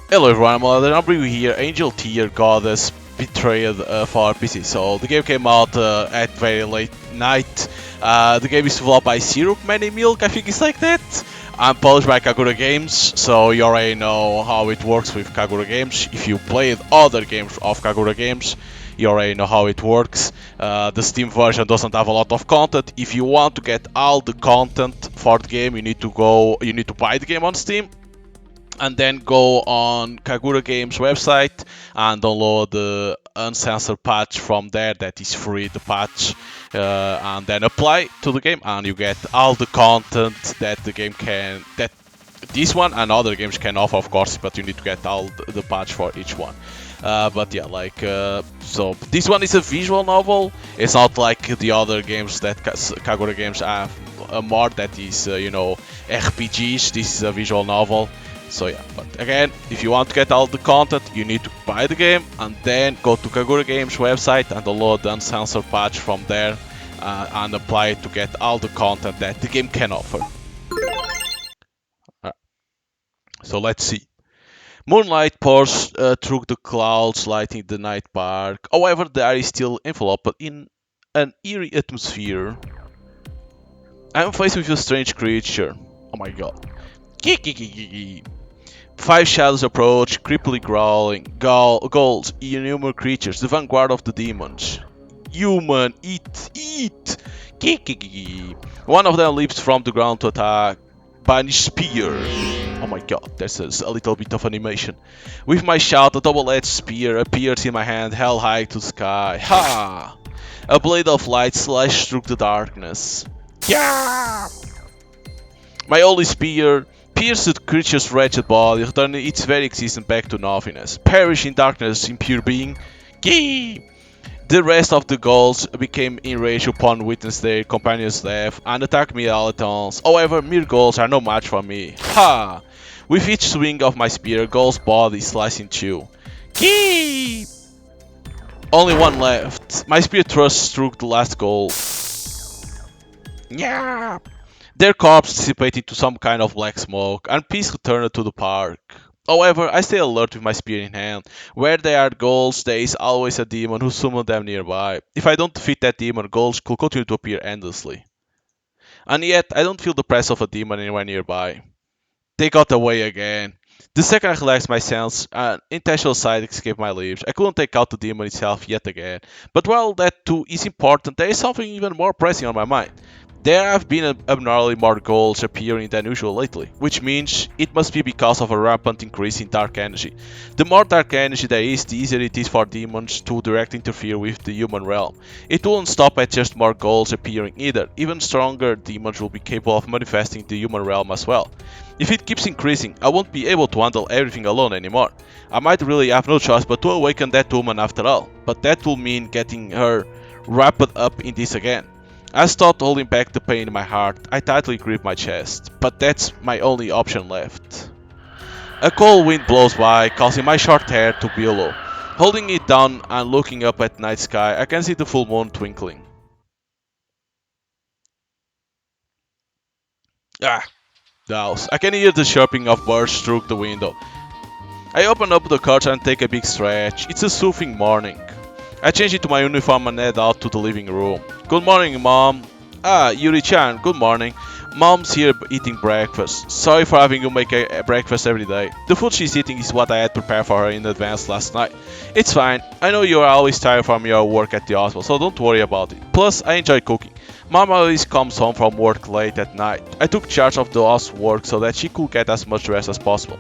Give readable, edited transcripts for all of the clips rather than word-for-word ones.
Hello everyone, I'm bringing here Angel Tier Goddess Betrayed for PC. So the game came out at very late night. The game is developed by Zeruem Many Milk, I think it's like that. I'm published by Kagura Games, so you already know how it works with Kagura Games. If you played other games of Kagura Games, you already know how it works. The Steam version doesn't have a lot of content. If you want to get all the content for the game, you need to buy the game on Steam and then go on Kagura Games website and download the uncensored patch from there. That is free, the patch, and then apply to the game, and you get all the content that the game can, that this one and other games can offer, of course, but you need to get all the patch for each one. But yeah, so this one is a visual novel. It's not like the other games that Kagura Games have more that is, RPGs. This is a visual novel. So yeah, but again, if you want to get all the content, you need to buy the game and then go to Kagura Games website and download the uncensored patch from there and apply it to get all the content that the game can offer. So let's see. Moonlight pours through the clouds, lighting the night park. However, the air is still enveloped in an eerie atmosphere. I'm faced with a strange creature. Oh my god. Five shadows approach, creepily growling. Ghouls, inhuman creatures, the vanguard of the demons. Human, eat! One of them leaps from the ground to attack. Banish spear. Oh my god, there's a little bit of animation. With my shout, a double-edged spear appears in my hand, held high to the sky. Ha! A blade of light slashed through the darkness. Yeah! My holy spear pierced the creature's wretched body, returning its very existence back to nothingness. Perish in darkness, impure being. Gee! The rest of the ghouls became enraged upon witnessing their companion's death and attacked me all at once. However, mere ghouls are no match for me. Ha! With each swing of my spear, Ghoul's body sliced in two. Gee! Only one left. My spear thrusts through the last ghoul. Yeah! Their corpse dissipated into some kind of black smoke, and peace returned to the park. However, I stay alert with my spear in hand. Where there are ghouls, there is always a demon who summoned them nearby. If I don't defeat that demon, ghouls could continue to appear endlessly. And yet, I don't feel the presence of a demon anywhere nearby. They got away again. The second I relaxed my sense, an intentional sight escaped my lips. I couldn't take out the demon itself yet again. But while that too is important, there is something even more pressing on my mind. There have been abnormally more ghouls appearing than usual lately, which means it must be because of a rampant increase in dark energy. The more dark energy there is, the easier it is for demons to directly interfere with the human realm. It won't stop at just more ghouls appearing either. Even stronger demons will be capable of manifesting the human realm as well. If it keeps increasing, I won't be able to handle everything alone anymore. I might really have no choice but to awaken that woman after all, but that will mean getting her wrapped up in this again. I stopped holding back the pain in my heart. I tightly gripped my chest, but that's my only option left. A cold wind blows by, causing my short hair to billow. Holding it down and looking up at the night sky, I can see the full moon twinkling. The house. I can hear the chirping of birds through the window. I open up the curtain and take a big stretch. It's a soothing morning. I change into my uniform and head out to the living room. Good morning, Mom. Yuri-chan, good morning. Mom's here eating breakfast. Sorry for having you make a breakfast every day. The food she's eating is what I had prepared for her in advance last night. It's fine. I know you're always tired from your work at the hospital, so don't worry about it. Plus, I enjoy cooking. Mom always comes home from work late at night. I took charge of the housework so that she could get as much rest as possible.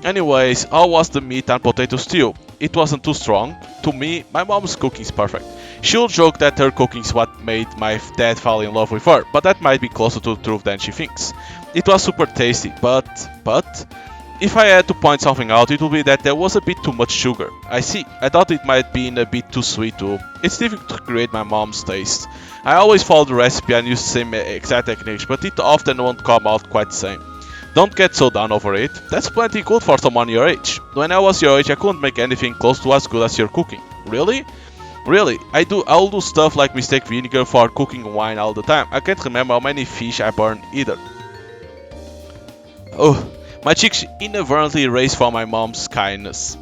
Anyways, how was the meat and potato stew? It wasn't too strong. To me, my mom's cooking is perfect. She'll joke that her cooking is what made my dad fall in love with her, but that might be closer to the truth than she thinks. It was super tasty, but... If I had to point something out, it would be that there was a bit too much sugar. I see. I thought it might be a bit too sweet too. It's difficult to create my mom's taste. I always follow the recipe and use the same exact techniques, but it often won't come out quite the same. Don't get so down over it. That's plenty good for someone your age. When I was your age, I couldn't make anything close to as good as your cooking. Really? Really, I'll do stuff like mistake vinegar for cooking wine all the time. I can't remember how many fish I burned either. Oh, My cheeks inadvertently raised from my mom's kindness.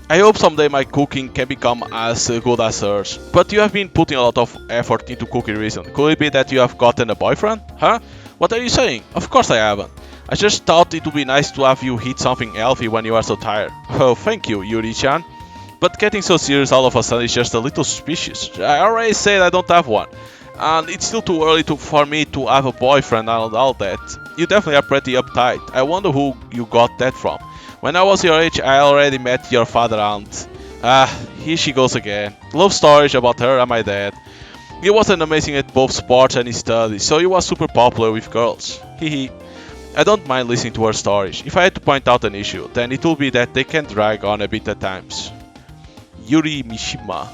I hope someday my cooking can become as good as hers. But you have been putting a lot of effort into cooking recently. Could it be that you have gotten a boyfriend? Huh? What are you saying? Of course I haven't. I just thought it would be nice to have you eat something healthy when you are so tired. Oh, thank you, Yuri-chan. But getting so serious all of a sudden is just a little suspicious. I already said I don't have one. And it's still too early for me to have a boyfriend and all that. You definitely are pretty uptight. I wonder who you got that from. When I was your age, I already met your father and... here she goes again. Love stories about her and my dad. He was an amazing at both sports and his studies, so he was super popular with girls. Hehe. I don't mind listening to her stories. If I had to point out an issue, then it will be that they can drag on a bit at times. Yuri Mishima.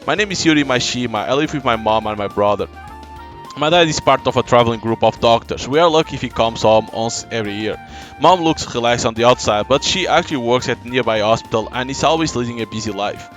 My name is Yuri Mishima. I live with my mom and my brother. My dad is part of a traveling group of doctors. We are lucky if he comes home once every year. Mom looks relaxed on the outside, but she actually works at a nearby hospital and is always leading a busy life.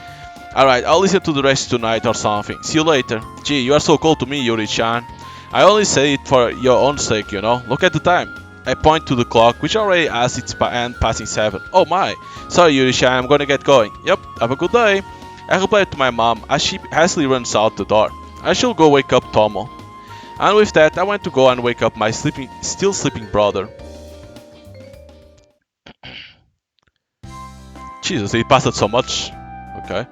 Alright, I'll listen to the rest tonight or something. See you later. Gee, you are so cold to me, Yuri-chan. I only say it for your own sake, you know. Look at the time. I point to the clock, which already has its end passing 7. Oh my. Sorry, Yuri-chan, I'm gonna get going. Yep, have a good day. I reply to my mom as she hastily runs out the door. I shall go wake up Tomo. And with that, I went to go and wake up my still sleeping brother. Jesus, he passed so much. Okay.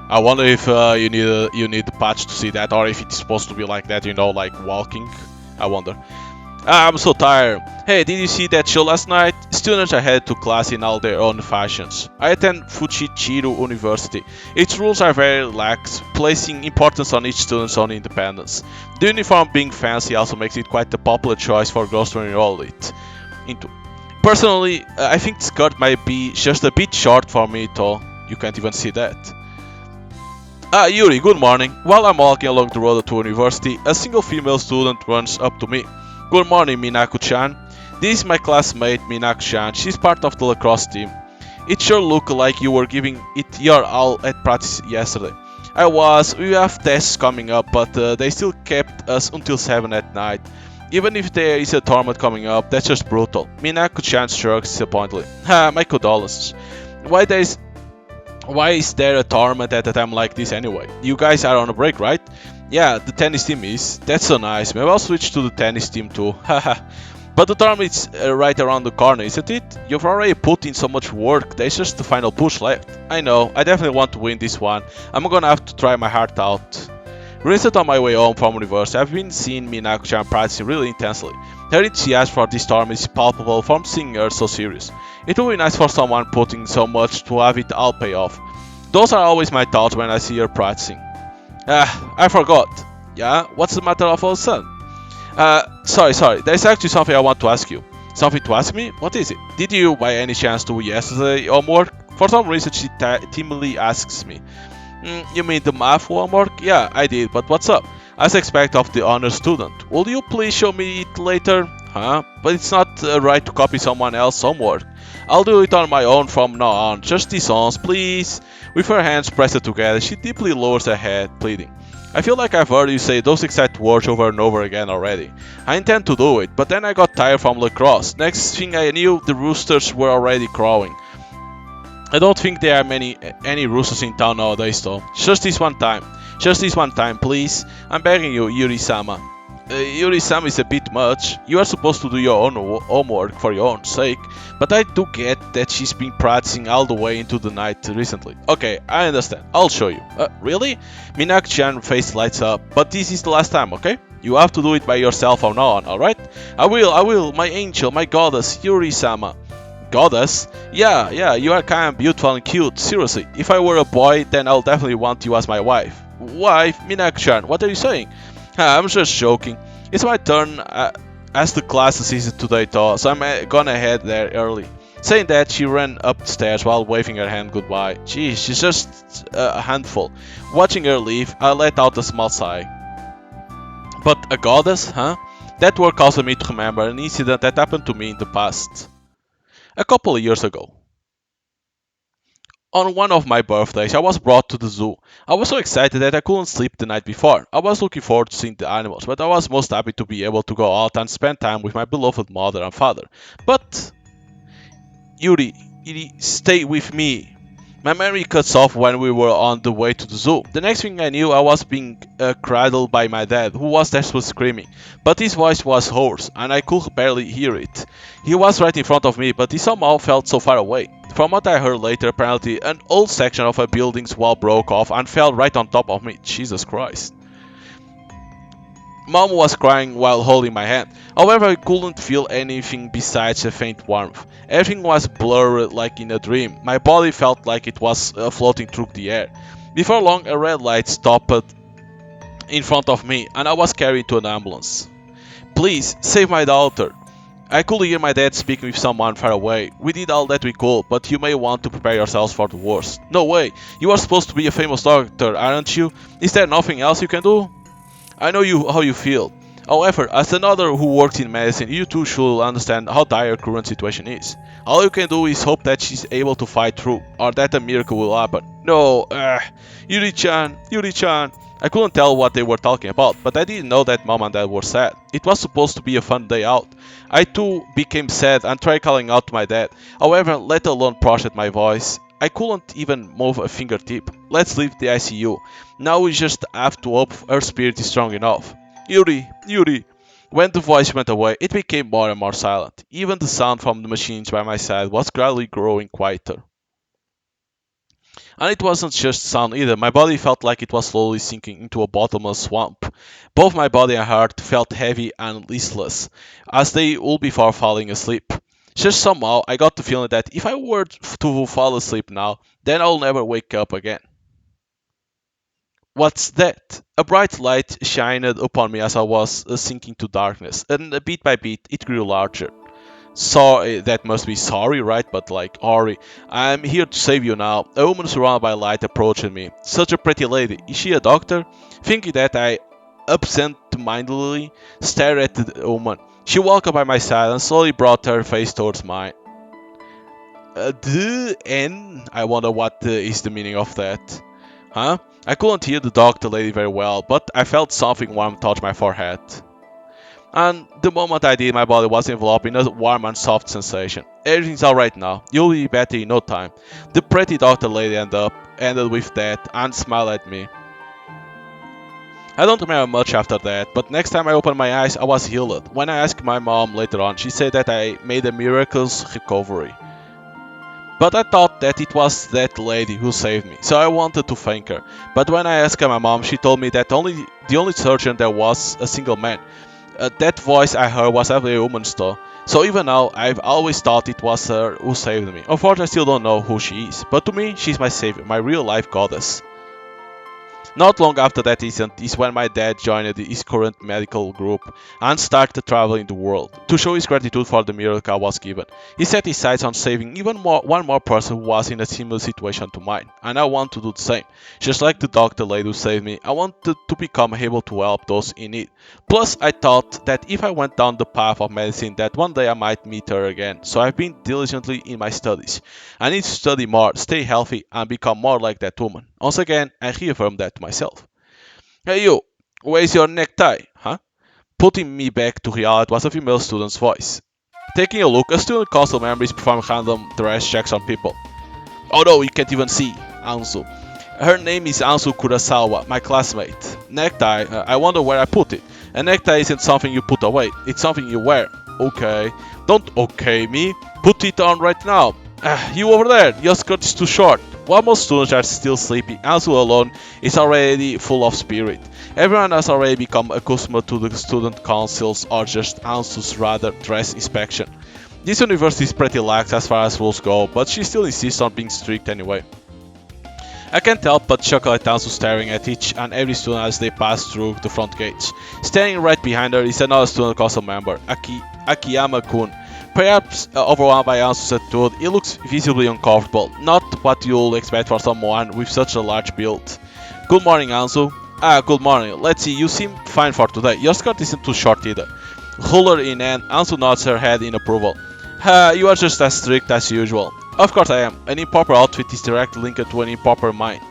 I wonder if you need the patch to see that, or if it's supposed to be like that, you know, like walking. I wonder. I'm so tired. Hey, did you see that show last night? Students are headed to class in all their own fashions. I attend Fuchichiru University. Its rules are very lax, placing importance on each student's own independence. The uniform being fancy also makes it quite a popular choice for girls to enroll into. Personally, I think the skirt might be just a bit short for me, though. You can't even see that. Yuri, good morning. While I'm walking along the road to university, a single female student runs up to me. Good morning, Minaku-chan. This is my classmate, Minaku-chan. She's part of the lacrosse team. It sure looked like you were giving it your all at practice yesterday. I was. We have tests coming up, but they still kept us until 7 at night. Even if there is a tournament coming up, that's just brutal. Minaku-chan shrugs disappointedly. Ha, my condolences. Why is there a tournament at a time like this anyway? You guys are on a break, right? Yeah, the tennis team is. That's so nice. Maybe I'll switch to the tennis team too. Haha. But the tournament is right around the corner, isn't it? You've already put in so much work. There's just the final push left. I know. I definitely want to win this one. I'm gonna have to try my heart out. Recently on my way home from university, I've been seeing Minaku-chan practicing really intensely. Her enthusiasm for this tournament is palpable from seeing her so serious. It would be nice for someone putting so much to have it all pay off. Those are always my thoughts when I see her practicing. I forgot. Yeah? What's the matter all of a sudden? Sorry. There's actually something I want to ask you. Something to ask me? What is it? Did you by any chance do yesterday homework? For some reason she timidly asks me. You mean the math homework? Yeah, I did, but what's up? As expect of the honor student. Will you please show me it later? Huh? But it's not right to copy someone else's homework. I'll do it on my own from now on. Just these songs, please. With her hands pressed together, she deeply lowers her head, pleading. I feel like I've heard you say those exact words over and over again already. I intend to do it, but then I got tired from lacrosse. Next thing I knew, the roosters were already crowing. I don't think there are any roosters in town nowadays though. Just this one time. Just this one time, please. I'm begging you, Yuri-sama. Yuri-sama is a bit much. You are supposed to do your own homework for your own sake. But I do get that she's been practicing all the way into the night recently. Okay, I understand. I'll show you. Really? Minaku-chan's face lights up. But this is the last time, okay? You have to do it by yourself from now on, alright? I will. My angel, my goddess, Yuri-sama. Goddess? Yeah, you are kind of beautiful and cute. Seriously, if I were a boy, then I'll definitely want you as my wife. Wife? Minaku-chan, what are you saying? I'm just joking. It's my turn as the class sees it today though, so I'm gonna head there early. Saying that, she ran up the stairs while waving her hand goodbye. Geez, she's just a handful. Watching her leave, I let out a small sigh. But a goddess, huh? That word caused me to remember an incident that happened to me in the past. A couple of years ago. On one of my birthdays, I was brought to the zoo. I was so excited that I couldn't sleep the night before. I was looking forward to seeing the animals, but I was most happy to be able to go out and spend time with my beloved mother and father. But Yuri, stay with me. My memory cuts off when we were on the way to the zoo. The next thing I knew, I was being cradled by my dad, who was desperately screaming. But his voice was hoarse, and I could barely hear it. He was right in front of me, but he somehow felt so far away. From what I heard later, apparently an old section of a building's wall broke off and fell right on top of me. Jesus Christ. Mom was crying while holding my hand. However, I couldn't feel anything besides a faint warmth. Everything was blurred like in a dream. My body felt like it was floating through the air. Before long, a red light stopped in front of me and I was carried to an ambulance. Please, save my daughter. I could hear my dad speaking with someone far away. We did all that we could, but you may want to prepare yourselves for the worst. No way. You are supposed to be a famous doctor, aren't you? Is there nothing else you can do? I know how you feel. However, as another who works in medicine, you too should understand how dire current situation is. All you can do is hope that she's able to fight through, or that a miracle will happen. No, Yuri-chan, Yuri-chan. I couldn't tell what they were talking about, but I didn't know that mom and dad were sad. It was supposed to be a fun day out. I too became sad and tried calling out to my dad. However, let alone project my voice. I couldn't even move a fingertip. Let's leave the ICU. Now we just have to hope her spirit is strong enough. Yuri, Yuri. When the voice went away, it became more and more silent. Even the sound from the machines by my side was gradually growing quieter. And it wasn't just sound either. My body felt like it was slowly sinking into a bottomless swamp. Both my body and heart felt heavy and listless, as they would before falling asleep. Just somehow, I got the feeling that if I were to fall asleep now, then I'll never wake up again. What's that? A bright light shined upon me as I was sinking to darkness, and bit by bit it grew larger. Sorry, that must be sorry, right? But like, Ori, I'm here to save you now. A woman surrounded by light approached me. Such a pretty lady. Is she a doctor? Thinking that, I absent-mindedly stared at the woman. She walked up by my side and slowly brought her face towards mine. I wonder what is the meaning of that. Huh? I couldn't hear the doctor lady very well, but I felt something warm touch my forehead. And the moment I did, my body was enveloped in a warm and soft sensation. Everything's alright now. You'll be better in no time. The pretty doctor lady ended with that and smiled at me. I don't remember much after that, but next time I opened my eyes, I was healed. When I asked my mom later on, she said that I made a miraculous recovery. But I thought that it was that lady who saved me, so I wanted to thank her. But when I asked my mom, she told me that the only surgeon there was a single man. That voice I heard was actually a woman's though. So even now, I've always thought it was her who saved me. Unfortunately, I still don't know who she is. But to me, she's my savior, my real life goddess. Not long after that incident is when my dad joined his current medical group and started traveling the world. To show his gratitude for the miracle I was given, he set his sights on saving one more person who was in a similar situation to mine, and I want to do the same. Just like the doctor lady who saved me, I wanted to become able to help those in need. Plus, I thought that if I went down the path of medicine, that one day I might meet her again, so I've been diligently in my studies. I need to study more, stay healthy, and become more like that woman. Once again, I reaffirm that to myself. Hey you, where's your necktie, huh? Putting me back to reality was a female student's voice. Taking a look, a student council member is performing random dress checks on people. Oh no, you can't even see, Anzu. Her name is Anzu Kurosawa, my classmate. Necktie, I wonder where I put it. A necktie isn't something you put away, it's something you wear. Okay, don't okay me, put it on right now. You over there, your skirt is too short. While most students are still sleeping, Anzu alone is already full of spirit. Everyone has already become accustomed to the student councils or just Anzu's rather dress inspection. This university is pretty lax as far as rules go, but she still insists on being strict anyway. I can't help but chuckle at Anzu staring at each and every student as they pass through the front gates. Standing right behind her is another student council member, Akiyama-kun. Perhaps overwhelmed by Anzu's attitude, he looks visibly uncomfortable, not what you'll expect for someone with such a large build. Good morning, Anzu. Good morning. Let's see, you seem fine for today. Your skirt isn't too short either. Ruler in hand, Anzu nods her head in approval. You are just as strict as usual. Of course I am. An improper outfit is directly linked to an improper mind.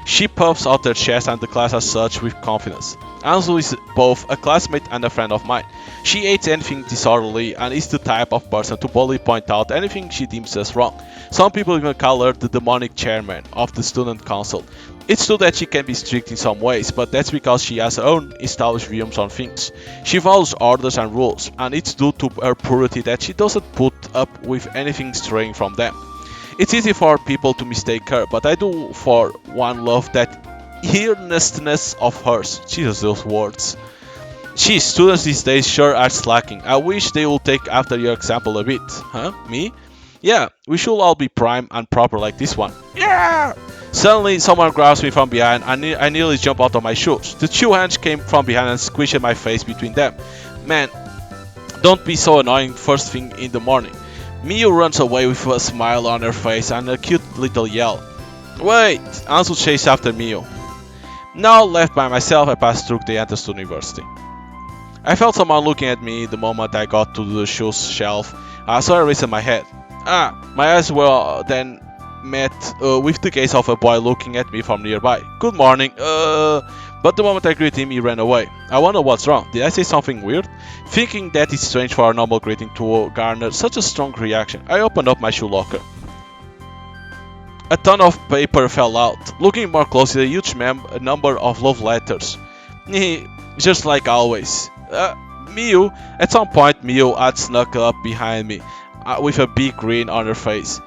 She puffs out her chest and the class as such with confidence. Anzu is both a classmate and a friend of mine. She hates anything disorderly and is the type of person to boldly point out anything she deems as wrong. Some people even call her the demonic chairman of the student council. It's true that she can be strict in some ways, but that's because she has her own established views on things. She follows orders and rules, and it's due to her purity that she doesn't put up with anything straying from them. It's easy for people to mistake her, but I do for one love that earnestness of hers. Jesus, those words. Geez, students these days sure are slacking. I wish they would take after your example a bit. Huh? Me? Yeah, we should all be prime and proper like this one. Yeah! Suddenly, someone grabs me from behind and I nearly jump out of my shoes. The two hands came from behind and squished my face between them. Man, don't be so annoying first thing in the morning. Miu runs away with a smile on her face and a cute little yell. Wait! Anzu chased after Miu. Now left by myself, I passed through the entrance to university. I felt someone looking at me the moment I got to the shoes shelf, so I raised my head. My eyes were then met with the gaze of a boy looking at me from nearby. Good morning, But the moment I greeted him, he ran away. I wonder what's wrong. Did I say something weird? Thinking that it's strange for a normal greeting to garner such a strong reaction, I opened up my shoe locker. A ton of paper fell out. Looking more closely, a huge number of love letters. Just like always. Miu. At some point, Miu had snuck up behind me, with a big grin on her face.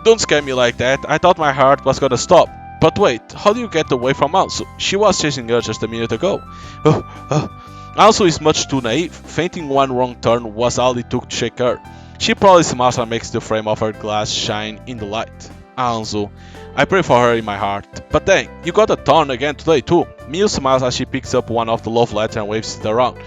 Don't scare me like that. I thought my heart was gonna stop. But wait, how do you get away from Ansu? She was chasing her just a minute ago. Ansu is much too naive. Fainting one wrong turn was all it took to shake her. She probably smiles and makes the frame of her glass shine in the light. Anzu. I pray for her in my heart. But dang, you got a turn again today too. Miu smiles as she picks up one of the love letters and waves it around.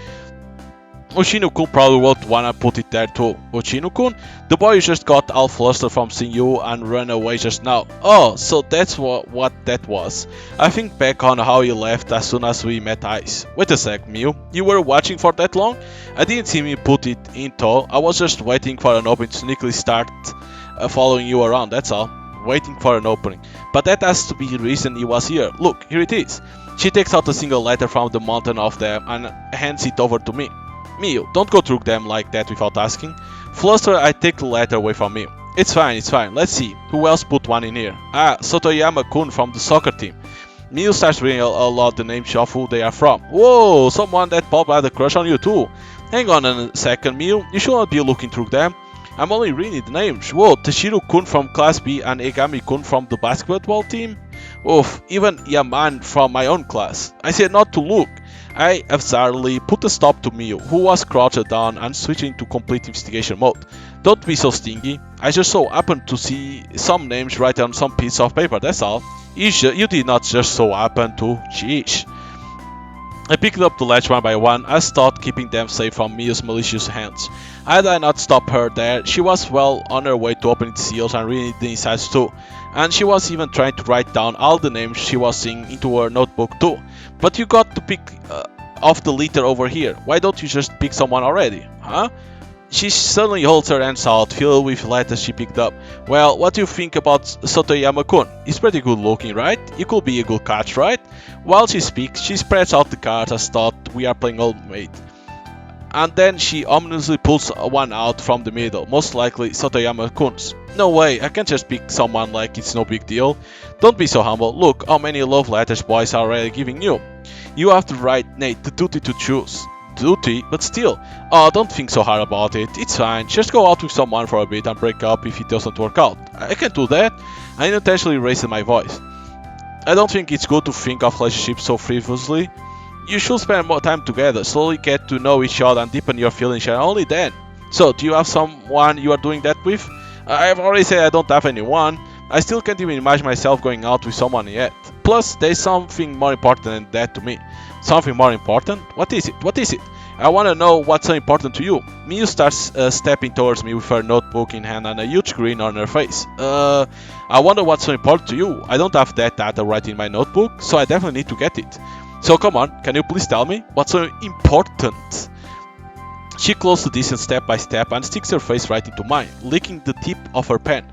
Uchino-kun probably wrote one and put it there too. Uchino-kun? The boy just got all flustered from seeing you and ran away just now. Oh, so that's what that was. I think back on how you left as soon as we met eyes. Wait a sec, Miu. You were watching for that long? I didn't see me put it in tow. I was just waiting for an opening to sneakily start following you around, that's all. Waiting for an opening. But that has to be the reason he was here. Look, here it is. She takes out a single letter from the mountain of them and hands it over to me. Miu, don't go through them like that without asking. Flustered, I take the letter away from Miu. It's fine. Let's see. Who else put one in here? Sotoyama-kun from the soccer team. Miu starts reading aloud the names of who they are from. Whoa, someone that Bob had a crush on you too. Hang on a second, Miu. You should not be looking through them. I'm only reading the names. Whoa, Tashiro-kun from Class B and Egami-kun from the basketball team? Oof, even Yaman from my own class. I said not to look. I absurdly put a stop to Miu, who was crouched down and switching to complete investigation mode. Don't be so stingy. I just so happened to see some names right on some piece of paper, that's all. You did not just so happen to. Sheesh. I picked up the ledge one by one, as thought keeping them safe from Miu's malicious hands. Had I not stopped her there, she was well on her way to opening the seals and reading the insides too. And she was even trying to write down all the names she was seeing into her notebook too. But you got to pick off the litter over here. Why don't you just pick someone already, huh? She suddenly holds her hands out, filled with letters she picked up. Well, what do you think about Sotoyama-kun? He's pretty good looking, right? You could be a good catch, right? While she speaks, she spreads out the cards as thought we are playing Old Maid. And then she ominously pulls one out from the middle, most likely Sotoyama-kun's. No way, I can't just pick someone like it's no big deal. Don't be so humble. Look how many love letters boys are already giving you. You have to write Nate the duty to choose. Duty, but still. Oh, don't think so hard about it. It's fine. Just go out with someone for a bit and break up if it doesn't work out. I can do that. I unintentionally raised my voice. I don't think it's good to think of relationships so frivolously. You should spend more time together, slowly get to know each other and deepen your feelings, and only then. So, do you have someone you are doing that with? I have already said I don't have anyone. I still can't even imagine myself going out with someone yet. Plus, there's something more important than that to me. Something more important? What is it? What is it? I want to know what's so important to you. Miu starts stepping towards me with her notebook in hand and a huge grin on her face. I wonder what's so important to you. I don't have that data right in my notebook, so I definitely need to get it. So come on, can you please tell me? What's so important? She closes the distance step by step and sticks her face right into mine, licking the tip of her pen.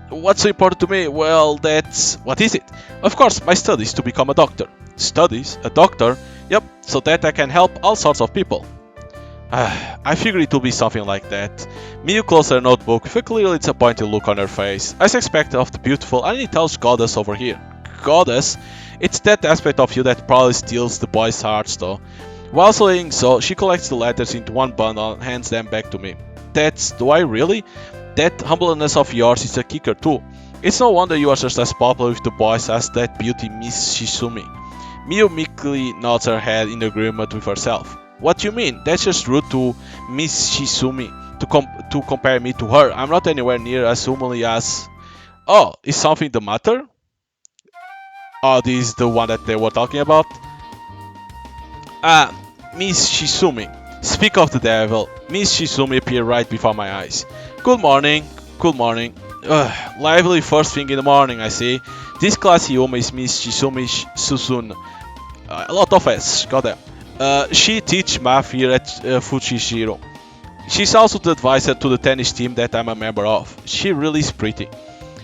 What's so important to me? Well, that's... What is it? Of course, my studies to become a doctor. Studies? A doctor? Yep, so that I can help all sorts of people. I figured it would be something like that. Miyu closed her notebook with a clearly disappointed look on her face, as expected of the beautiful and intelligent goddess over here. Goddess? It's that aspect of you that probably steals the boys' hearts though. While saying so, she collects the letters into one bundle and hands them back to me. Do I really? That humbleness of yours is a kicker too. It's no wonder you are just as popular with the boys as that beauty Miss Shizumi. Miyu meekly nods her head in agreement with herself. What do you mean? That's just rude to Miss Shizumi to compare me to her. I'm not anywhere near as womanly as... Oh, is something the matter? Oh, this is the one that they were talking about? Ah, Miss Shizumi. Speak of the devil. Miss Shizumi appeared right before my eyes. Good morning. Good morning. Lively first thing in the morning, I see. This classy woman is Miss Shizumi Susun. A lot of S, goddamn. She teaches math here at Fujishiro. She's also the advisor to the tennis team that I'm a member of. She really is pretty.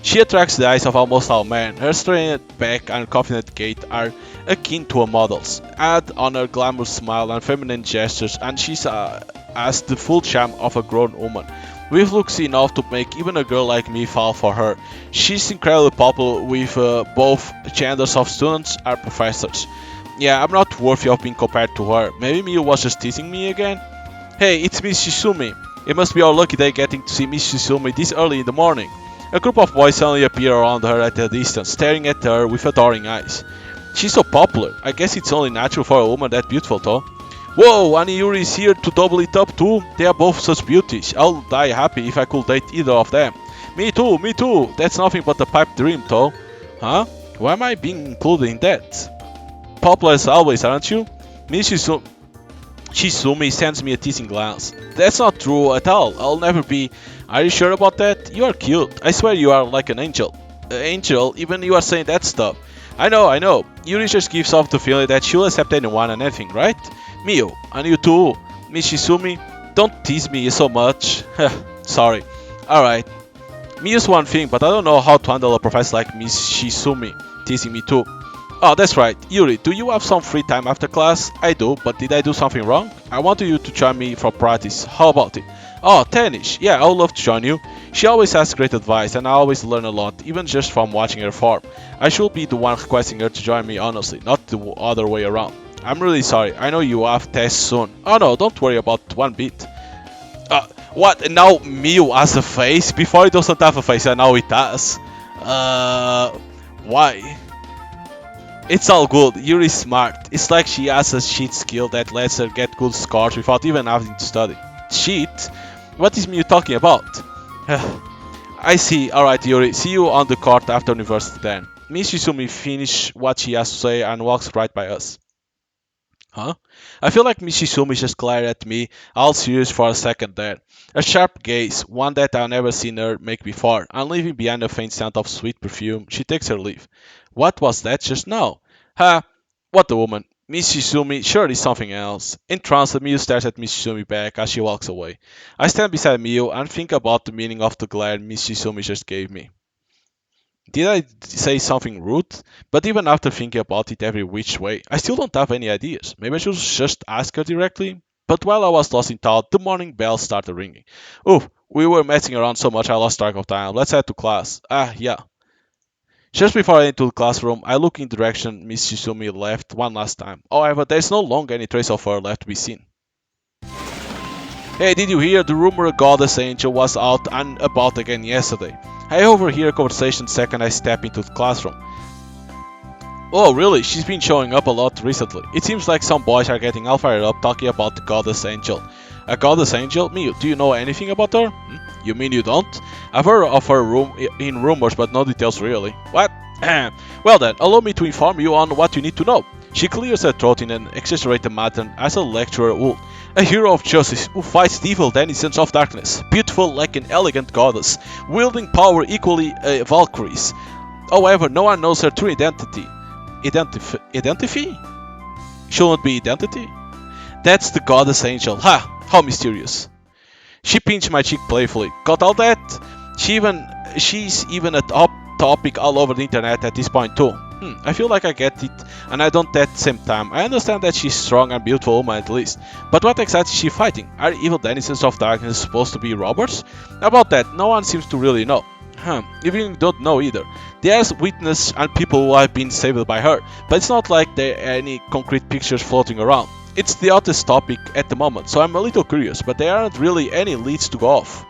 She attracts the eyes of almost all men. Her straight back and confident gait are akin to a model's. Add on her glamorous smile and feminine gestures and she has the full charm of a grown woman, with looks enough to make even a girl like me fall for her. She's incredibly popular with both genders of students and professors. Yeah, I'm not worthy of being compared to her. Maybe Miyu was just teasing me again? Hey, it's Miss Shizumi. It must be our lucky day getting to see Miss Shizumi this early in the morning. A group of boys suddenly appear around her at a distance, staring at her with adoring eyes. She's so popular. I guess it's only natural for a woman that beautiful though. Whoa, and Yuri is here to double it up too? They are both such beauties. I'll die happy if I could date either of them. Me too, me too. That's nothing but a pipe dream though. Huh? Why am I being included in that? Popular as always, aren't you? Miss Shizumi sends me a teasing glance. That's not true at all. I'll never be. Are you sure about that? You are cute. I swear you are like an angel. Angel? Even you are saying that stuff. I know. Yuri just gives off the feeling that she'll accept anyone and anything, right? Miyu, and you too. Miss Shizumi, don't tease me so much. Sorry. Alright. Miyu's one thing, but I don't know how to handle a professor like Miss Shizumi teasing me too. Oh, that's right. Yuri, do you have some free time after class? I do, but did I do something wrong? I wanted you to join me for practice. How about it? Oh, tennis. Yeah, I would love to join you. She always has great advice and I always learn a lot, even just from watching her form. I should be the one requesting her to join me honestly, not the other way around. I'm really sorry. I know you have tests soon. Oh no, don't worry about one bit. What? Now Miyu has a face? Before it doesn't have a face and now it has. Why? It's all good. Yuri's smart. It's like she has a cheat skill that lets her get good scores without even having to study. Cheat? What is Miyu talking about? I see. Alright Yuri, see you on the court after university then. Miss Shizumi finishes what she has to say and walks right by us. Huh? I feel like Miss Shizumi just glared at me, all serious for a second there. A sharp gaze, one that I've never seen her make before, and leaving behind a faint scent of sweet perfume, she takes her leave. What was that just now? Ha! What a woman. Miss Shizumi surely something else. Entranced, Miyu stares at Miss Shizumi back as she walks away. I stand beside Miyu and think about the meaning of the glare Miss Shizumi just gave me. Did I say something rude? But even after thinking about it every which way, I still don't have any ideas. Maybe I should just ask her directly? But while I was lost in thought, the morning bell started ringing. Oof, we were messing around so much I lost track of time. Let's head to class. Yeah. Just before I enter the classroom, I look in the direction Miss Shizumi left one last time. However, there's no longer any trace of her left to be seen. Hey, did you hear? The rumor Goddess Angel was out and about again yesterday. I overhear a conversation the second I step into the classroom. Oh, really? She's been showing up a lot recently. It seems like some boys are getting all fired up talking about the Goddess Angel. A Goddess Angel? Miyu, do you know anything about her? You mean you don't? I've heard of her in rumors, but no details really. What? Well then, allow me to inform you on what you need to know. She clears her throat in an exaggerated manner as a lecturer would. A hero of justice who fights the evil denizens of darkness, beautiful like an elegant goddess, wielding power equally Valkyries. However, no one knows her true identity. Identity? Shouldn't be identity? That's the Goddess Angel. Ha! How mysterious. She pinched my cheek playfully. Got all that? She's even a top topic all over the internet at this point too. I feel like I get it, and I don't at the same time. I understand that she's strong and beautiful woman at least. But what exactly is she fighting? Are evil denizens of darkness supposed to be robbers? About that, no one seems to really know. Even you don't know either. There's witnesses and people who have been saved by her, but it's not like there are any concrete pictures floating around. It's the hottest topic at the moment, so I'm a little curious, but there aren't really any leads to go off.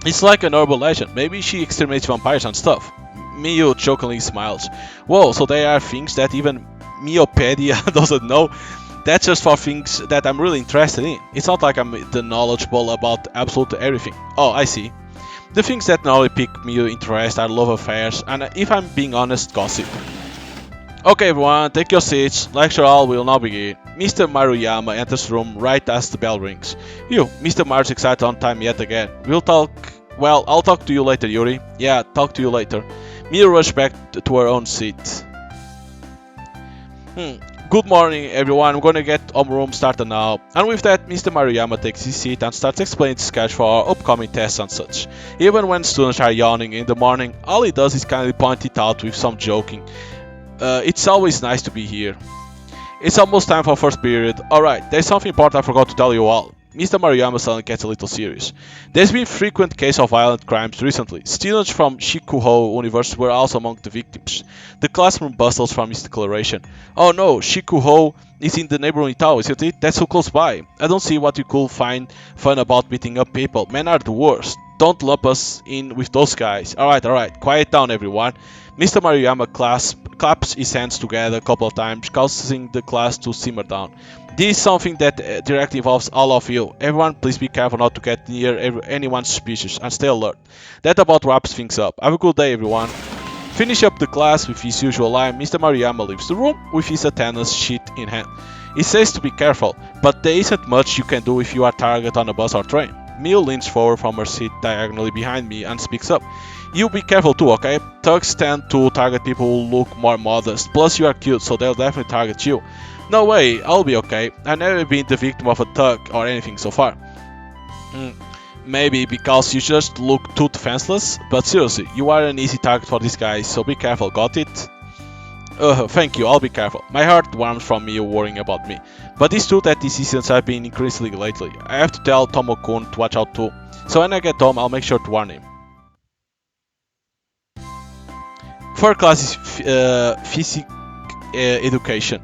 It's like an urban legend. Maybe she exterminates vampires and stuff. Mio jokingly smiles. Whoa, so there are things that even Miopedia doesn't know? That's just for things that I'm really interested in. It's not like I'm the knowledgeable about absolutely everything. Oh, I see. The things that normally pique Mio interest are love affairs, and if I'm being honest, gossip. Okay everyone, take your seats. Lecture hall will now begin. Mr. Maruyama enters the room right as the bell rings. You, Mr. Maru's excited on time yet again. Well, I'll talk to you later, Yuri. Yeah, talk to you later. Mia rushed back to her own seat. Good morning, everyone. I'm gonna get homeroom started now. And with that, Mr. Maruyama takes his seat and starts explaining the sketch for our upcoming tests and such. Even when students are yawning in the morning, all he does is kindly point it out with some joking. It's always nice to be here. It's almost time for first period. Alright, there's something important I forgot to tell you all. Mr. Maruyama suddenly gets a little serious. There's been frequent cases of violent crimes recently. Students from Shikuho University were also among the victims. The classroom bustles from his declaration. Oh no, Shikuho is in the neighboring town, isn't it? That's so close by. I don't see what you could find fun about beating up people. Men are the worst. Don't lump us in with those guys. Alright, quiet down everyone. Mr. Maruyama claps his hands together a couple of times, causing the class to simmer down. This is something that directly involves all of you. Everyone, please be careful not to get near anyone suspicious and stay alert. That about wraps things up. Have a good day, everyone. Finish up the class with his usual line. Mr. Maruyama leaves the room with his attendance sheet in hand. He says to be careful, but there isn't much you can do if you are targeted on a bus or train. Mio leans forward from her seat diagonally behind me and speaks up. You be careful too, okay? Thugs tend to target people who look more modest. Plus you are cute, so they'll definitely target you. No way, I'll be okay. I've never been the victim of a thug or anything so far. Maybe because you just look too defenseless, but seriously, you are an easy target for these guys, so be careful, got it? Thank you, I'll be careful. My heart warms from me worrying about me. But it's true that these incidents have been increasingly lately. I have to tell Tomo-kun to watch out too. So when I get home, I'll make sure to warn him. Third class is physics education.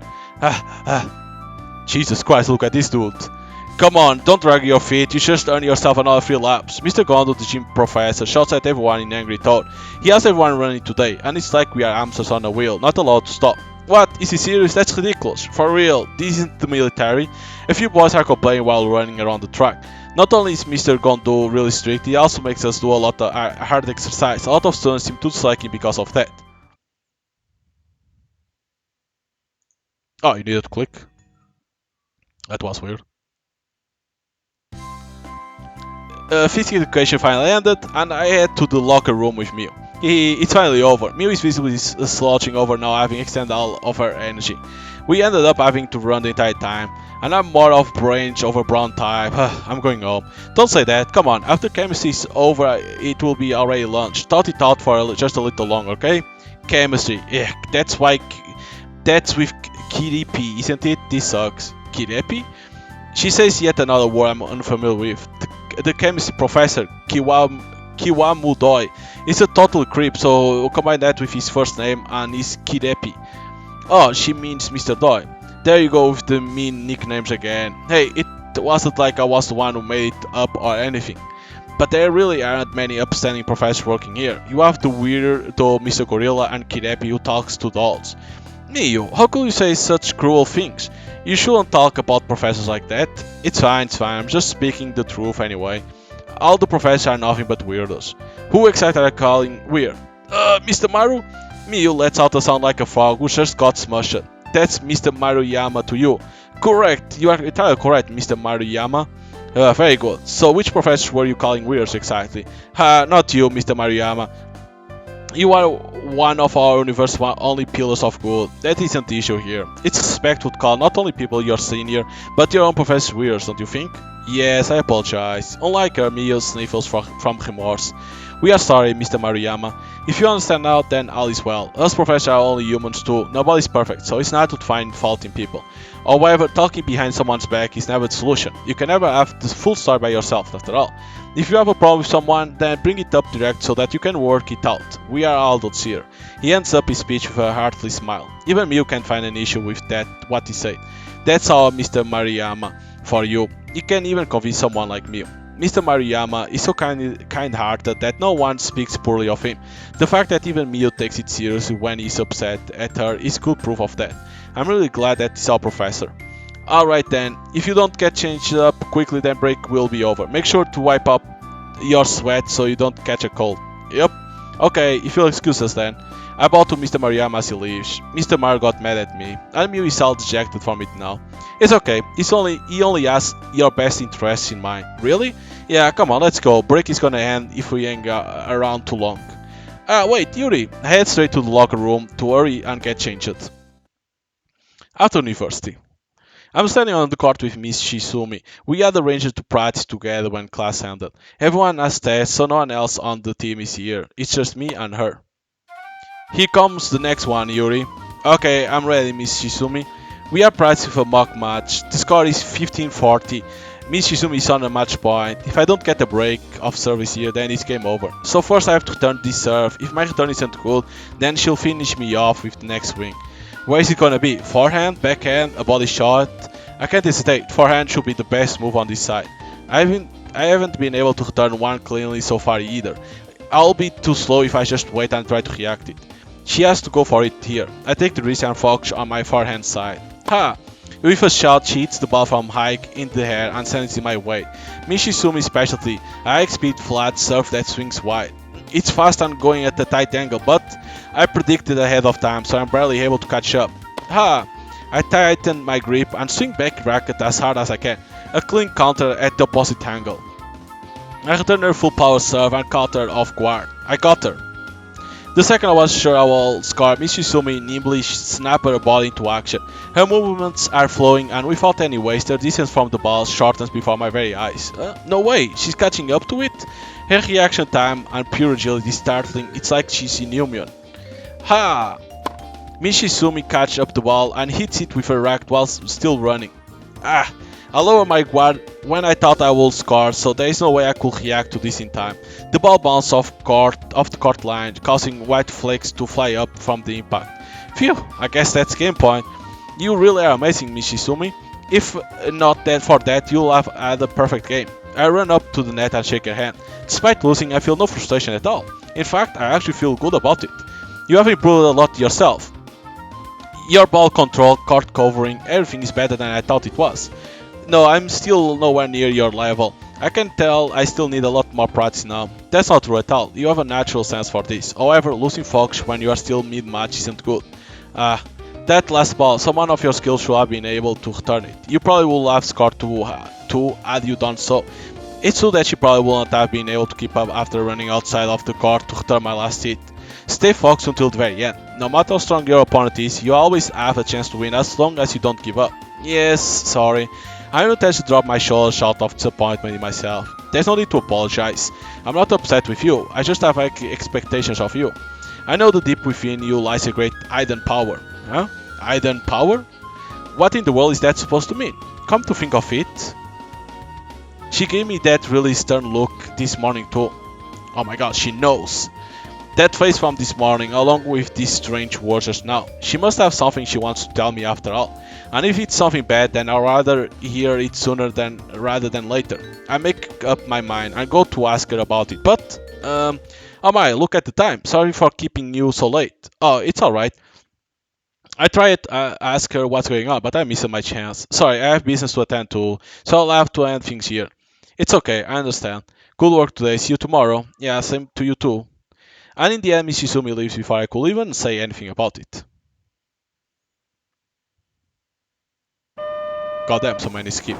Jesus Christ, look at this dude. Come on, don't drag your feet, you just earned yourself another 3 laps. Mr. Gondo, the gym professor, shouts at everyone in angry tone. He has everyone running today, and it's like we are hamsters on a wheel, not allowed to stop. What? Is he serious? That's ridiculous. For real, this isn't the military. A few boys are complaining while running around the track. Not only is Mr. Gondo really strict, he also makes us do a lot of hard exercise. A lot of students seem to dislike him because of that. Oh, you needed to click? That was weird. Physics education finally ended, and I head to the locker room with Mio. It's finally over. Mio is visibly slouching over now, having extended all of her energy. We ended up having to run the entire time, and I'm more of branch over brown type. I'm going home. Don't say that, come on, after chemistry is over, it will be already lunch. Thought it out for just a little longer, okay? Chemistry, yeah, that's with Kiripi, isn't it? This sucks. Kiripi? She says yet another word I'm unfamiliar with. The chemistry professor, Kiwamudoi, is a total creep, so combine that with his first name and his Kirepi. Oh, she means Mr. Doi. There you go with the mean nicknames again. Hey, it wasn't like I was the one who made it up or anything. But there really aren't many upstanding professors working here. You have the weirdo Mr. Gorilla and Kirepi who talks to dolls. Miyu, how could you say such cruel things? You shouldn't talk about professors like that. It's fine, I'm just speaking the truth anyway. All the professors are nothing but weirdos. Who exactly are calling weird? Mr. Maru? Miyu lets out a sound like a frog who just got smushed. That's Mr. Maruyama to you. Correct, you are entirely correct, Mr. Maruyama. Very good. So which professors were you calling weirdos exactly? Not you, Mr. Maruyama. You are one of our universe's only pillars of good. That isn't the issue here. It's respect would call not only people your senior, but your own professors weirds, don't you think? Yes, I apologize. Unlike her, Mio sniffles from remorse. We are sorry, Mr. Maruyama. If you understand now, then all is well. Us professors are only humans too. Nobody's perfect, so it's not to find fault in people. However, talking behind someone's back is never the solution. You can never have the full story by yourself, after all. If you have a problem with someone, then bring it up direct so that you can work it out. We are all adults here. He ends up his speech with a heartfelt smile. Even Mio can't find an issue with that what he said. That's all, Mr. Maruyama, for you. You can even convince someone like me. Mr. Maruyama is so kind-hearted that no one speaks poorly of him. The fact that even Mio takes it seriously when he's upset at her is good proof of that. I'm really glad that he's our professor. Alright then, if you don't get changed up quickly then break will be over. Make sure to wipe up your sweat so you don't catch a cold. Yep. Okay, if you'll excuse us then. I bow to Mr. Maruyama as he leaves. Mr. Mar got mad at me. I'm really all dejected from it now. It's okay, he only has your best interests in mind. Really? Yeah, come on, let's go. Break is gonna end if we hang around too long. Wait, Yuri, head straight to the locker room to hurry and get changed. After university. I'm standing on the court with Miss Shizumi. We had arranged to practice together when class ended. Everyone has tests, so no one else on the team is here. It's just me and her. Here comes the next one, Yuri. Okay, I'm ready, Miss Shizumi. We are practicing for a mock match. The score is 15-40. Miss Shizumi is on a match point. If I don't get a break of service here, then it's game over. So first I have to return this serve. If my return isn't good, then she'll finish me off with the next swing. Where is it gonna be? Forehand, backhand, a body shot? I can't hesitate. Forehand should be the best move on this side. I haven't been able to return one cleanly so far either. I'll be too slow if I just wait and try to react it. She has to go for it here. I take the risk and focus on my forehand side. Ha! With a shot, she hits the ball from high in the air and sends it my way. Mishisumi's specialty, high speed flat serve that swings wide. It's fast and going at a tight angle, but I predicted ahead of time, so I'm barely able to catch up. Ha! I tighten my grip and swing back racket as hard as I can. A clean counter at the opposite angle. I return her full power serve and caught her off guard. I got her. The second I was sure I will score, Mishizumi nimbly snapped her ball into action. Her movements are flowing and without any waste, her distance from the ball shortens before my very eyes. No way, she's catching up to it? Her reaction time and pure agility is startling, it's like she's inhuman. Ha! Mishizumi catches up the ball and hits it with her racket while still running. Ah! I lower my guard when I thought I would score, so there is no way I could react to this in time. The ball bounced off the court line, causing white flakes to fly up from the impact. Phew, I guess that's game point. You really are amazing, Mishizumi. If not that for that, you'll have had a perfect game. I run up to the net and shake her hand. Despite losing, I feel no frustration at all. In fact, I actually feel good about it. You have improved a lot yourself. Your ball control, court covering, everything is better than I thought it was. No, I'm still nowhere near your level. I can tell I still need a lot more practice now. That's not true at all. You have a natural sense for this. However, losing focus when you are still mid-match isn't good. That last ball, someone of your skills should have been able to return it. You probably would have scored two had you done so. It's true that she probably wouldn't have been able to keep up after running outside of the court to return my last hit. Stay focused until the very end. No matter how strong your opponent is, you always have a chance to win as long as you don't give up. Yes, sorry. I'm not tempted to drop my shoulders out of disappointment in myself. There's no need to apologize. I'm not upset with you, I just have expectations of you. I know that deep within you lies a great hidden power. Huh? Hidden power? What in the world is that supposed to mean? Come to think of it. She gave me that really stern look this morning too. Oh my god, she knows. That face from this morning, along with these strange words just now. She must have something she wants to tell me after all. And if it's something bad, then I'd rather hear it sooner rather than later. I make up my mind and go to ask her about it. But, oh my, look at the time. Sorry for keeping you so late. Oh, it's alright. I tried to ask her what's going on, but I missed my chance. Sorry, I have business to attend to, so I'll have to end things here. It's okay, I understand. Good work today, see you tomorrow. Yeah, same to you too. And in the end, Miss Izumi leaves before I could even say anything about it. Goddamn, so many skip.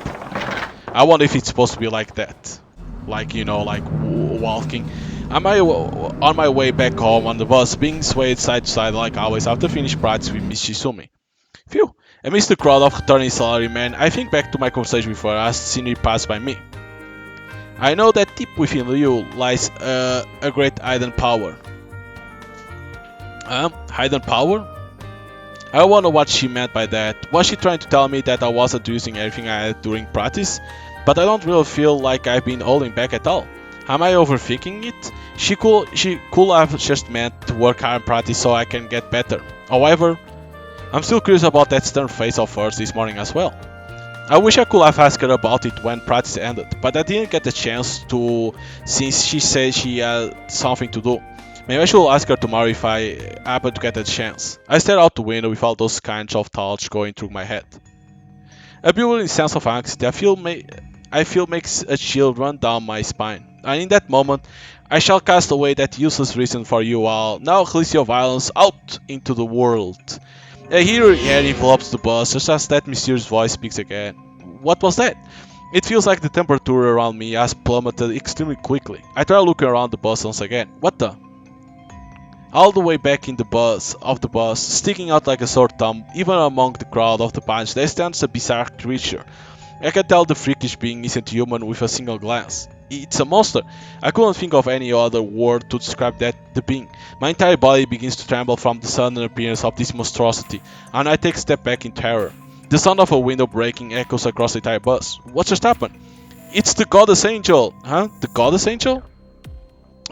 I wonder if it's supposed to be like that. Like, you know, like walking. Am I on my way back home on the bus, being swayed side to side like always after finish practice with Miss Shizumi? Phew, Amidst the crowd of returning salarymen, I think back to my conversation with her as the scenery passed by me. I know that deep within you lies a great hidden power. Hidden power? I wonder what she meant by that. Was she trying to tell me that I wasn't using everything I had during practice? But I don't really feel like I've been holding back at all. Am I overthinking it? She could have just meant to work hard in practice so I can get better. However, I'm still curious about that stern face of hers this morning as well. I wish I could have asked her about it when practice ended, but I didn't get the chance to since she said she had something to do. Maybe I should ask her tomorrow if I happen to get a chance. I stared out the window with all those kinds of thoughts going through my head. A bewildering sense of anxiety I feel makes a chill run down my spine, and in that moment, I shall cast away that useless reason for you all. Now release your violence out into the world. A eerie air envelops the bus just as that mysterious voice speaks again. What was that? It feels like the temperature around me has plummeted extremely quickly. I try looking around the bus once again. What the? All the way back in the bus, sticking out like a sore thumb, even among the crowd of the bunch, there stands a bizarre creature. I can tell the freakish being isn't human with a single glance. It's a monster. I couldn't think of any other word to describe the being. My entire body begins to tremble from the sudden appearance of this monstrosity, and I take a step back in terror. The sound of a window breaking echoes across the entire bus. What just happened? It's the goddess angel! Huh? The goddess angel?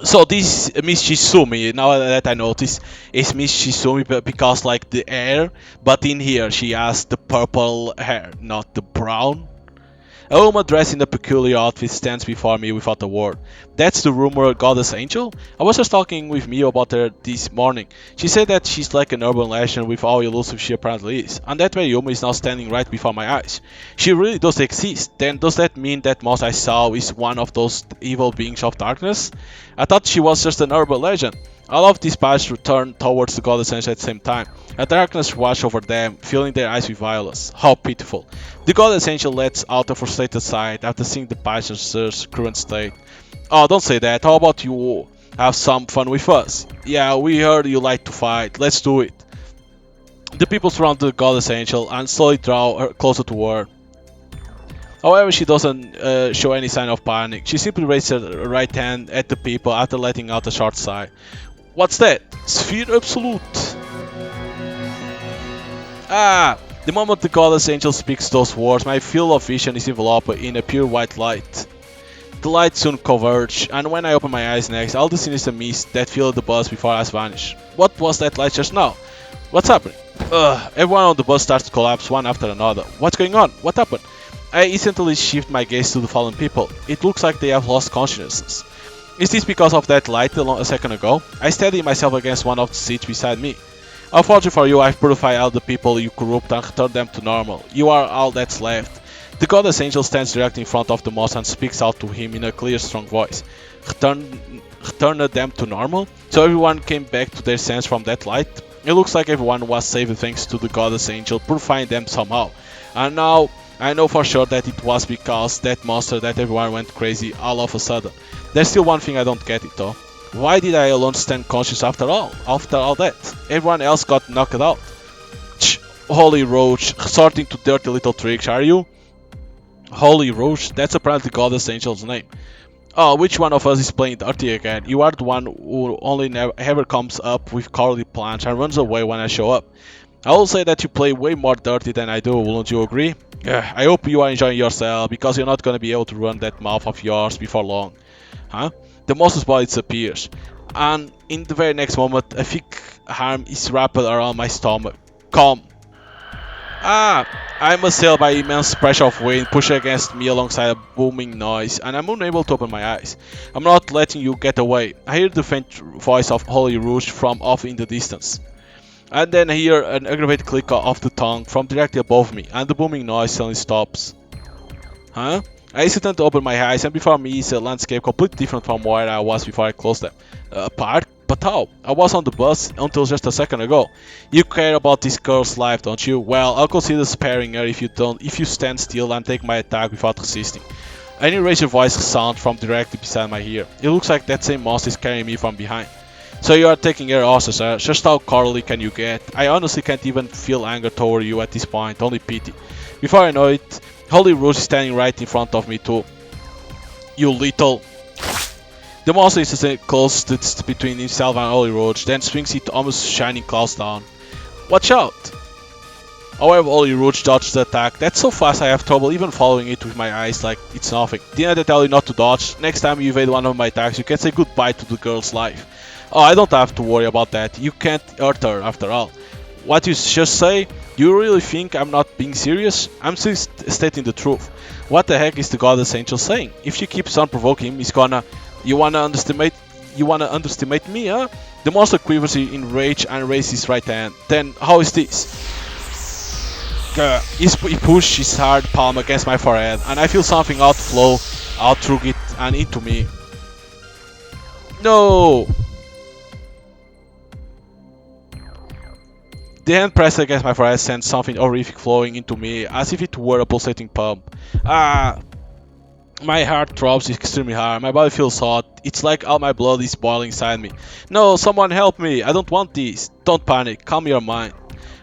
So this Miss Shizumi, now that I notice, is Miss Shizumi because like the hair, but in here she has the purple hair, not the brown. A woman dressed in a peculiar outfit stands before me without a word. That's the rumored goddess angel? I was just talking with Mio about her this morning. She said that she's like an urban legend with how elusive she apparently is, and that very woman is now standing right before my eyes. She really does exist. Then does that mean that monster I saw is one of those evil beings of darkness? I thought she was just an urban legend. All of these paths return towards the goddess angel at the same time. A darkness washed over them, filling their eyes with violence. How pitiful. The goddess angel lets out a frustrated sigh after seeing the passenger's current state. Oh, don't say that. How about you have some fun with us? Yeah, we heard you like to fight. Let's do it. The people surround the goddess angel and slowly draw her closer to her. However, she doesn't show any sign of panic. She simply raises her right hand at the people after letting out a short sigh. What's that? Sphere Absolute. Ah! The moment the goddess angel speaks those words, my field of vision is enveloped in a pure white light. The lights soon converge, and when I open my eyes next, all the sinister mist that filled the bus before us vanish. What was that light just now? What's happening? Everyone on the bus starts to collapse one after another. What's going on? What happened? I instantly shift my gaze to the fallen people. It looks like they have lost consciousness. Is this because of that light a second ago? I steady myself against one of the seats beside me. Unfortunately for you, I've purified all the people you corrupt and returned them to normal. You are all that's left. The goddess angel stands directly in front of the monster and speaks out to him in a clear, strong voice. Returned them to normal? So everyone came back to their sense from that light? It looks like everyone was saved thanks to the goddess angel purifying them somehow. And now, I know for sure that it was because that monster that everyone went crazy all of a sudden. There's still one thing I don't get it though. Why did I alone stand conscious after all that? Everyone else got knocked out. Holy Roach, resorting to dirty little tricks, are you? Holy Roach, that's apparently Goddess Angel's name. Oh, which one of us is playing dirty again? You are the one who only ever comes up with cowardly plans and runs away when I show up. I will say that you play way more dirty than I do, wouldn't you agree? I hope you are enjoying yourself, because you're not gonna be able to run that mouth of yours before long. Huh? The monster's body disappears, and in the very next moment, a thick arm is wrapped around my stomach. Come! Ah! I'm assailed by immense pressure of wind pushing against me alongside a booming noise, and I'm unable to open my eyes. I'm not letting you get away. I hear the faint voice of Holy Rouge from off in the distance. And then I hear an aggravated click of the tongue from directly above me, and the booming noise suddenly stops. Huh? I instantly open my eyes, and before me is a landscape completely different from where I was before I closed them. A park? But how? I was on the bus until just a second ago. You care about this girl's life, don't you? Well, I'll consider sparing her if you stand still and take my attack without resisting. An irrational voice sounds from directly beside my ear. It looks like that same monster is carrying me from behind. So you are taking your horses, just how cowardly can you get? I honestly can't even feel anger toward you at this point, only pity. Before I know it, Holy Rose is standing right in front of me too. You little... The monster is close between himself and Holy Roach, then swings it almost shining claws down. Watch out! However, Holy Roach dodged the attack. That's so fast I have trouble even following it with my eyes like it's nothing. Didn't I tell you not to dodge? Next time you evade one of my attacks, you can say goodbye to the girl's life. Oh, I don't have to worry about that. You can't hurt her after all. What you just say? You really think I'm not being serious? I'm still stating the truth. What the heck is the goddess angel saying? If she keeps on provoking him, he's gonna... You wanna underestimate me, huh? The monster quivers in rage and raises his right hand. Then, how is this? He pushed his hard palm against my forehead, and I feel something outflow out through it and into me. No! The hand pressed against my forehead sent something horrific flowing into me, as if it were a pulsating pump. Ah! My heart throbs extremely hard, my body feels hot, it's like all my blood is boiling inside me. No, someone help me, I don't want this. Don't panic, calm your mind.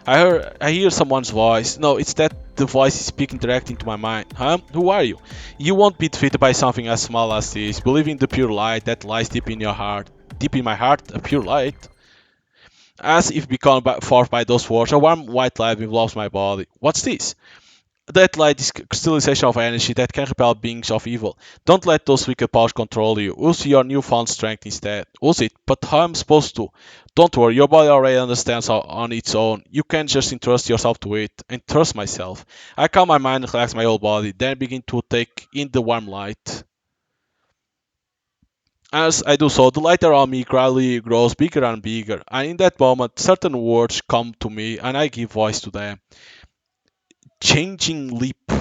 I hear someone's voice. No, it's that the voice is speaking directly into my mind. Huh? Who are you? You won't be defeated by something as small as this. Believe in the pure light that lies deep in your heart. Deep in my heart? A pure light? As if become forth by those words, a warm white light envelops my body. What's this? That light is crystallization of energy that can repel beings of evil. Don't let those wicked powers control you. Use your newfound strength instead. Use it, but how am I supposed to? Don't worry, your body already understands on its own. You can just entrust yourself to it. Entrust myself. I calm my mind and relax my whole body, then begin to take in the warm light. As I do so, the light around me gradually grows bigger and bigger, and in that moment, certain words come to me and I give voice to them. Changing leap.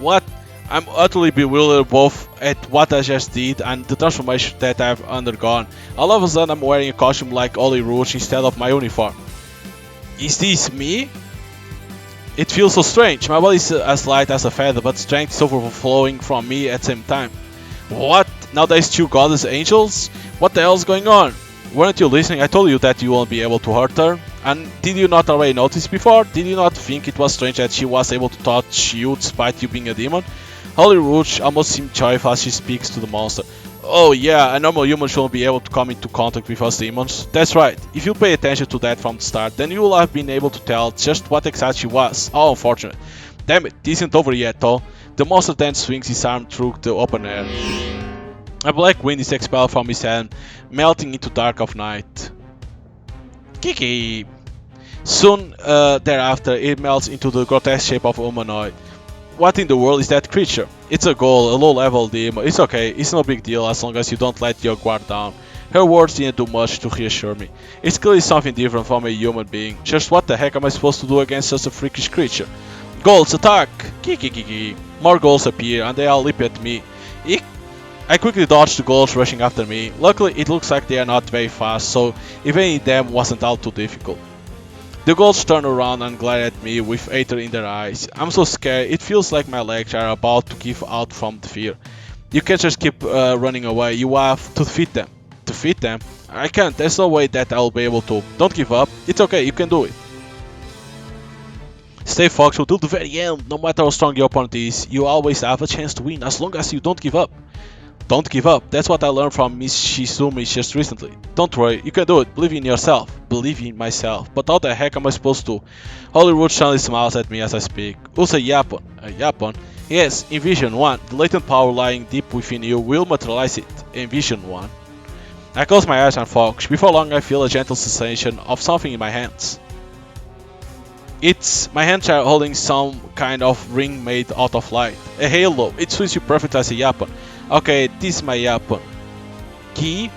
What? I'm utterly bewildered both at what I just did and the transformation that I've undergone. All of a sudden I'm wearing a costume like Holy Rouge instead of my uniform. Is this me? It feels so strange. My body is as light as a feather, but strength is overflowing from me at the same time. What? Now there's two goddess angels? What the hell is going on? Weren't you listening? I told you that you won't be able to hurt her. And did you not already notice before? Did you not think it was strange that she was able to touch you despite you being a demon? Holy Rouge almost seems joyful as she speaks to the monster. Oh yeah, a normal human shouldn't be able to come into contact with us demons. That's right, if you pay attention to that from the start, then you will have been able to tell just what exactly she was. How unfortunate. Damn it, this isn't over yet though. The monster then swings his arm through the open air. A black wind is expelled from his hand, melting into dark of night. Kiki! Soon thereafter, it melts into the grotesque shape of a humanoid. What in the world is that creature? It's a ghoul, a low-level demon. It's okay, it's no big deal as long as you don't let your guard down. Her words didn't do much to reassure me. It's clearly something different from a human being. Just what the heck am I supposed to do against such a freakish creature? Ghouls, attack! Kiki! More ghouls appear and they all leap at me. Eek! I quickly dodged the ghouls rushing after me. Luckily, it looks like they are not very fast, so evading them wasn't all too difficult. The ghouls turn around and glare at me with hatred in their eyes. I'm so scared, it feels like my legs are about to give out from the fear. You can't just keep running away, you have to defeat them. Defeat them? I can't, there's no way that I'll be able to. Don't give up, it's okay, you can do it. Stay focused till the very end, no matter how strong your opponent is, you always have a chance to win as long as you don't give up. Don't give up, that's what I learned from Miss Shizumi just recently. Don't worry, you can do it, believe in yourself. Believe in myself. But how the heck am I supposed to? Holy Root suddenly smiles at me as I speak. Use a Yapon. A Yapon? Yes, envision one. The latent power lying deep within you will materialize it. Envision one. I close my eyes and focus. Before long I feel a gentle sensation of something in my hands. My hands are holding some kind of ring made out of light. A halo. It suits you perfectly as a Yapon. Okay, this is my Yapon. Key?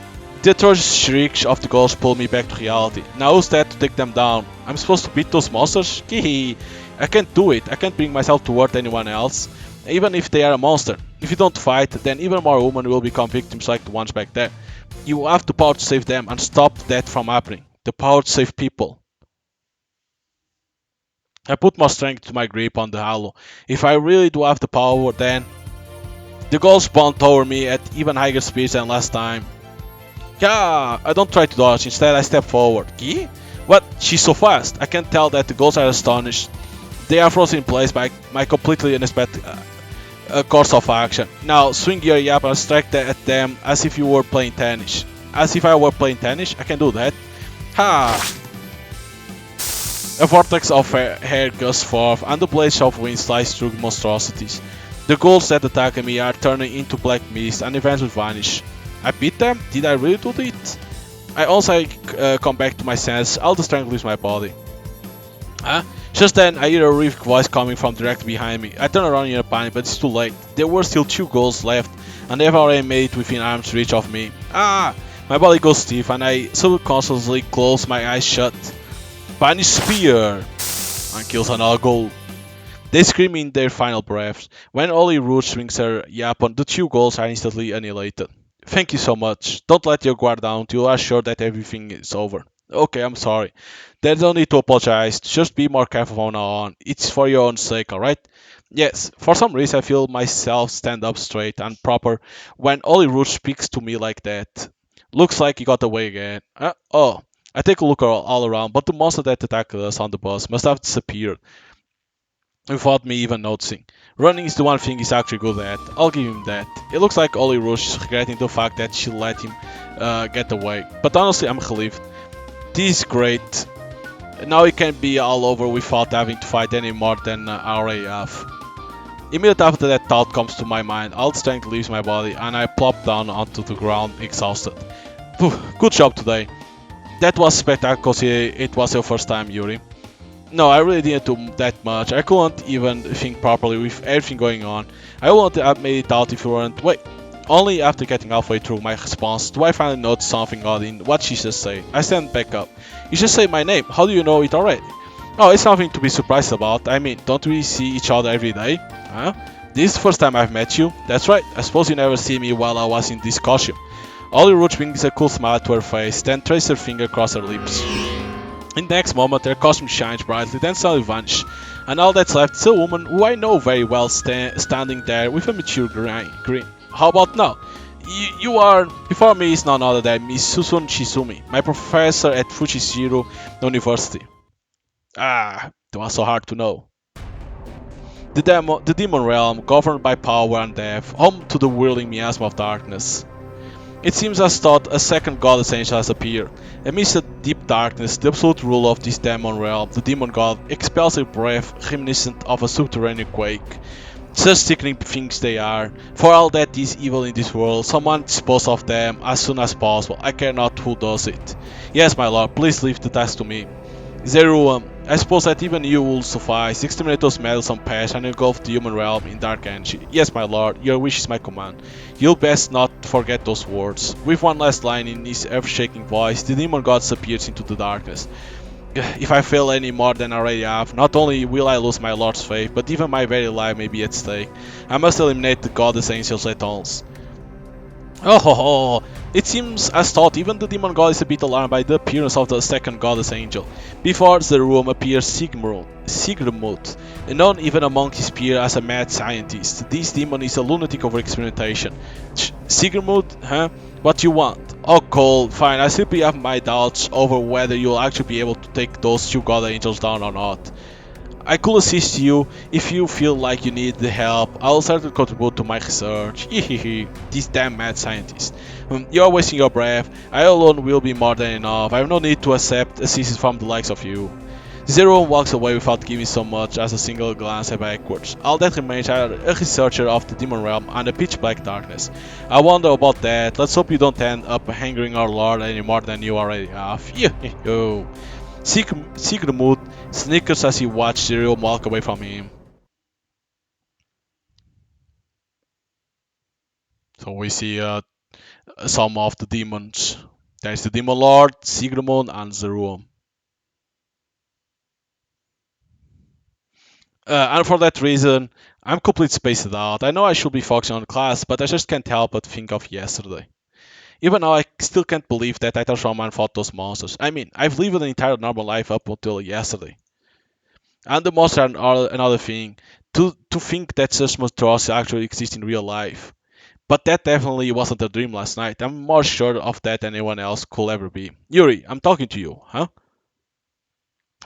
The atrocious shrieks of the ghosts pull me back to reality. Now who's that to take them down? I'm supposed to beat those monsters? Kee. I can't do it. I can't bring myself to hurt anyone else. Even if they are a monster. If you don't fight, then even more women will become victims like the ones back there. You have the power to save them and stop that from happening. The power to save people. I put more strength to my grip on the halo. If I really do have the power, then... The ghosts bound toward me at even higher speeds than last time. Yeah, I don't try to dodge, instead I step forward. Gee? What? She's so fast. I can tell that the ghosts are astonished. They are frozen in place by my completely unexpected course of action. Now swing your yap and strike at them as if you were playing tennis. As if I were playing tennis? I can do that. Ha! A vortex of hair gusts forth, and the blades of wind slice through monstrosities. The ghouls that attack me are turning into black mist and eventually vanish. I beat them? Did I really do it? I also come back to my senses, all the strength leaves my body. Huh? Just then, I hear a horrific voice coming from directly behind me. I turn around in a panic, but it's too late. There were still two ghouls left, and they've already made it within arm's reach of me. Ah! My body goes stiff, and I subconsciously close my eyes shut. Punish Spear! And kills another ghoul. They scream in their final breaths. When Oli Rouge swings her Yapon, the two ghouls are instantly annihilated. Thank you so much. Don't let your guard down till you are sure that everything is over. Okay, I'm sorry. There's no need to apologize. Just be more careful from now on. It's for your own sake, alright? Yes, for some reason I feel myself stand up straight and proper when Oli Rouge speaks to me like that. Looks like he got away again. Oh, I take a look all around, but the monster that attacked us on the bus must have disappeared without me even noticing. Running is the one thing he's actually good at. I'll give him that. It looks like Oli Rouge is regretting the fact that she let him get away. But honestly, I'm relieved. This is great. Now it can be all over without having to fight any more than I already have. Immediately after that thought comes to my mind, all strength leaves my body and I plop down onto the ground exhausted. Phew, good job today. That was spectacular. It was your first time, Yuri. No, I really didn't do that much. I couldn't even think properly with everything going on. I wouldn't have made it out if you weren't. Wait. Only after getting halfway through my response do I finally notice something odd in what she just said. I stand back up. You just say my name. How do you know it already? Oh, it's nothing to be surprised about. I mean, don't we see each other every day? Huh? This is the first time I've met you. That's right. I suppose you never see me while I was in this costume. Ollie Rouge brings a cool smile to her face, then traces her finger across her lips. In the next moment, her costume shines brightly, then suddenly vanishes, and all that's left is a woman who I know very well standing there with a mature grin. How about now? You are... Before me is none other than Miss Susun Shizumi, my professor at Fujishiro University. Ah, that was so hard to know. The demon realm, governed by power and death, home to the whirling miasma of darkness. It seems as though a second goddess angel has appeared. Amidst the deep darkness, the absolute ruler of this demon realm, the demon god, expels a breath reminiscent of a subterranean quake. Such sickening things they are. For all that is evil in this world, someone dispose of them as soon as possible. I care not who does it. Yes, my lord, please leave the task to me. Zeruem, I suppose that even you will suffice. Exterminate those meddlesome pests and engulf the human realm in dark energy. Yes, my lord, your wish is my command. You'll best not forget those words. With one last line in his earth-shaking voice, the demon god disappears into the darkness. If I fail any more than I already have, not only will I lose my lord's faith, but even my very life may be at stake. I must eliminate the goddess angels at once. Oh ho ho! It seems as thought even the demon god is a bit alarmed by the appearance of the second goddess angel. Before the room appears Sigmund, known even among his peers as a mad scientist. This demon is a lunatic over experimentation. Sigmund, huh? What you want? Oh cool, fine, I simply have my doubts over whether you'll actually be able to take those two god angels down or not. I could assist you if you feel like you need the help. I'll certainly contribute to my research. Hehehe, this damn mad scientist. You're wasting your breath. I alone will be more than enough. I have no need to accept assistance from the likes of you. Zeruem walks away without giving so much as a single glance backwards. All that remains are a researcher of the demon realm and a pitch black darkness. I wonder about that. Let's hope you don't end up hanging our lord any more than you already have. Yo. Sigmund snickers as he watched Zeruem walk away from him. So we see some of the demons. There's the demon lord, Sigmund, and Zeruem. And for that reason, I'm completely spaced out. I know I should be focusing on class, but I just can't help but think of yesterday. Even now, I still can't believe that I thought Roman fought those monsters. I mean, I've lived an entire normal life up until yesterday. And the monsters are another thing. To think that such monstrosities actually exist in real life. But that definitely wasn't a dream last night. I'm more sure of that than anyone else could ever be. Yuri, I'm talking to you, huh?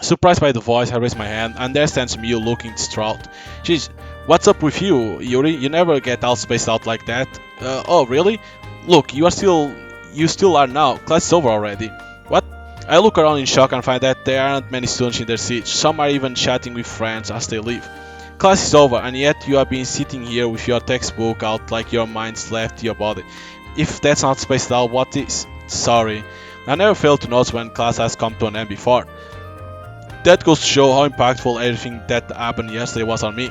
Surprised by the voice, I raise my hand, and there stands Miu looking distraught. She's, what's up with you, Yuri? You never get all spaced out like that. Oh, really? Look, you still are now. Class is over already. What? I look around in shock and find that there aren't many students in their seats. Some are even chatting with friends as they leave. Class is over, and yet you have been sitting here with your textbook out like your mind's left your body. If that's not spaced out, what is? Sorry. I never failed to notice when class has come to an end before. That goes to show how impactful everything that happened yesterday was on me.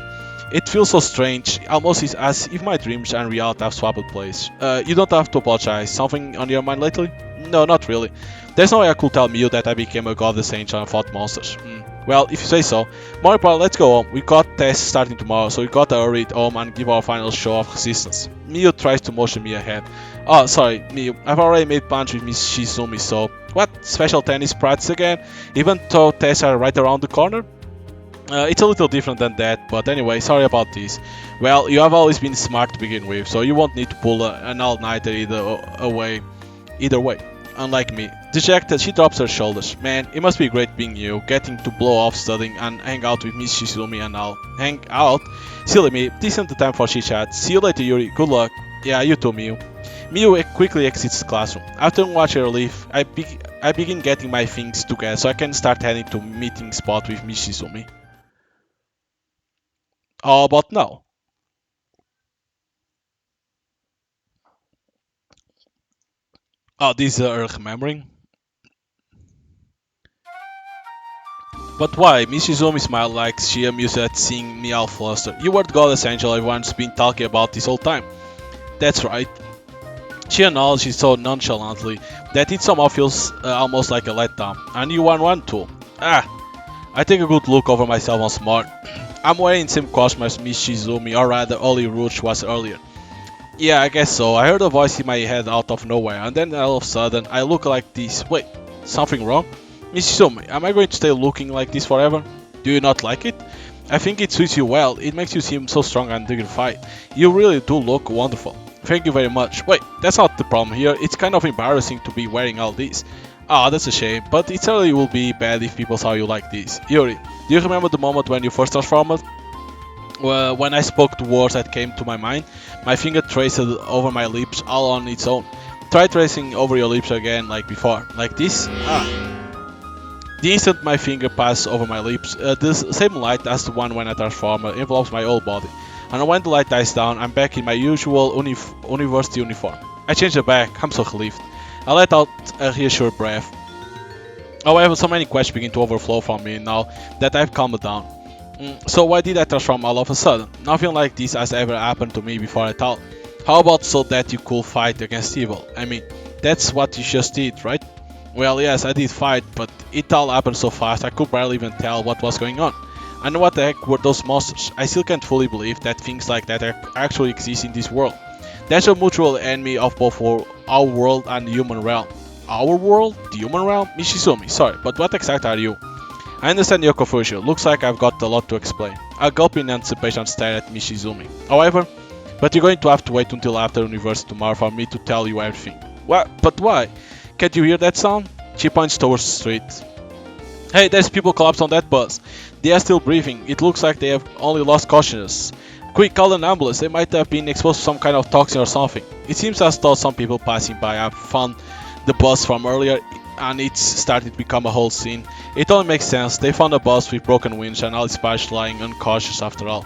It feels so strange, almost as if my dreams and reality have swapped place. You don't have to apologize. Something on your mind lately? No, not really. There's no way I could tell Mew that I became a godless angel and fought monsters. Well, if you say so. More important, let's go home. We got tests starting tomorrow, so we gotta hurry it home and give our final show of resistance. Mew tries to motion me ahead. Oh, sorry, Mew. I've already made plans with Miss Shizumi, so... What? Special tennis practice again? Even though tests are right around the corner? It's a little different than that, but anyway, sorry about this. Well, you have always been smart to begin with, so you won't need to pull an all-nighter either way. Unlike me. Dejected, she drops her shoulders. Man, it must be great being you, getting to blow off studying and hang out with Miss Shizumi and all. Hang out? Silly me, this isn't the time for chit-chat. See you later, Yuri. Good luck. Yeah, you too, Miu. Miu quickly exits the classroom. After watching her leave, I begin getting my things together so I can start heading to meeting spot with Miss Shizumi. How about now? Oh, this is remembering. But why? Miss Shizumi smiled like she amused at seeing me all flustered. You were the goddess angel everyone's been talking about this whole time. That's right. She acknowledged it so nonchalantly that it somehow feels almost like a letdown. And you want one too. Ah, I take a good look over myself once more. I'm wearing the same costume as Miss Shizumi, or rather Oli Rouge was earlier. Yeah, I guess so. I heard a voice in my head out of nowhere, and then all of a sudden I look like this. Wait, something wrong? Miss Shizumi, am I going to stay looking like this forever? Do you not like it? I think it suits you well. It makes you seem so strong and dignified. You really do look wonderful. Thank you very much. Wait, that's not the problem here. It's kind of embarrassing to be wearing all this. Ah, that's a shame, but it certainly will be bad if people saw you like this. Yuri, do you remember the moment when you first transformed? Well, when I spoke the words that came to my mind, my finger traced over my lips all on its own. Try tracing over your lips again like before. Like this? Ah. The instant my finger passes over my lips, the same light as the one when I transform envelopes my whole body. And when the light dies down, I'm back in my usual university uniform. I change the back, I'm so relieved. I let out a reassured breath. However, so many questions begin to overflow from me now that I've calmed down. So why did I transform all of a sudden? Nothing like this has ever happened to me before at all. How about so that you could fight against evil? I mean, that's what you just did, right? Well, yes, I did fight, but it all happened so fast I could barely even tell what was going on. And what the heck were those monsters? I still can't fully believe that things like that actually exist in this world. There's a mutual enemy of both our world and the human realm. Our world? The human realm? Mishizumi, sorry, but what exactly are you? I understand your confusion. Looks like I've got a lot to explain. I gulp in anticipation and stare at Mishizumi. However, but you're going to have to wait until after university tomorrow for me to tell you everything. What? But why? Can't you hear that sound? She points towards the street. Hey, there's people collapsed on that bus. They are still breathing. It looks like they have only lost consciousness. Quick, call an ambulance. They might have been exposed to some kind of toxin or something. It seems as though some people passing by have found the bus from earlier and it's started to become a whole scene. It only makes sense. They found a bus with broken winch and all its passengers lying unconscious after all.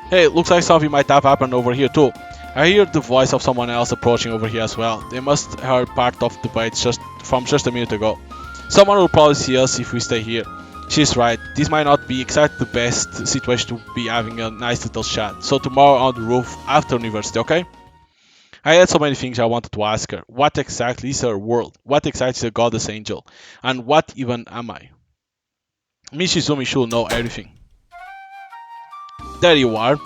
Hey, looks like something might have happened over here too. I hear the voice of someone else approaching over here as well. They must have heard part of the debate just a minute ago. Someone will probably see us if we stay here. She's right, this might not be exactly the best situation to be having a nice little chat. So tomorrow on the roof after university, okay? I had so many things I wanted to ask her. What exactly is her world? What exactly is a goddess angel? And what even am I? Mishizumi should know everything. There you are.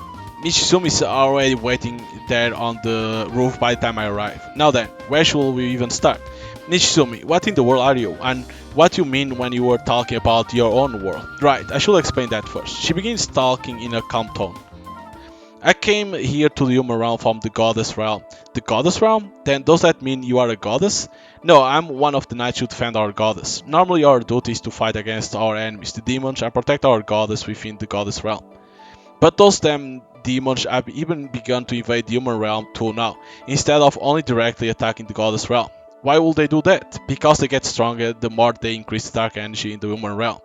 Mishizumi is already waiting there on the roof by the time I arrive. Now then, where should we even start? Mishizumi, what in the world are you? And what you mean when you were talking about your own world? Right, I should explain that first. She begins talking in a calm tone. I came here to the human realm from the goddess realm. The goddess realm? Then does that mean you are a goddess? No, I'm one of the knights who defend our goddess. Normally our duty is to fight against our enemies, the demons, and protect our goddess within the goddess realm. But those damn demons have even begun to invade the human realm too now, instead of only directly attacking the goddess realm. Why would they do that? Because they get stronger the more they increase the dark energy in the human realm.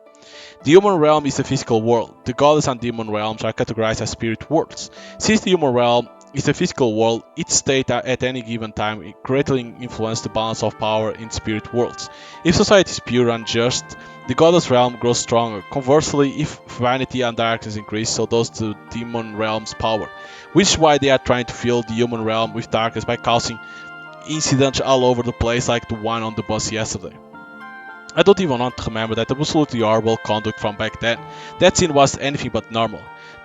The human realm is a physical world. The goddess and demon realms are categorized as spirit worlds. Since the human realm is a physical world, its state at any given time greatly influences the balance of power in spirit worlds. If society is pure and just, the goddess realm grows stronger. Conversely, if vanity and darkness increase, so does the demon realm's power. Which is why they are trying to fill the human realm with darkness by causing incidents all over the place like the one on the bus yesterday. I don't even want to remember that absolutely horrible conduct from back then. That scene was anything but normal.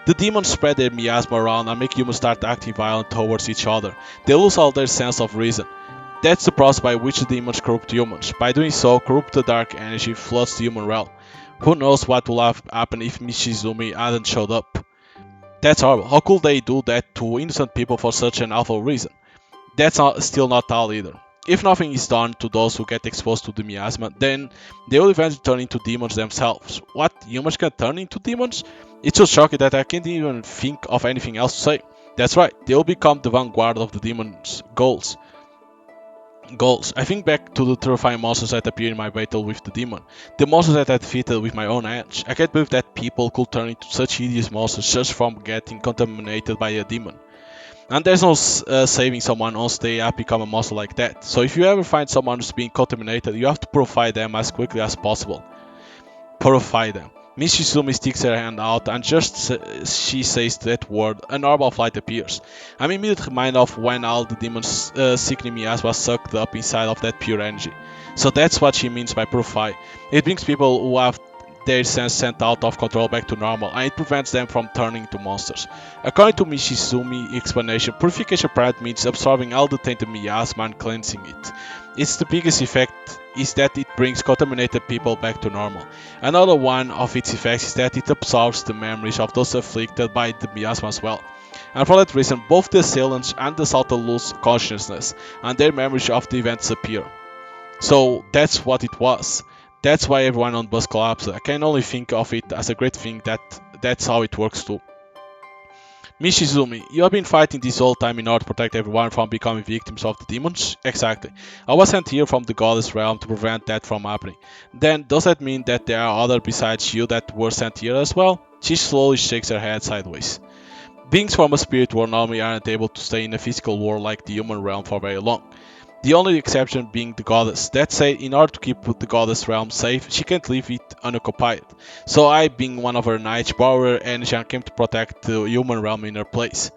The demons spread their miasma around and make humans start acting violent towards each other. They lose all their sense of reason. That's the process by which the demons corrupt humans. By doing so, corrupted dark energy floods the human realm. Who knows what would have happened if Mishizumi hadn't showed up. That's horrible. How could they do that to innocent people for such an awful reason? That's still not all either. If nothing is done to those who get exposed to the miasma, then they will eventually turn into demons themselves. What? Humans can turn into demons? It's so shocking that I can't even think of anything else to say. That's right, they will become the vanguard of the demons' goals. I think back to the terrifying monsters that appeared in my battle with the demon. The monsters that I defeated with my own hands. I can't believe that people could turn into such hideous monsters just from getting contaminated by a demon. And there's no saving someone once they have become a monster like that. So if you ever find someone who's being contaminated, you have to purify them as quickly as possible. Purify them. Mishizumi sticks her hand out and just she says that word, a normal of light appears. I'm immediately reminded of when all the demons sickening miasma was sucked up inside of that pure energy. So that's what she means by purify. It brings people who have their sense sent out of control back to normal, and it prevents them from turning into monsters. According to Mishizumi's explanation, purification apparently means absorbing all the tainted miasma and cleansing it. Its the biggest effect is that it brings contaminated people back to normal. Another one of its effects is that it absorbs the memories of those afflicted by the miasma as well. And for that reason, both the assailants and the assaulted lose consciousness, and their memories of the event disappear. So that's what it was. That's why everyone on the bus collapsed. I can only think of it as a great thing that that's how it works too. Mishizumi, you have been fighting this whole time in order to protect everyone from becoming victims of the demons? Exactly. I was sent here from the goddess realm to prevent that from happening. Then, does that mean that there are others besides you that were sent here as well? She slowly shakes her head sideways. Beings from a spirit world normally aren't able to stay in a physical world like the human realm for very long. The only exception being the goddess. That said, in order to keep the goddess realm safe, she can't leave it unoccupied. So I, being one of her knights, borrowed her energy and came to protect the human realm in her place.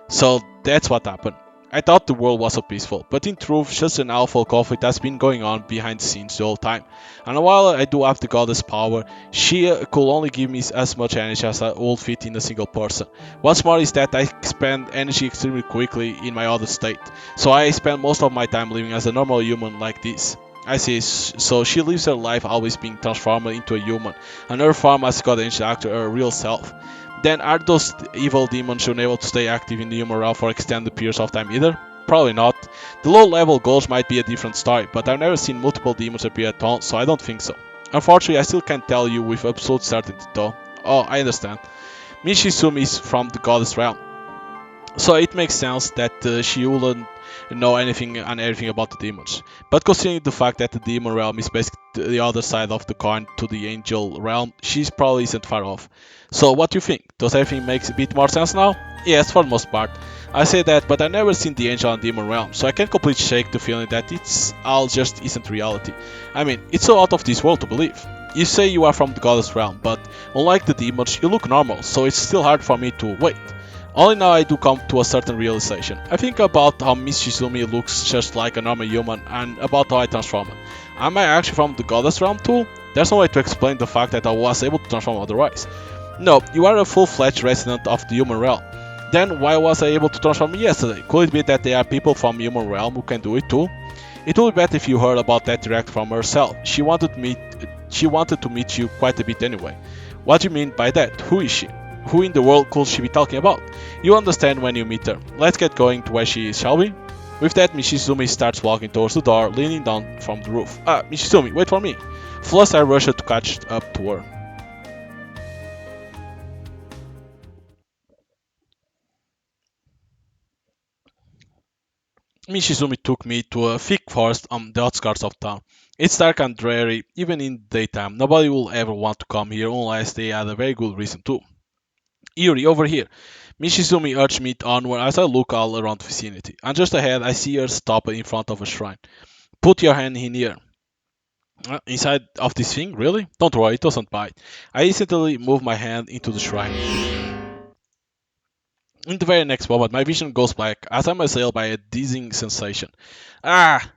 So that's what happened. I thought the world was so peaceful, but in truth, just an awful conflict has been going on behind the scenes the whole time. And while I do have the goddess power, she could only give me as much energy as I would fit in a single person. What's more is that I expend energy extremely quickly in my other state, so I spend most of my time living as a normal human like this. I see, so she lives her life always being transformed into a human, and her form as God Angel actor her real self. Then are those evil demons unable to stay active in the human realm for extended periods of time either? Probably not. The low level goals might be a different story, but I've never seen multiple demons appear at once, so I don't think so. Unfortunately, I still can't tell you with absolute certainty though. Oh, I understand. Mishizumi is from the goddess realm, so it makes sense that she wouldn't know anything and everything about the demons. But considering the fact that the demon realm is basically the other side of the coin to the angel realm, she probably isn't far off. So what do you think? Does everything make a bit more sense now? Yes, for the most part. I say that, but I've never seen the angel and demon realm, so I can't completely shake the feeling that it's all just isn't reality. I mean, it's so out of this world to believe. You say you are from the goddess realm, but unlike the demons, you look normal, so it's still hard for me to wait. Only now I do come to a certain realization. I think about how Miss Shizumi looks just like a normal human and about how I transform her. Am I actually from the goddess realm too? There's no way to explain the fact that I was able to transform otherwise. No, you are a full-fledged resident of the human realm. Then why was I able to transform yesterday? Could it be that there are people from human realm who can do it too? It would be better if you heard about that direct from herself. She wanted to meet you quite a bit anyway. What do you mean by that? Who is she? Who in the world could she be talking about? You understand when you meet her. Let's get going to where she is, shall we? With that, Mishizumi starts walking towards the door, leaning down from the roof. Mishizumi, wait for me. Flustered, I rush to catch up to her. Mishizumi took me to a thick forest on the outskirts of town. It's dark and dreary, even in daytime. Nobody will ever want to come here unless they had a very good reason to. Yuri, over here. Mishizumi urged me onward as I look all around the vicinity. And just ahead, I see her stop in front of a shrine. Put your hand in here. Inside of this thing? Really? Don't worry, it doesn't bite. I instantly move my hand into the shrine. In the very next moment, my vision goes black as I'm assailed by a dizzying sensation. Ah!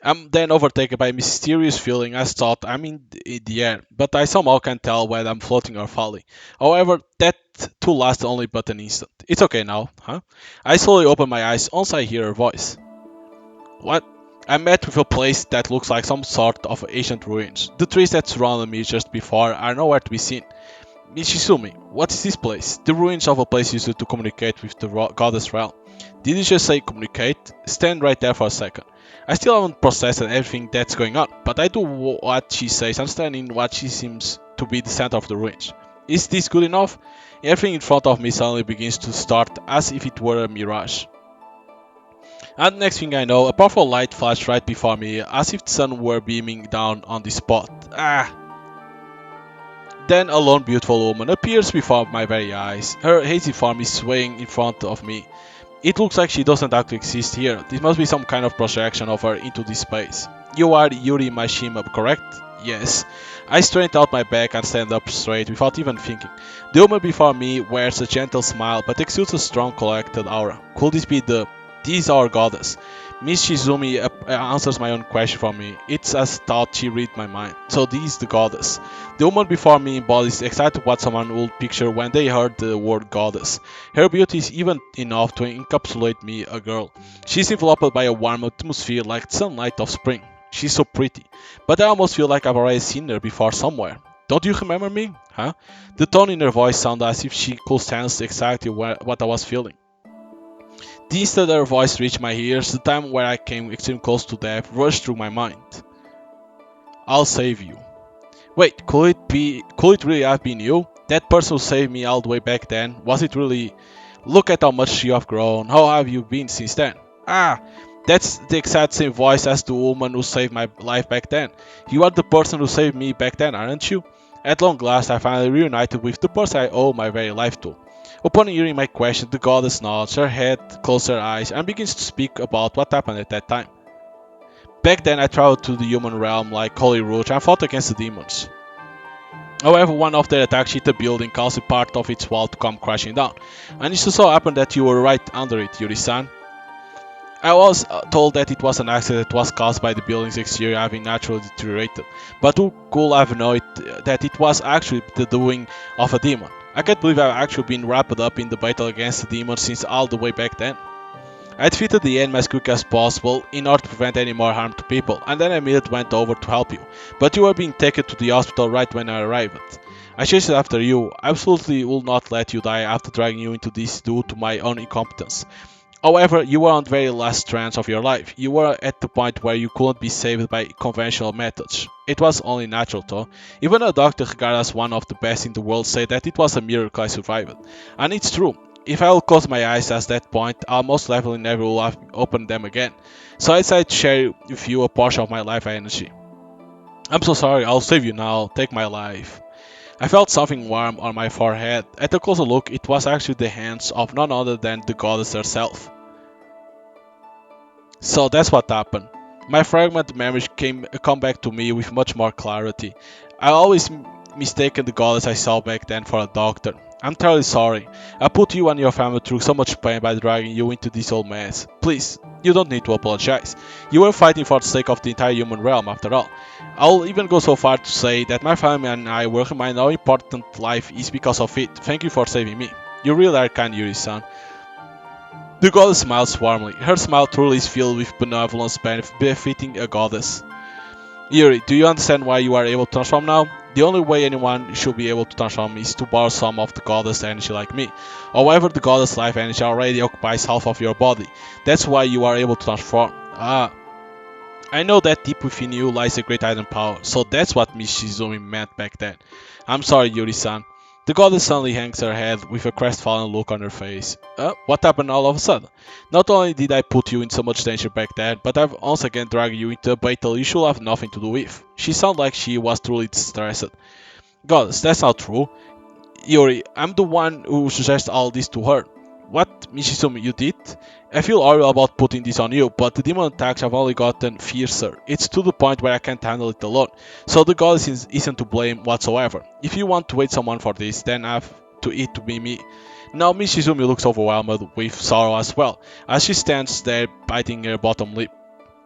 I'm then overtaken by a mysterious feeling as thought I'm in the air, but I somehow can't tell whether I'm floating or falling. However, that too lasts only but an instant. It's okay now, huh? I slowly open my eyes once I hear her voice. What? I'm met with a place that looks like some sort of ancient ruins. The trees that surrounded me just before are nowhere to be seen. Mishizumi, what is this place? The ruins of a place used to communicate with the goddess realm. Did you just say communicate? Stand right there for a second. I still haven't processed everything that's going on, but I do what she says, understanding what she seems to be the center of the ruins. Is this good enough? Everything in front of me suddenly begins to start as if it were a mirage. And the next thing I know, a powerful light flashed right before me, as if the sun were beaming down on the spot. Then a lone beautiful woman appears before my very eyes. Her hazy form is swaying in front of me. It looks like she doesn't actually exist here. This must be some kind of projection of her into this space. You are Yuri Mashima, correct? Yes. I straighten out my back and stand up straight without even thinking. The woman before me wears a gentle smile but exudes a strong collected aura. Could this be this our goddess? Miss Shizumi answers my own question for me. It's as thought she read my mind. So this is the goddess. The woman before me embodies exactly what someone would picture when they heard the word goddess. Her beauty is even enough to encapsulate me, a girl. She's enveloped by a warm atmosphere like the sunlight of spring. She's so pretty, but I almost feel like I've already seen her before somewhere. Don't you remember me? Huh? The tone in her voice sounded as if she could sense exactly what I was feeling. The instant her voice reached my ears, the time where I came extremely close to death rushed through my mind. I'll save you. Wait, could it really have been you? That person who saved me all the way back then? Was it really? Look at how much you have grown. How have you been since then? That's the exact same voice as the woman who saved my life back then. You are the person who saved me back then, aren't you? At long last, I finally reunited with the person I owe my very life to. Upon hearing my question, the goddess nods her head, closes her eyes, and begins to speak about what happened at that time. Back then, I traveled to the human realm like Holy Roach and fought against the demons. However, one of their attacks hit the building, causing part of its wall to come crashing down. And it just so happened that you were right under it, Yuri-san. I was told that it was an accident that was caused by the building's exterior having naturally deteriorated, but who could have known that it was actually the doing of a demon? I can't believe I've actually been wrapped up in the battle against the demon since all the way back then. I defeated the enemy as quick as possible in order to prevent any more harm to people, and then I immediately went over to help you, but you were being taken to the hospital right when I arrived. I chased after you. I absolutely will not let you die after dragging you into this due to my own incompetence. However, you were on the very last strands of your life. You were at the point where you couldn't be saved by conventional methods. It was only natural though. Even a doctor regarded as one of the best in the world said that it was a miracle I survived. And it's true. If I will close my eyes at that point, I'll most likely never will have opened them again. So I decided to share with you a portion of my life energy. I'm so sorry, I'll save you now. Take my life. I felt something warm on my forehead. At a closer look, it was actually the hands of none other than the goddess herself. So that's what happened. My fragmented memories come back to me with much more clarity. I always mistaken the goddess I saw back then for a doctor. I'm terribly sorry. I put you and your family through so much pain by dragging you into this whole mess. Please, you don't need to apologize. You were fighting for the sake of the entire human realm after all. I'll even go so far to say that my family and I will remind how important life is because of it. Thank you for saving me. You really are kind, Yuri-san. The goddess smiles warmly. Her smile truly is filled with benevolence befitting a goddess. Yuri, do you understand why you are able to transform now? The only way anyone should be able to transform is to borrow some of the goddess energy like me. However, the goddess life energy already occupies half of your body. That's why you are able to transform. I know that deep within you lies a great hidden power, so that's what Miss Shizumi meant back then. I'm sorry, Yuri-san. The goddess suddenly hangs her head with a crestfallen look on her face. What happened all of a sudden? Not only did I put you in so much danger back then, but I've once again dragged you into a battle you should have nothing to do with. She sounded like she was truly distressed. Goddess, that's not true. Yuri, I'm the one who suggests all this to her. What, Mishizumi, you did? I feel horrible about putting this on you, but the demon attacks have only gotten fiercer. It's to the point where I can't handle it alone. So the goddess isn't to blame whatsoever. If you want to wait someone for this, then it to be me. Now Mishizumi looks overwhelmed with sorrow as well, as she stands there biting her bottom lip.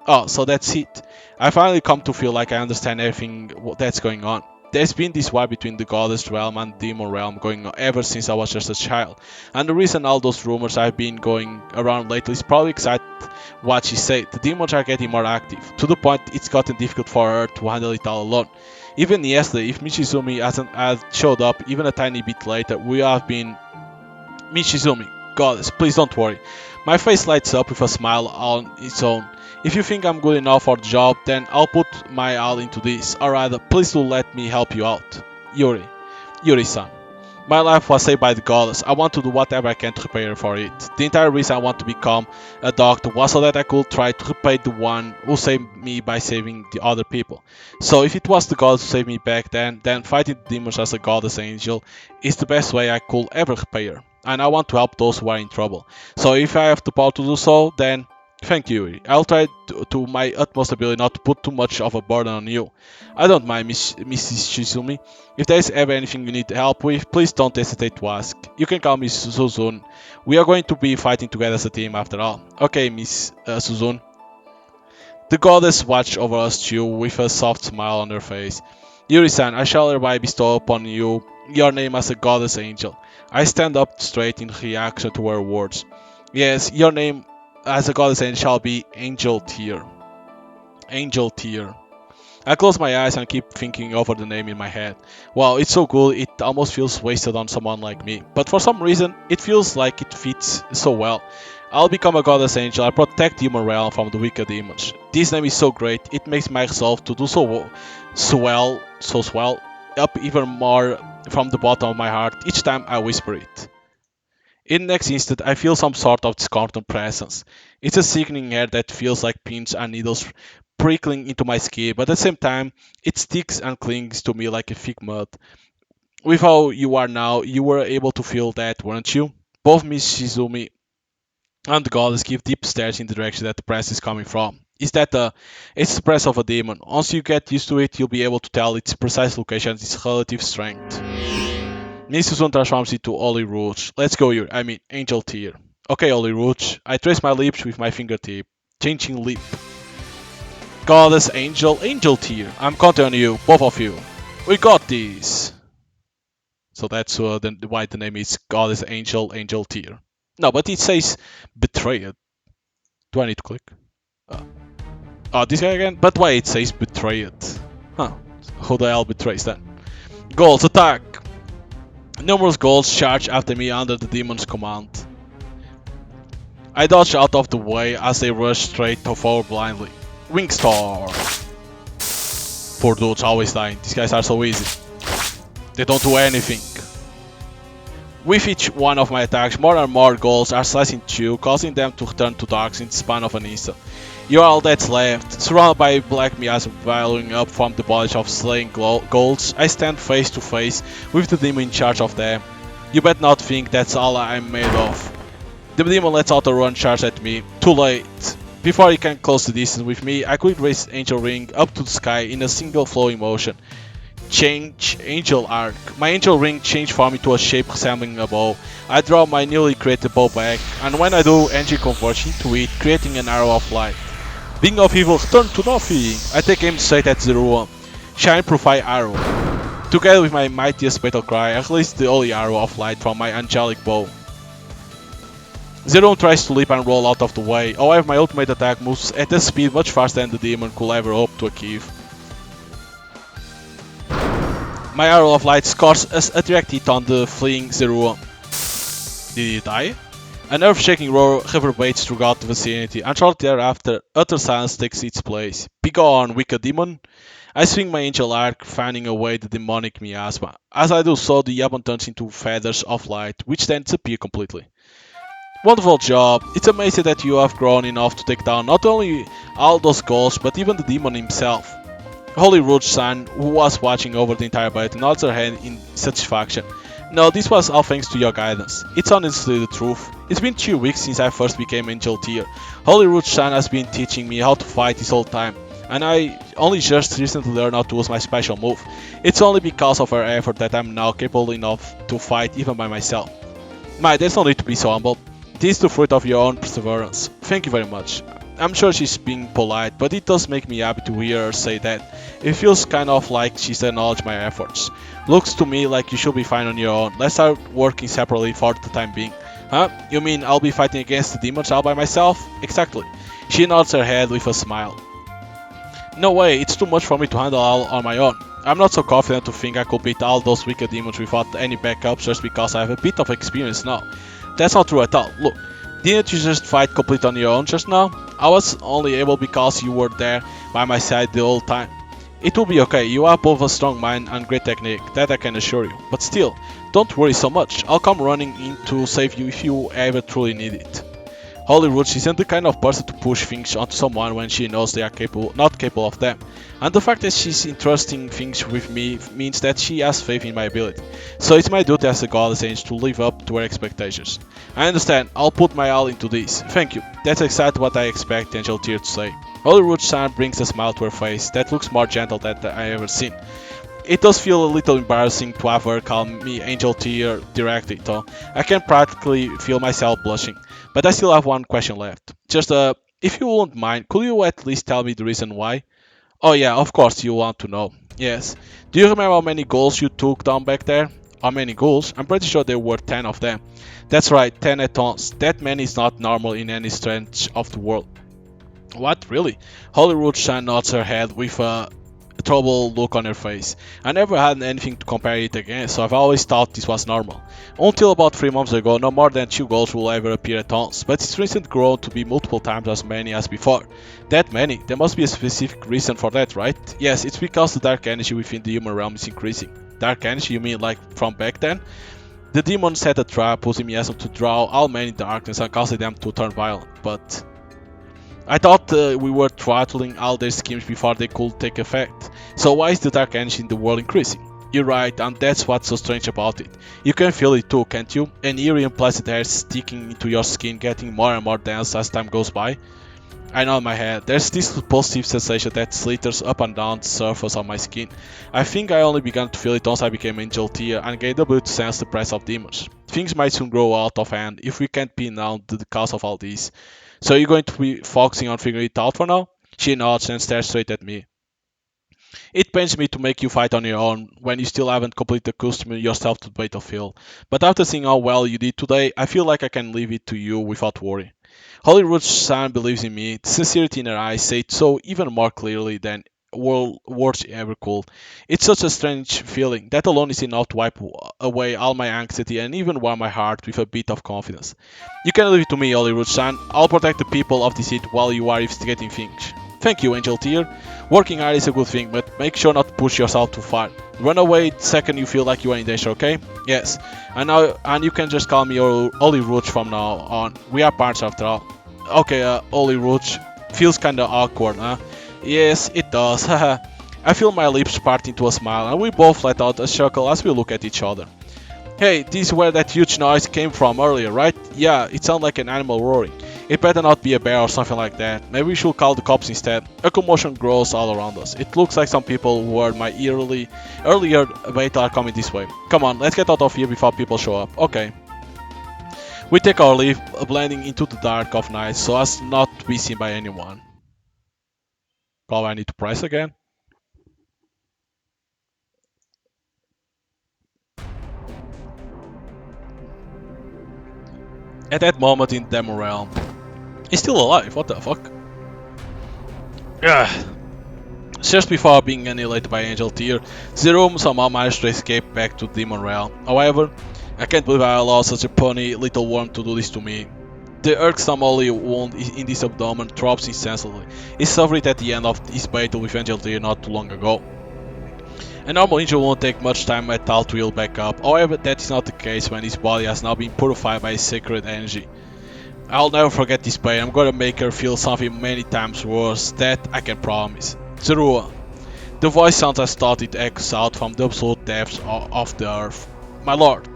Oh, so that's it. I finally come to feel like I understand everything that's going on. There's been this war between the goddess realm and demon realm going on ever since I was just a child. And the reason all those rumors have been going around lately is probably exactly what she said. The demons are getting more active, to the point it's gotten difficult for her to handle it all alone. Even yesterday, if Michizumi had showed up even a tiny bit later, we have been... Michizumi, goddess, please don't worry. My face lights up with a smile on its own. If you think I'm good enough for the job, then I'll put my all into this. Or rather, please do let me help you out. Yuri. Yuri-san. My life was saved by the goddess. I want to do whatever I can to prepare for it. The entire reason I want to become a doctor was so that I could try to repay the one who saved me by saving the other people. So if it was the goddess who saved me back then fighting the demons as a goddess angel is the best way I could ever repay her. And I want to help those who are in trouble. So if I have the power to do so, then thank you, Yuri. I'll try to my utmost ability not to put too much of a burden on you. I don't mind, Mrs. Shizumi. If there is ever anything you need help with, please don't hesitate to ask. You can call me Suzune. We are going to be fighting together as a team after all. Okay, Miss Suzune. The goddess watched over us two with a soft smile on her face. Yuri-san, I shall hereby bestow upon you your name as a goddess angel. I stand up straight in reaction to her words. Yes, your name as a goddess angel shall be Angel Tear. Angel Tear. I close my eyes and keep thinking over the name in my head. Wow, it's so cool, it almost feels wasted on someone like me. But for some reason, it feels like it fits so well. I'll become a goddess angel, I protect the human realm from the wicked demons. This name is so great, it makes my resolve to do so swell up even more from the bottom of my heart each time I whisper it. In the next instant, I feel some sort of discordant presence. It's a sickening air that feels like pins and needles prickling into my skin, but at the same time, it sticks and clings to me like a thick mud. With how you are now, you were able to feel that, weren't you? Both Miss Shizumi and the goddess give deep stares in the direction that the press is coming from. It's the press of a demon. Once you get used to it, you'll be able to tell its precise location and its relative strength. Miss Susan transforms into Holy Rouge. Let's go here. Angel Tear. Okay, Holy Rouge. I trace my lips with my fingertip. Changing lip. Goddess Angel Tear. I'm counting on you, both of you. We got this. So that's why the name is Goddess Angel Tear. No, but it says Betrayed. Do I need to click? This guy again? But why it says Betrayed? Huh. Who the hell betrays then? Goals, attack! Numerous goals charge after me under the demon's command. I dodge out of the way as they rush straight forward blindly. Wingstar! Poor dudes always dying. These guys are so easy. They don't do anything. With each one of my attacks, more and more goals are sliced in two, causing them to turn to darks in the span of an instant. You're all that's left. Surrounded by black miasm billowing up from the bodies of slain goals, I stand face to face with the demon in charge of them. You bet not think that's all I'm made of. The demon lets out a run charge at me. Too late. Before he can close the distance with me, I quick raise Angel Ring up to the sky in a single flowing motion. Change Angel Arc. My Angel Ring changed form into a shape resembling a bow. I draw my newly created bow back, and when I do, Energy converts into it, creating an arrow of light. Being of evil, turn to nothing. I take aim straight at Zeruem. Shine Profile Arrow. Together with my mightiest battle cry, I release the holy arrow of light from my angelic bow. Zeruem tries to leap and roll out of the way, however my ultimate attack moves at a speed much faster than the demon could ever hope to achieve. My arrow of light scores a direct hit on the fleeing Zeruem. Did he die? An earth-shaking roar reverberates throughout the vicinity, and shortly thereafter, utter silence takes its place. Begone, wicked demon! I swing my angel arc, fanning away the demonic miasma. As I do so, the weapon turns into feathers of light, which then disappear completely. Wonderful job! It's amazing that you have grown enough to take down not only all those ghosts, but even the demon himself. Holy Roach-san, who was watching over the entire battle, nods her head in satisfaction. No, this was all thanks to your guidance. It's honestly the truth. It's been 2 weeks since I first became Angel Tier. Holy Roach-san has been teaching me how to fight this whole time, and I only just recently learned how to use my special move. It's only because of her effort that I'm now capable enough to fight even by myself. There's no need to be so humble. This is the fruit of your own perseverance. Thank you very much. I'm sure she's being polite, but it does make me happy to hear her say that. It feels kind of like she's acknowledged my efforts. Looks to me like you should be fine on your own. Let's start working separately for the time being. Huh? You mean I'll be fighting against the demons all by myself? Exactly. She nods her head with a smile. No way, it's too much for me to handle all on my own. I'm not so confident to think I could beat all those wicked demons without any backups just because I have a bit of experience now. That's not true at all. Look, didn't you just fight complete on your own just now? I was only able because you were there by my side the whole time. It will be okay, you are both a strong mind and great technique, that I can assure you. But still, don't worry so much, I'll come running in to save you if you ever truly need it. Holy Roach isn't the kind of person to push things onto someone when she knows they are not capable of them. And the fact that she's entrusting things with me means that she has faith in my ability. So it's my duty as a goddess angel to live up to her expectations. I understand, I'll put my all into this. Thank you. That's exactly what I expect Angel Tear to say. Holy Roach-san brings a smile to her face that looks more gentle than I ever seen. It does feel a little embarrassing to have her call me Angel Tear directly, though. I can practically feel myself blushing. But I still have one question left. If you won't mind, could you at least tell me the reason why? Oh yeah, of course you want to know. Yes. Do you remember how many goals you took down back there? How many goals? I'm pretty sure there were 10 of them. That's right, 10 at once. That many is not normal in any stretch of the world. What, really? Holy Roach-san nods her head with a troubled look on her face. I never had anything to compare it against, so I've always thought this was normal. Until about 3 months ago, no more than 2 goals will ever appear at once, but it's recently grown to be multiple times as many as before. That many? There must be a specific reason for that, right? Yes, it's because the dark energy within the human realm is increasing. Dark energy, you mean like from back then? The demon set a trap using miasma to draw all men in darkness and causing them to turn violent, but I thought we were throttling all their schemes before they could take effect. So why is the dark energy in the world increasing? You're right, and that's what's so strange about it. You can feel it too, can't you? An eerie and pleasant air sticking into your skin, getting more and more dense as time goes by. I know in my head, there's this positive sensation that slithers up and down the surface of my skin. I think I only began to feel it once I became Angel Tier and gained the ability to sense the presence of demons. Things might soon grow out of hand if we can't pin down the cause of all this. So you're going to be focusing on figuring it out for now? She nods and stares straight at me. It pains me to make you fight on your own when you still haven't completely accustomed yourself to the battlefield. But after seeing how well you did today, I feel like I can leave it to you without worry. Holy Roach-san believes in me. The sincerity in her eyes say it so even more clearly than words ever could. It's such a strange feeling. That alone is enough to wipe away all my anxiety and even warm my heart with a bit of confidence. You can leave it to me, Holy Roach-san. I'll protect the people of the city while you are investigating things. Thank you, Angel Tier. Working hard is a good thing, but make sure not to push yourself too far. Run away the second you feel like you are in danger, okay? Yes. And you can just call me Holy Roach from now on. We are partners after all. Okay, Holy Roach. Feels kinda awkward, huh? Yes, it does. Haha. I feel my lips part into a smile, and we both let out a chuckle as we look at each other. Hey, this is where that huge noise came from earlier, right? Yeah, it sounded like an animal roaring. It better not be a bear or something like that. Maybe we should call the cops instead. A commotion grows all around us. It looks like some people who heard my earlier bait are coming this way. Come on, let's get out of here before people show up. Okay. We take our leave, blending into the dark of night so as not to be seen by anyone. Probably I need to press again. At that moment in Demon Realm, he's still alive, what the fuck? Ugh. Just before being annihilated by Angel Tear, Zeruem somehow managed to escape back to Demon Realm. However, I can't believe I allowed such a puny little worm to do this to me. The irksome only wound in his abdomen drops instantly. He suffered at the end of his battle with Angel Tear not too long ago. A normal injury won't take much time at all to heal back up, however that is not the case when his body has now been purified by sacred energy. I'll never forget this pain, I'm gonna make her feel something many times worse, that I can promise. Zerua. The voice sounds as thought it echoes out from the absolute depths of the earth. My lord.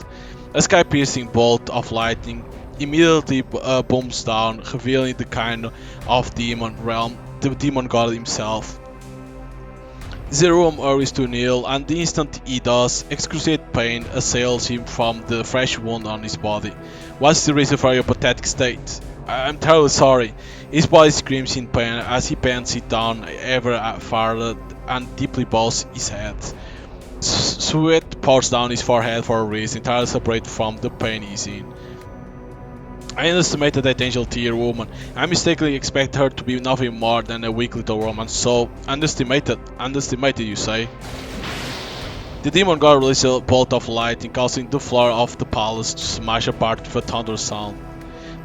A sky-piercing bolt of lightning immediately booms down, revealing the kind of demon realm, the demon god himself. Zeruem hurries to kneel, and the instant he does, excruciating pain assails him from the fresh wound on his body. What's the reason for your pathetic state? I'm terribly sorry. His body screams in pain as he pants it down ever farther and deeply bows his head. Sweat pours down his forehead for a reason entirely separate from the pain he's in. I underestimated that Angel Tear woman. I mistakenly expected her to be nothing more than a weak little woman, so underestimated you say? The demon god released a bolt of lightning, causing the floor of the palace to smash apart with a thunderous sound.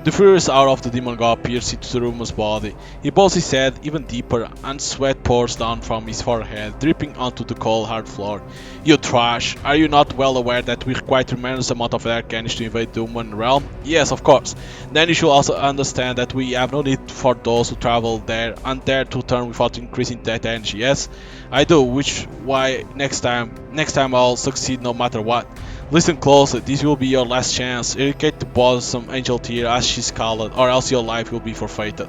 The furious aura of the demon god pierces into Zeruma's body. He bows his head even deeper, and sweat pours down from his forehead, dripping onto the cold hard floor. You trash! Are you not well aware that we require tremendous amount of air cannons to invade the human realm? Yes, of course. Then you should also understand that we have no need for those who travel there and dare to return without increasing that energy. Yes, I do. Which why next time I'll succeed no matter what. Listen closely, this will be your last chance. Eradicate the bothersome Angel Tear as she's called, or else your life will be forfeited.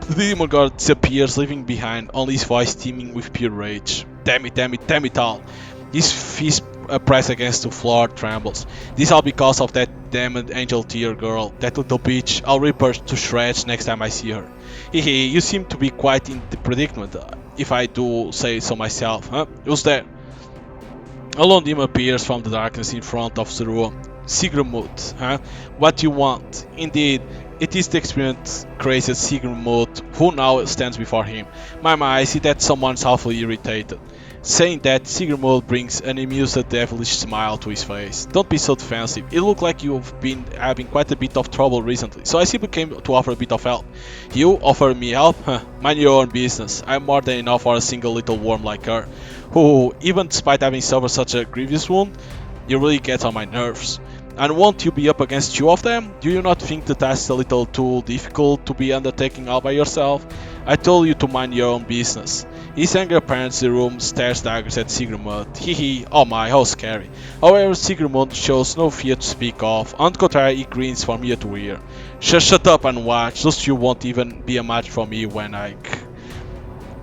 The demon god disappears, leaving behind only his voice teeming with pure rage. Damn it all. His fist pressed against the floor trembles. This all because of that damned Angel Tear girl, that little bitch. I'll rip her to shreds next time I see her. Hehe, you seem to be quite in the predicament, if I do say so myself, huh? Who's there? A lone demon appears from the darkness in front of Zeruem. Sigrmut, huh? What you want? Indeed, it is the experienced, crazy Sigrmut who now stands before him. My, I see that someone's awfully irritated. Saying that, Sigrmut brings an amused, devilish smile to his face. Don't be so defensive. It looks like you've been having quite a bit of trouble recently, so I simply came to offer a bit of help. You offer me help? Huh, mind your own business. I'm more than enough for a single little worm like her. Who, even despite having suffered such a grievous wound, you really get on my nerves. And won't you be up against two of them? Do you not think the task is a little too difficult to be undertaking all by yourself? I told you to mind your own business. His anger parents the room stares daggers at Sigrmund. Hee, oh my, how scary. However, Sigrmund shows no fear to speak of. On the contrary, he grins from ear to ear. Shut up and watch, those you won't even be a match for me when I...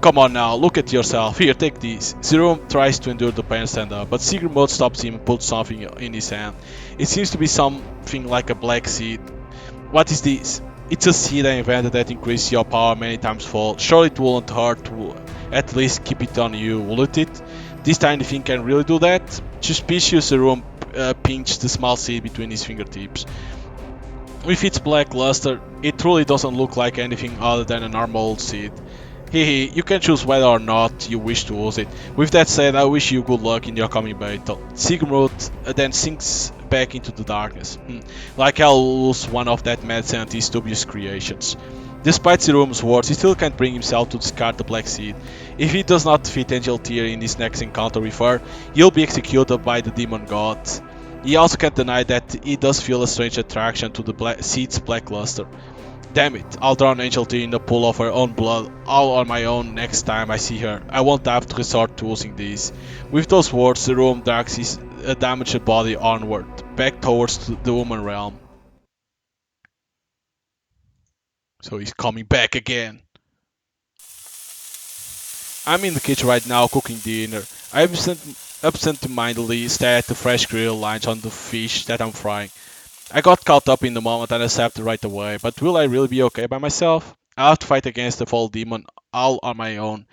Come on now, look at yourself. Here, take this. Zeruem tries to endure the pain and stand up, but Sigrmund stops him and puts something in his hand. It seems to be something like a black seed. What is this? It's a seed I invented that increases your power many times fold. Surely it wouldn't hurt to at least keep it on you, wouldn't it? This tiny thing can really do that? Suspicious Zeruem pinched the small seed between his fingertips. With its black luster, it truly doesn't look like anything other than a normal old seed. Hehe, you can choose whether or not you wish to use it. With that said, I wish you good luck in your coming battle. Sigrmund then sinks back into the darkness. Like I'll lose one of that mad scientist's dubious creations. Despite Zeruem's words, he still can't bring himself to discard the Black Seed. If he does not defeat Angel Tear in his next encounter with her, he'll be executed by the Demon God. He also can't deny that he does feel a strange attraction to the seed's black luster. Damn it, I'll drown Angel Tear in the pool of her own blood, all on my own next time I see her. I won't have to resort to using these. With those words, Zeruem drags his damaged body onward, back towards the woman realm. So he's coming back again. I'm in the kitchen right now cooking dinner. I absent-mindedly stare at the fresh grill lines on the fish that I'm frying. I got caught up in the moment and accepted right away, but will I really be okay by myself? I'll have to fight against the fall demon all on my own.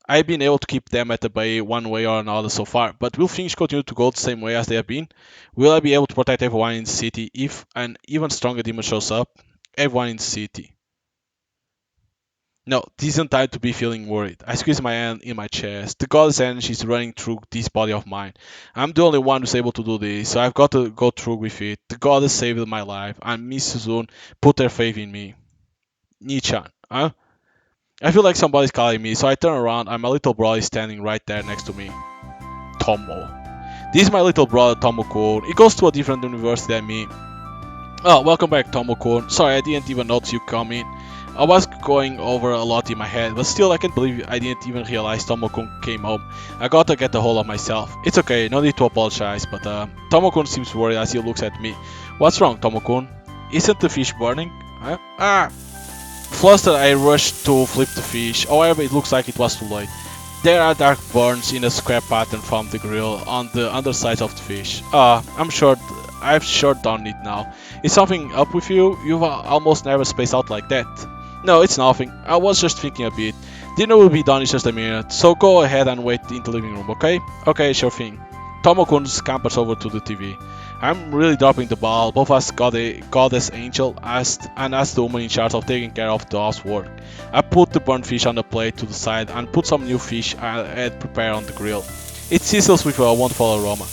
I've been able to keep them at the bay one way or another so far, but will things continue to go the same way as they have been? Will I be able to protect everyone in the city if an even stronger demon shows up? Everyone in the city. No, this isn't time to be feeling worried. I squeeze my hand in my chest. The goddess energy is running through this body of mine. I'm the only one who's able to do this, so I've got to go through with it. The goddess saved my life, and Miss Suzune put their faith in me. Nichan, huh? I feel like somebody's calling me, so I turn around and my little brother is standing right there next to me. Tomo. This is my little brother Tomo-kun. He goes to a different university than me. Oh, welcome back, Tomo-kun. Sorry, I didn't even notice you come in. I was going over a lot in my head, but still I can't believe I didn't even realize Tomo-kun came home. I gotta get a hold of myself. It's okay, no need to apologize, but Tomo-kun seems worried as he looks at me. What's wrong, Tomo-kun? Isn't the fish burning? Huh? Ah! Flustered, I rushed to flip the fish. However, it looks like it was too late. There are dark burns in a square pattern from the grill on the underside of the fish. I've sure done it now. Is something up with you? You've almost never spaced out like that. No, it's nothing. I was just thinking a bit. Dinner will be done in just a minute, so go ahead and wait in the living room, okay? Okay, sure thing. Tomo-kun scampers over to the TV. I'm really dropping the ball, both as goddess angel and as the woman in charge of taking care of the housework. I put the burnt fish on the plate to the side and put some new fish I had prepared on the grill. It sizzles with a wonderful aroma.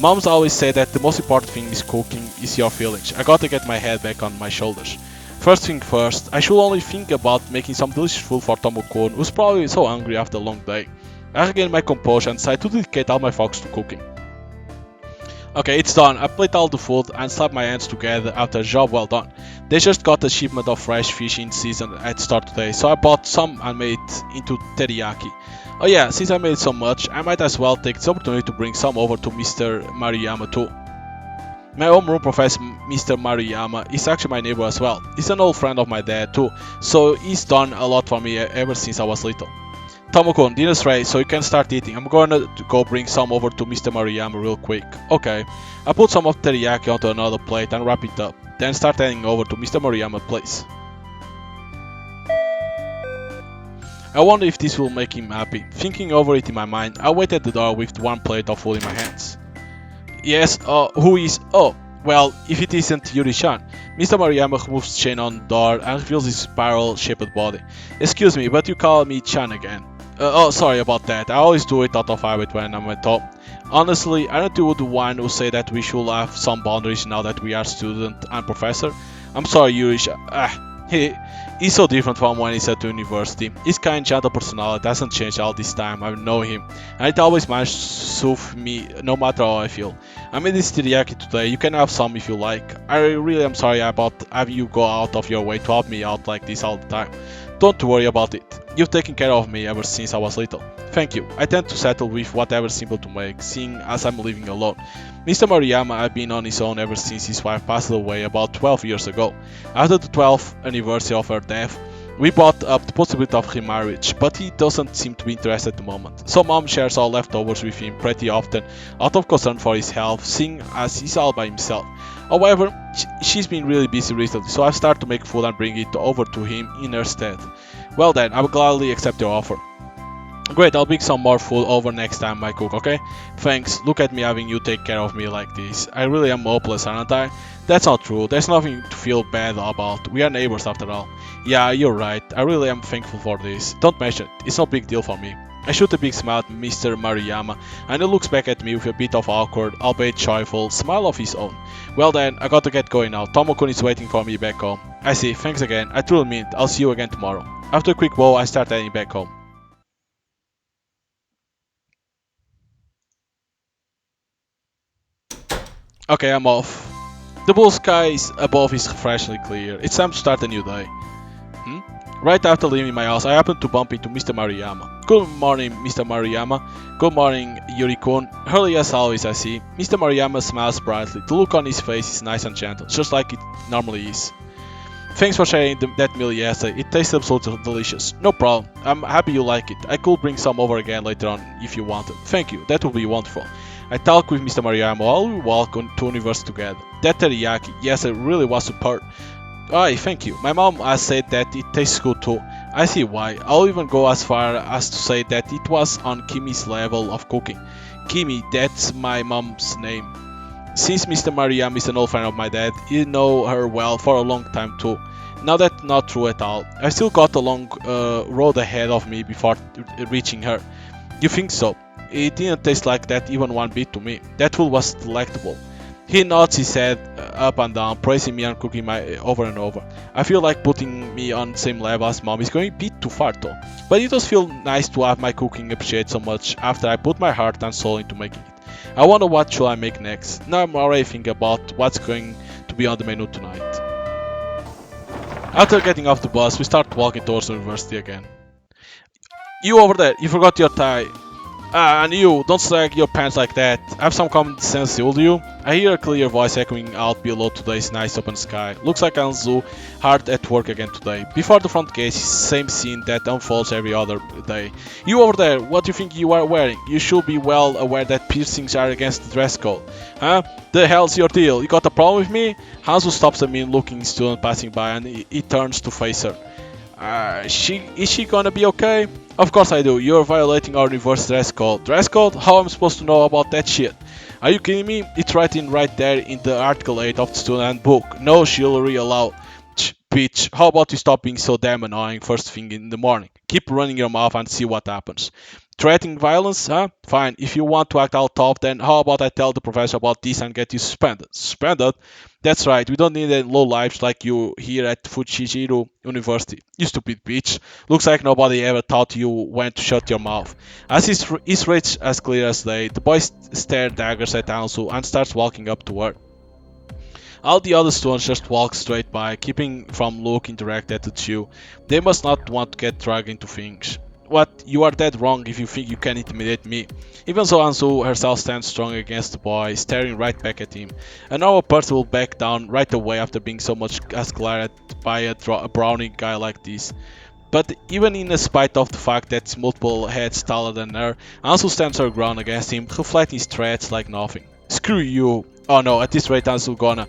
Moms always say that the most important thing is cooking is your feelings. I gotta get my head back on my shoulders. First thing first, I should only think about making some delicious food for Tomo-kun, who's probably so hungry after a long day. I regain my composure and decide to dedicate all my focus to cooking. Okay, it's done. I plate all the food and slap my hands together after a job well done. They just got a shipment of fresh fish in season at the start today, so I bought some and made it into teriyaki. Oh yeah, since I made so much, I might as well take this opportunity to bring some over to Mr. Maruyama too. My homeroom professor, Mr. Maruyama, is actually my neighbor as well. He's an old friend of my dad too, so he's done a lot for me ever since I was little. Tomo-kun, dinner's ready, so you can start eating. I'm gonna go bring some over to Mr. Maruyama real quick. Okay. I put some of teriyaki onto another plate and wrap it up. Then start heading over to Mr. Maruyama's place. I wonder if this will make him happy. Thinking over it in my mind, I wait at the door with one plate of food in my hands. Yes, who is... Oh, well, if it isn't Yuri-chan. Mr. Maruyama removes the chain on the door and reveals his spiral-shaped body. Excuse me, but you call me Chan again. Oh, sorry about that. I always do it out of habit when I'm at home. Honestly, aren't you the one who say that we should have some boundaries now that we are student and professor? I'm sorry, Yuri-chan. He's so different from when he's at university. His kind, gentle personality hasn't changed all this time. I know him, and it always manages to soothe me no matter how I feel. I made this teriyaki today. You can have some if you like. I really am sorry about having you go out of your way to help me out like this all the time. Don't worry about it. You've taken care of me ever since I was little. Thank you. I tend to settle with whatever's simple to make, seeing as I'm living alone. Mr. Maruyama has been on his own ever since his wife passed away about 12 years ago. After the 12th anniversary of her death, we brought up the possibility of remarriage, but he doesn't seem to be interested at the moment. So mom shares all leftovers with him pretty often, out of concern for his health, seeing as he's all by himself. However, she's been really busy recently, so I've started to make food and bring it over to him in her stead. Well then, I will gladly accept your offer. Great, I'll bring some more food over next time I cook, okay? Thanks, look at me having you take care of me like this. I really am hopeless, aren't I? That's not true, there's nothing to feel bad about. We are neighbors after all. Yeah, you're right, I really am thankful for this. Don't mention it, it's no big deal for me. I shoot a big smile at Mr. Maruyama, and he looks back at me with a bit of awkward, albeit joyful, smile of his own. Well then, I gotta get going now. Tomo-kun is waiting for me back home. I see, thanks again. I truly mean it. I'll see you again tomorrow. After a quick bow, I start heading back home. Okay, I'm off. The blue sky above is refreshingly clear. It's time to start a new day. Right after leaving my house, I happened to bump into Mr. Maruyama. Good morning, Mr. Maruyama. Good morning, Yuri-kun. Early as always, I see. Mr. Maruyama smiles brightly. The look on his face is nice and gentle, just like it normally is. Thanks for sharing that meal yesterday. It tastes absolutely delicious. No problem. I'm happy you like it. I could bring some over again later on if you wanted. Thank you. That would be wonderful. I talked with Mr. Maruyama while we walked to university together. That teriyaki, yes, it really was superb. Aye, thank you. My mom has said that it tastes good too. I see why. I'll even go as far as to say that it was on Kimi's level of cooking. Kimi, that's my mom's name. Since Mr. Maruyama is an old friend of my dad, he know her well for a long time too. Now that's not true at all. I still got a long road ahead of me before reaching her. You think so? It didn't taste like that even one bit to me. That food was delectable. He nods his head up and down, praising me and cooking my over and over. I feel like putting me on the same level as mom is going a bit too far though. But it does feel nice to have my cooking appreciated so much after I put my heart and soul into making it. I wonder what should I make next. Now I'm already thinking about what's going to be on the menu tonight. After getting off the bus, we start walking towards the university again. You over there, you forgot your tie. Ah, and you, don't sag your pants like that. Have some common sense, will you? I hear a clear voice echoing out below today's nice open sky. Looks like Anzu hard at work again today. Before the front gate, same scene that unfolds every other day. You over there, what do you think you are wearing? You should be well aware that piercings are against the dress code. Huh? The hell's your deal? You got a problem with me? Hanzo stops a mean-looking student passing by and he turns to face her. Is she gonna be okay? Of course I do. You're violating our reverse dress code. Dress code? How am I supposed to know about that shit? Are you kidding me? It's written right there in the Article 8 of the student handbook. No chivalry allowed. Bitch, how about you stop being so damn annoying first thing in the morning? Keep running your mouth and see what happens. Threatening violence? Huh? Fine. If you want to act all tough, then how about I tell the professor about this and get you suspended? Suspended? That's right. We don't need any low lives like you here at Fujijiru University. You stupid bitch. Looks like nobody ever taught you when to shut your mouth. As his rage as clear as day, the boy stares daggers at Ansu and starts walking up to her. All the other students just walk straight by, keeping from looking direct at the two. They must not want to get dragged into things. What? You are dead wrong if you think you can intimidate me. Even so, Anzu herself stands strong against the boy, staring right back at him. A normal person will back down right away after being so much as glared at by a brownie guy like this. But even in spite of the fact that it's multiple heads taller than her, Anzu stands her ground against him, reflecting his threats like nothing. Screw you! Oh no, at this rate Anzu gonna...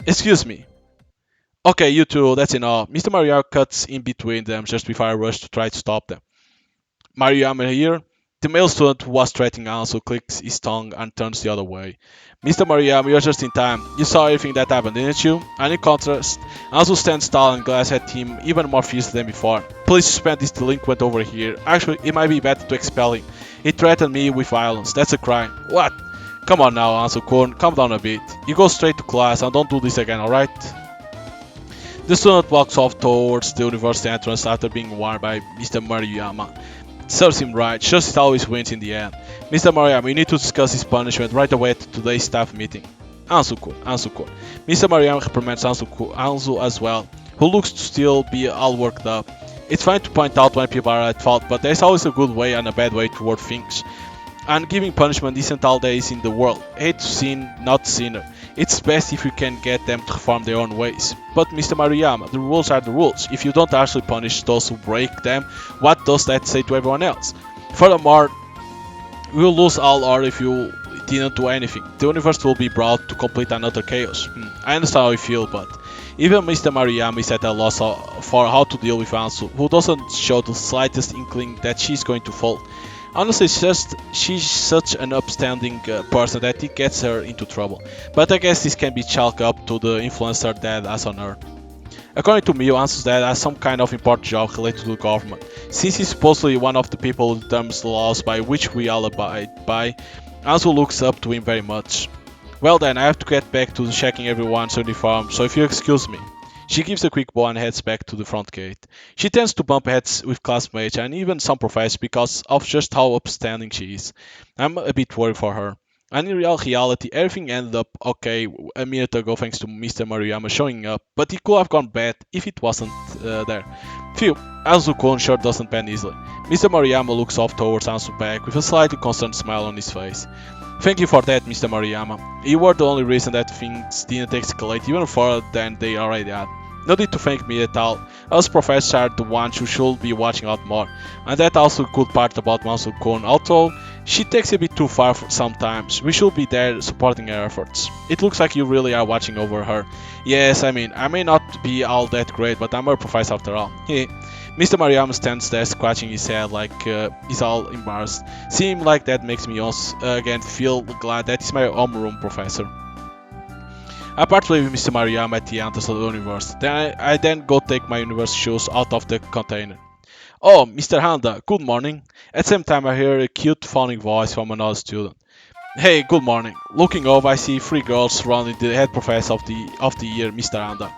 Excuse me. Okay, you two, that's enough. Mr. Maria cuts in between them just before I rush to try to stop them. Mariam here. The male student who was threatening Ansu clicks his tongue and turns the other way. Mr. Mariam, you're just in time. You saw everything that happened, didn't you? And in contrast, Ansu stands tall and glares at him even more fiercely than before. Please suspend this delinquent over here. Actually, it might be better to expel him. He threatened me with violence. That's a crime. What? Come on now, Ansu-kun. Calm down a bit. You go straight to class and don't do this again, alright? The student walks off towards the university entrance after being warned by Mr. Maruyama. Serves him right, justice always wins in the end. Mr. Maruyama, we need to discuss his punishment right away at today's staff meeting. Ansu-kun. Mr. Maruyama reprimands Ansu as well, who looks to still be all worked up. It's fine to point out when people are at fault, but there's always a good way and a bad way toward things. And giving punishment isn't all there is in the world. Hate to sin, not sinner. It's best if you can get them to reform their own ways. But Mr. Maruyama, the rules are the rules. If you don't actually punish those who break them, what does that say to everyone else? Furthermore, we will lose all or if you didn't do anything. The universe will be brought to complete and utter chaos. I understand how you feel, but even Mr. Maruyama is at a loss for how to deal with Ansu, who doesn't show the slightest inkling that she's going to fall. Honestly, she's such an upstanding person that it gets her into trouble. But I guess this can be chalked up to the influence her dad has on her. According to Mio, Ansu's dad has some kind of important job related to the government. Since he's supposedly one of the people who determines the laws by which we all abide by, Ansu looks up to him very much. Well then, I have to get back to checking everyone's uniform, so if you excuse me. She gives a quick bow and heads back to the front gate. She tends to bump heads with classmates and even some professors because of just how upstanding she is. I'm a bit worried for her. And in reality, everything ended up okay a minute ago thanks to Mr. Maruyama showing up, but it could have gone bad if it wasn't there. Phew, Anzu-kun sure doesn't bend easily. Mr. Maruyama looks off towards Ansu back with a slightly concerned smile on his face. Thank you for that, Mr. Maruyama. You were the only reason that things didn't escalate even further than they already had. No need to thank me at all. Us professors are the ones who should be watching out more. And that's also a good part about Mansu-kun, although she takes a bit too far sometimes. We should be there supporting her efforts. It looks like you really are watching over her. Yes, I mean, I may not be all that great, but I'm a professor after all. Mr. Mariam stands there scratching his head like he's all embarrassed. Seeing like that makes me once again feel glad that he's my homeroom professor. I part with Mr. Mariam at the end of the universe. Then I then go take my universe shoes out of the container. Oh, Mr. Handa, good morning. At the same time I hear a cute phoning voice from another student. Hey, good morning. Looking over, I see three girls surrounding the head professor of the year, Mr. Handa.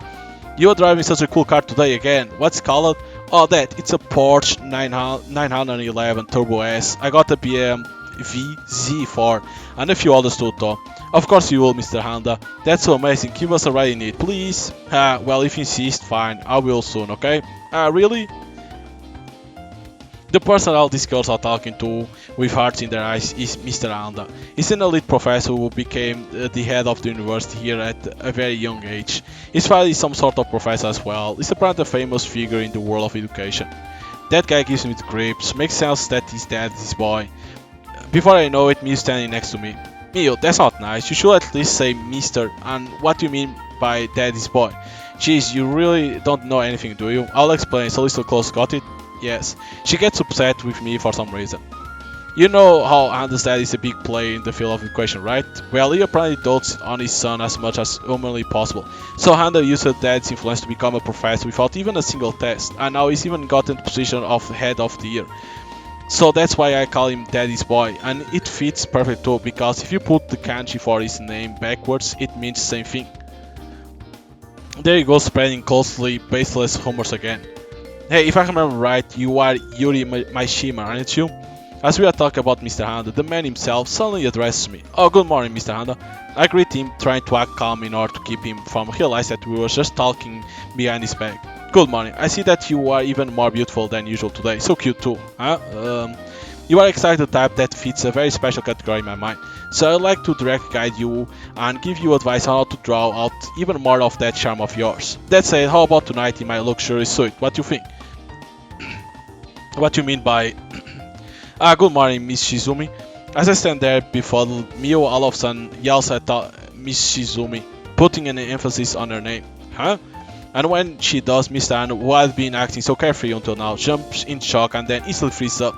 You are driving such a cool car today again. What's it called? Oh, that. It's a Porsche 911 Turbo S. I got a BMW Z4 and a few others too, though. Of course you will, Mr. Honda. That's so amazing. Give us a ride in it, please. Well, if you insist, fine. I will soon, okay? Really? The person all these girls are talking to with hearts in their eyes is Mr. Anda. He's an elite professor who became the head of the university here at a very young age. His father is some sort of professor as well. He's apparently a famous figure in the world of education. That guy gives me the creeps. Makes sense that his dad is his boy. Before I know it, Mio's standing next to me. Mio, that's not nice. You should at least say Mr. And what do you mean by daddy's boy? Jeez, you really don't know anything, do you? I'll explain. So little close, got it? Yes. She gets upset with me for some reason. You know how Anda's dad is a big player in the field of education, right? Well, he apparently dotes on his son as much as humanly possible. So Handa used her dad's influence to become a professor without even a single test, and now he's even gotten the position of head of the year. So that's why I call him Daddy's boy, and it fits perfect too, because if you put the kanji for his name backwards, it means the same thing. There you go, spreading closely baseless rumors again. Hey, if I remember right, you are Yuri Mishima, aren't you? As we are talking about Mr. Handa, the man himself suddenly addresses me. Oh, good morning, Mr. Handa. I greet him, trying to act calm in order to keep him from realizing that we were just talking behind his back. Good morning. I see that you are even more beautiful than usual today. So cute too, huh? You are exactly the type that fits a very special category in my mind. So I'd like to direct guide you and give you advice on how to draw out even more of that charm of yours. That said, how about tonight in my luxury suite? What do you think? What do you mean by... good morning, Miss Shizumi. As I stand there before Mio, all of a sudden yells at Miss Shizumi, putting an emphasis on her name. Huh? And when she does, Mr. An, who had been acting so carefree until now, jumps in shock and then easily freezes up.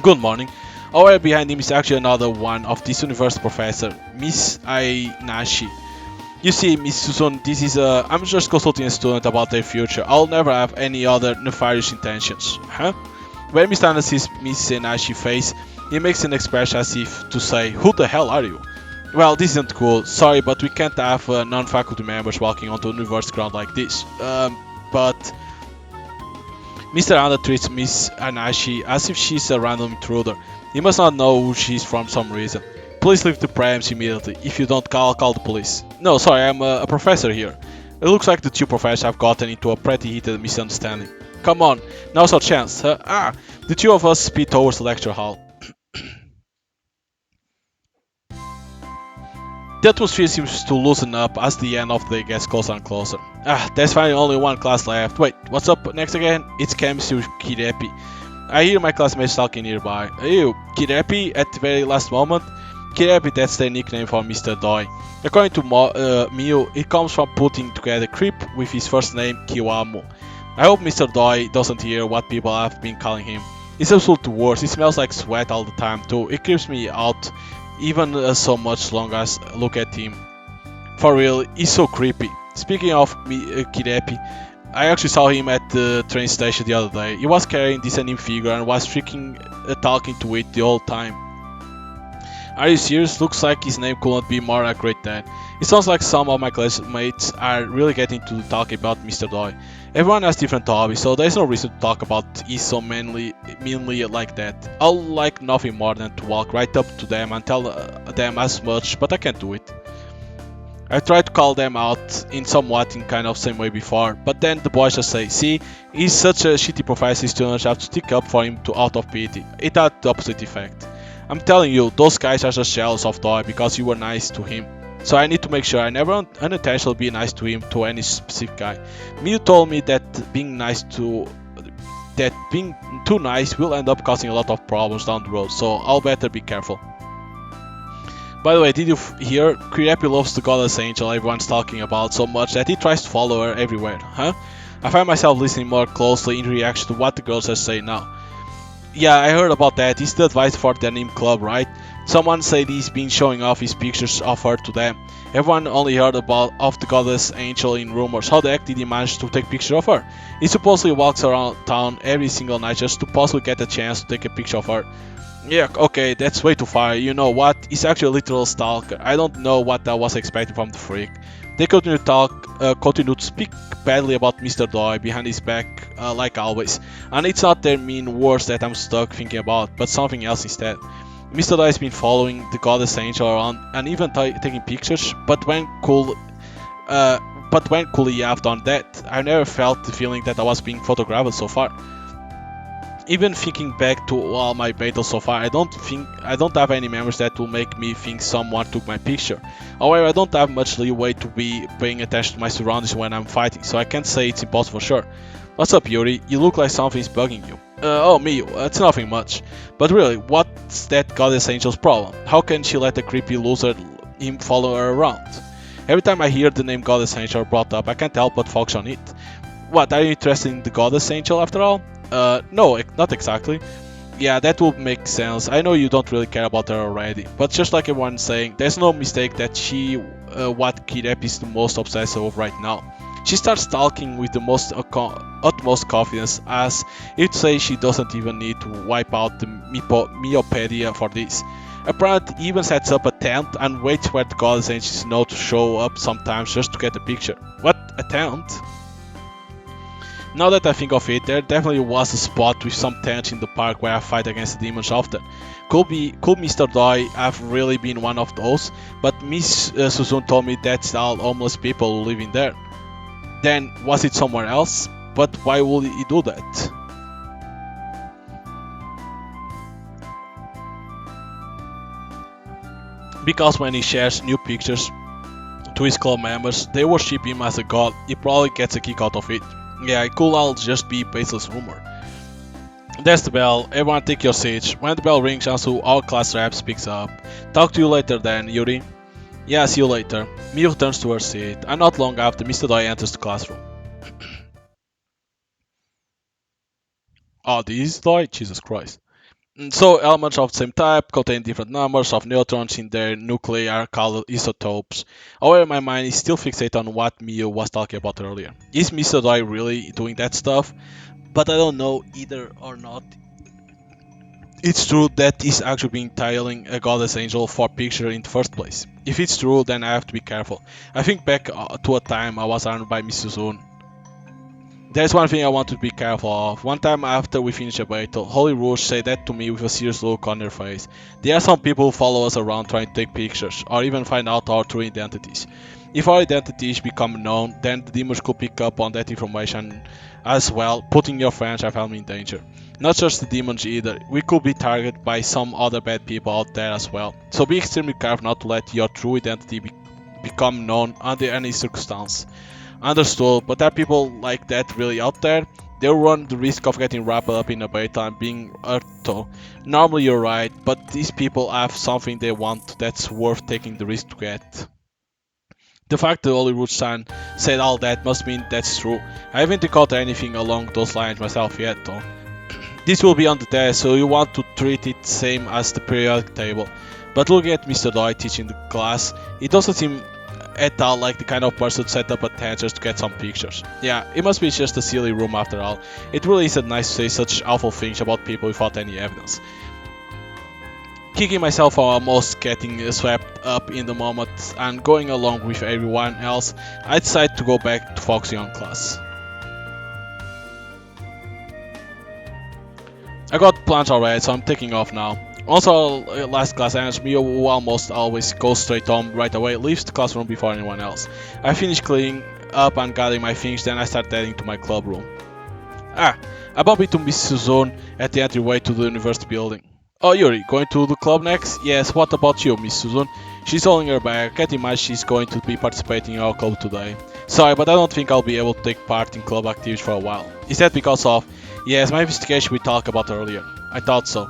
Good morning. Over behind him is actually another one of this university professor, Miss Ainashi. You see, Miss Susan, this is I'm just consulting a student about their future. I'll never have any other nefarious intentions. Huh? When Mr. Anna sees Miss Ainashi's face, he makes an expression as if to say, who the hell are you? Well, this isn't cool. Sorry, but we can't have non-faculty members walking onto university ground like this. But... Mr. Anda treats Miss Anashi as if she's a random intruder. He must not know who she is from some reason. Please leave the premises immediately. If you don't, I'll call the police. No, sorry, I'm a professor here. It looks like the two professors have gotten into a pretty heated misunderstanding. Come on, now's our chance. The two of us speed towards the lecture hall. The atmosphere seems to loosen up as the end of the day gets closer and closer. There's finally only one class left. Wait, what's up next again? It's chemistry with Kirepi. I hear my classmates talking nearby. Ew, Kirepi at the very last moment? Kirepi, that's the nickname for Mr. Doi. According to Mio, it comes from putting together creep with his first name, Kiwamu. I hope Mr. Doi doesn't hear what people have been calling him. It's absolutely worse. He smells like sweat all the time too. It creeps me out. Even so much long as I look at him. For real, he's so creepy. Speaking of Kirepi, I actually saw him at the train station the other day. He was carrying this anime figure and was freaking talking to it the whole time. Are you serious? Looks like his name couldn't be more accurate than. It sounds like some of my classmates are really getting to talk about Mr. Doi. Everyone has different hobbies, so there's no reason to talk about he's so meanly like that. I'll like nothing more than to walk right up to them and tell them as much, but I can't do it. I tried to call them out in somewhat in kind of same way before, but then the boys just say, see, he's such a shitty professor, students have to stick up for him out of pity. It had the opposite effect. I'm telling you, those guys are just jealous of Doi because you were nice to him. So I need to make sure I never unintentionally be nice to him, to any specific guy. Miyu told me that being too nice will end up causing a lot of problems down the road, so I'll better be careful. By the way, did you hear? Kirepi loves the goddess angel everyone's talking about so much that he tries to follow her everywhere, huh? I find myself listening more closely in reaction to what the girls are saying now. Yeah, I heard about that. He's the advisor for the anime club, right? Someone said he's been showing off his pictures of her to them. Everyone only heard about of the goddess angel in rumors. How the heck did he manage to take picture of her? He supposedly walks around town every single night just to possibly get a chance to take a picture of her. Yeah, okay, that's way too far. You know what? He's actually a literal stalker. I don't know what I was expecting from the freak. They continue to speak badly about Mr. Doy behind his back, like always. And it's not their mean words that I'm stuck thinking about, but something else instead. Mr. Doy has been following the goddess angel around and even taking pictures, but when could he have done that? I never felt the feeling that I was being photographed so far. Even thinking back to all my battles so far, I don't have any memories that will make me think someone took my picture. However, I don't have much leeway to be paying attention to my surroundings when I'm fighting, so I can't say it's impossible for sure. What's up, Yuri? You look like something's bugging you. Oh, me, it's nothing much. But really, what's that goddess angel's problem? How can she let a creepy loser him follow her around? Every time I hear the name goddess angel brought up, I can't help but focus on it. What, are you interested in the goddess angel after all? No, not exactly. Yeah, that would make sense. I know you don't really care about her already, but just like everyone's saying, there's no mistake that she what Kirep is the most obsessed with right now. She starts stalking with the utmost confidence, as if to say she doesn't even need to wipe out the Meopedia for this. Apparently even sets up a tent and waits for the goddess angels know to show up sometimes just to get a picture. What, a tent? Now that I think of it, there definitely was a spot with some tents in the park where I fight against the demons often. Could Mr. Doy have really been one of those? But Miss Suzune told me that's all homeless people who live in there. Then, was it somewhere else? But why would he do that? Because when he shares new pictures to his club members, they worship him as a god. He probably gets a kick out of it. Yeah, it could all just be baseless rumor. That's the bell. Everyone take your seats. When the bell rings, Ansu, our class rep speaks up. Talk to you later then, Yuri. Yeah, see you later. Miu returns to her seat, and not long after, Mr. Doi enters the classroom. Oh, this is Doi? Jesus Christ. So, elements of the same type contain different numbers of neutrons in their nuclei called isotopes. However, my mind is still fixated on what Miu was talking about earlier. Is Mr. Doi really doing that stuff? But I don't know either or not. It's true that he's actually been tailing a goddess angel for picture in the first place. If it's true, then I have to be careful. I think back to a time I was armed by Miss Suzune. There's one thing I want to be careful of. One time after we finished a battle, Holy Rouge said that to me with a serious look on their face. There are some people who follow us around trying to take pictures, or even find out our true identities. If our identities become known, then the demons could pick up on that information as well, putting your friends and family in danger. Not just the demons either, we could be targeted by some other bad people out there as well. So be extremely careful not to let your true identity become known under any circumstance. Understood, but are people like that really out there? They run the risk of getting wrapped up in a beta and being hurt though. Normally you're right, but these people have something they want that's worth taking the risk to get. The fact that Holy Root-san said all that must mean that's true. I haven't encountered anything along those lines myself yet though. This will be on the test, so you want to treat it same as the periodic table. But looking at Mr. Doi teaching the class, it doesn't seem at all like the kind of person to set up a tent just to get some pictures. Yeah, it must be just a silly room after all. It really isn't nice to say such awful things about people without any evidence. Kicking myself almost getting swept up in the moment and going along with everyone else, I decided to go back to focusing on class. I got plans already, so I'm taking off now. Also, last class ends, Mio, who almost always goes straight home right away, leaves the classroom before anyone else. I finish cleaning up and gathering my things, then I start heading to my club room. I bump into Miss Suzune at the entryway to the university building. Oh, Yuri, going to the club next? Yes, what about you, Miss Suzune? She's holding her bag. Can't imagine she's going to be participating in our club today. Sorry, but I don't think I'll be able to take part in club activities for a while. Is that because of... Yes, my investigation we talked about earlier. I thought so.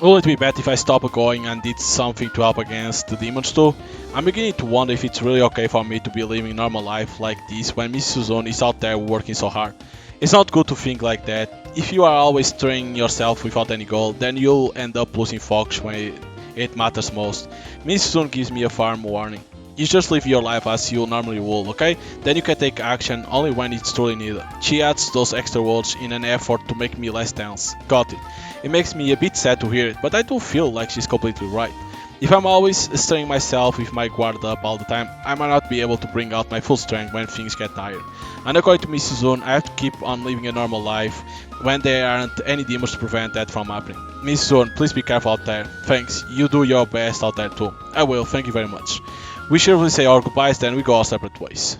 Wouldn't it be bad if I stopped going and did something to help against the demons too? I'm beginning to wonder if it's really okay for me to be living normal life like this when Miss Suzune is out there working so hard. It's not good to think like that. If you are always training yourself without any goal, then you'll end up losing focus when it matters most. Miss Soon gives me a firm warning. You just live your life as you normally would, okay? Then you can take action only when it's truly needed. She adds those extra words in an effort to make me less tense. Got it. It makes me a bit sad to hear it, but I do feel like she's completely right. If I'm always stirring myself with my guard up all the time, I might not be able to bring out my full strength when things get tired. And according to Mrs. Zoon, I have to keep on living a normal life when there aren't any demons to prevent that from happening. Mrs. Zoon, please be careful out there. Thanks, you do your best out there too. I will, thank you very much. We cheerfully say our goodbyes, then we go our separate ways.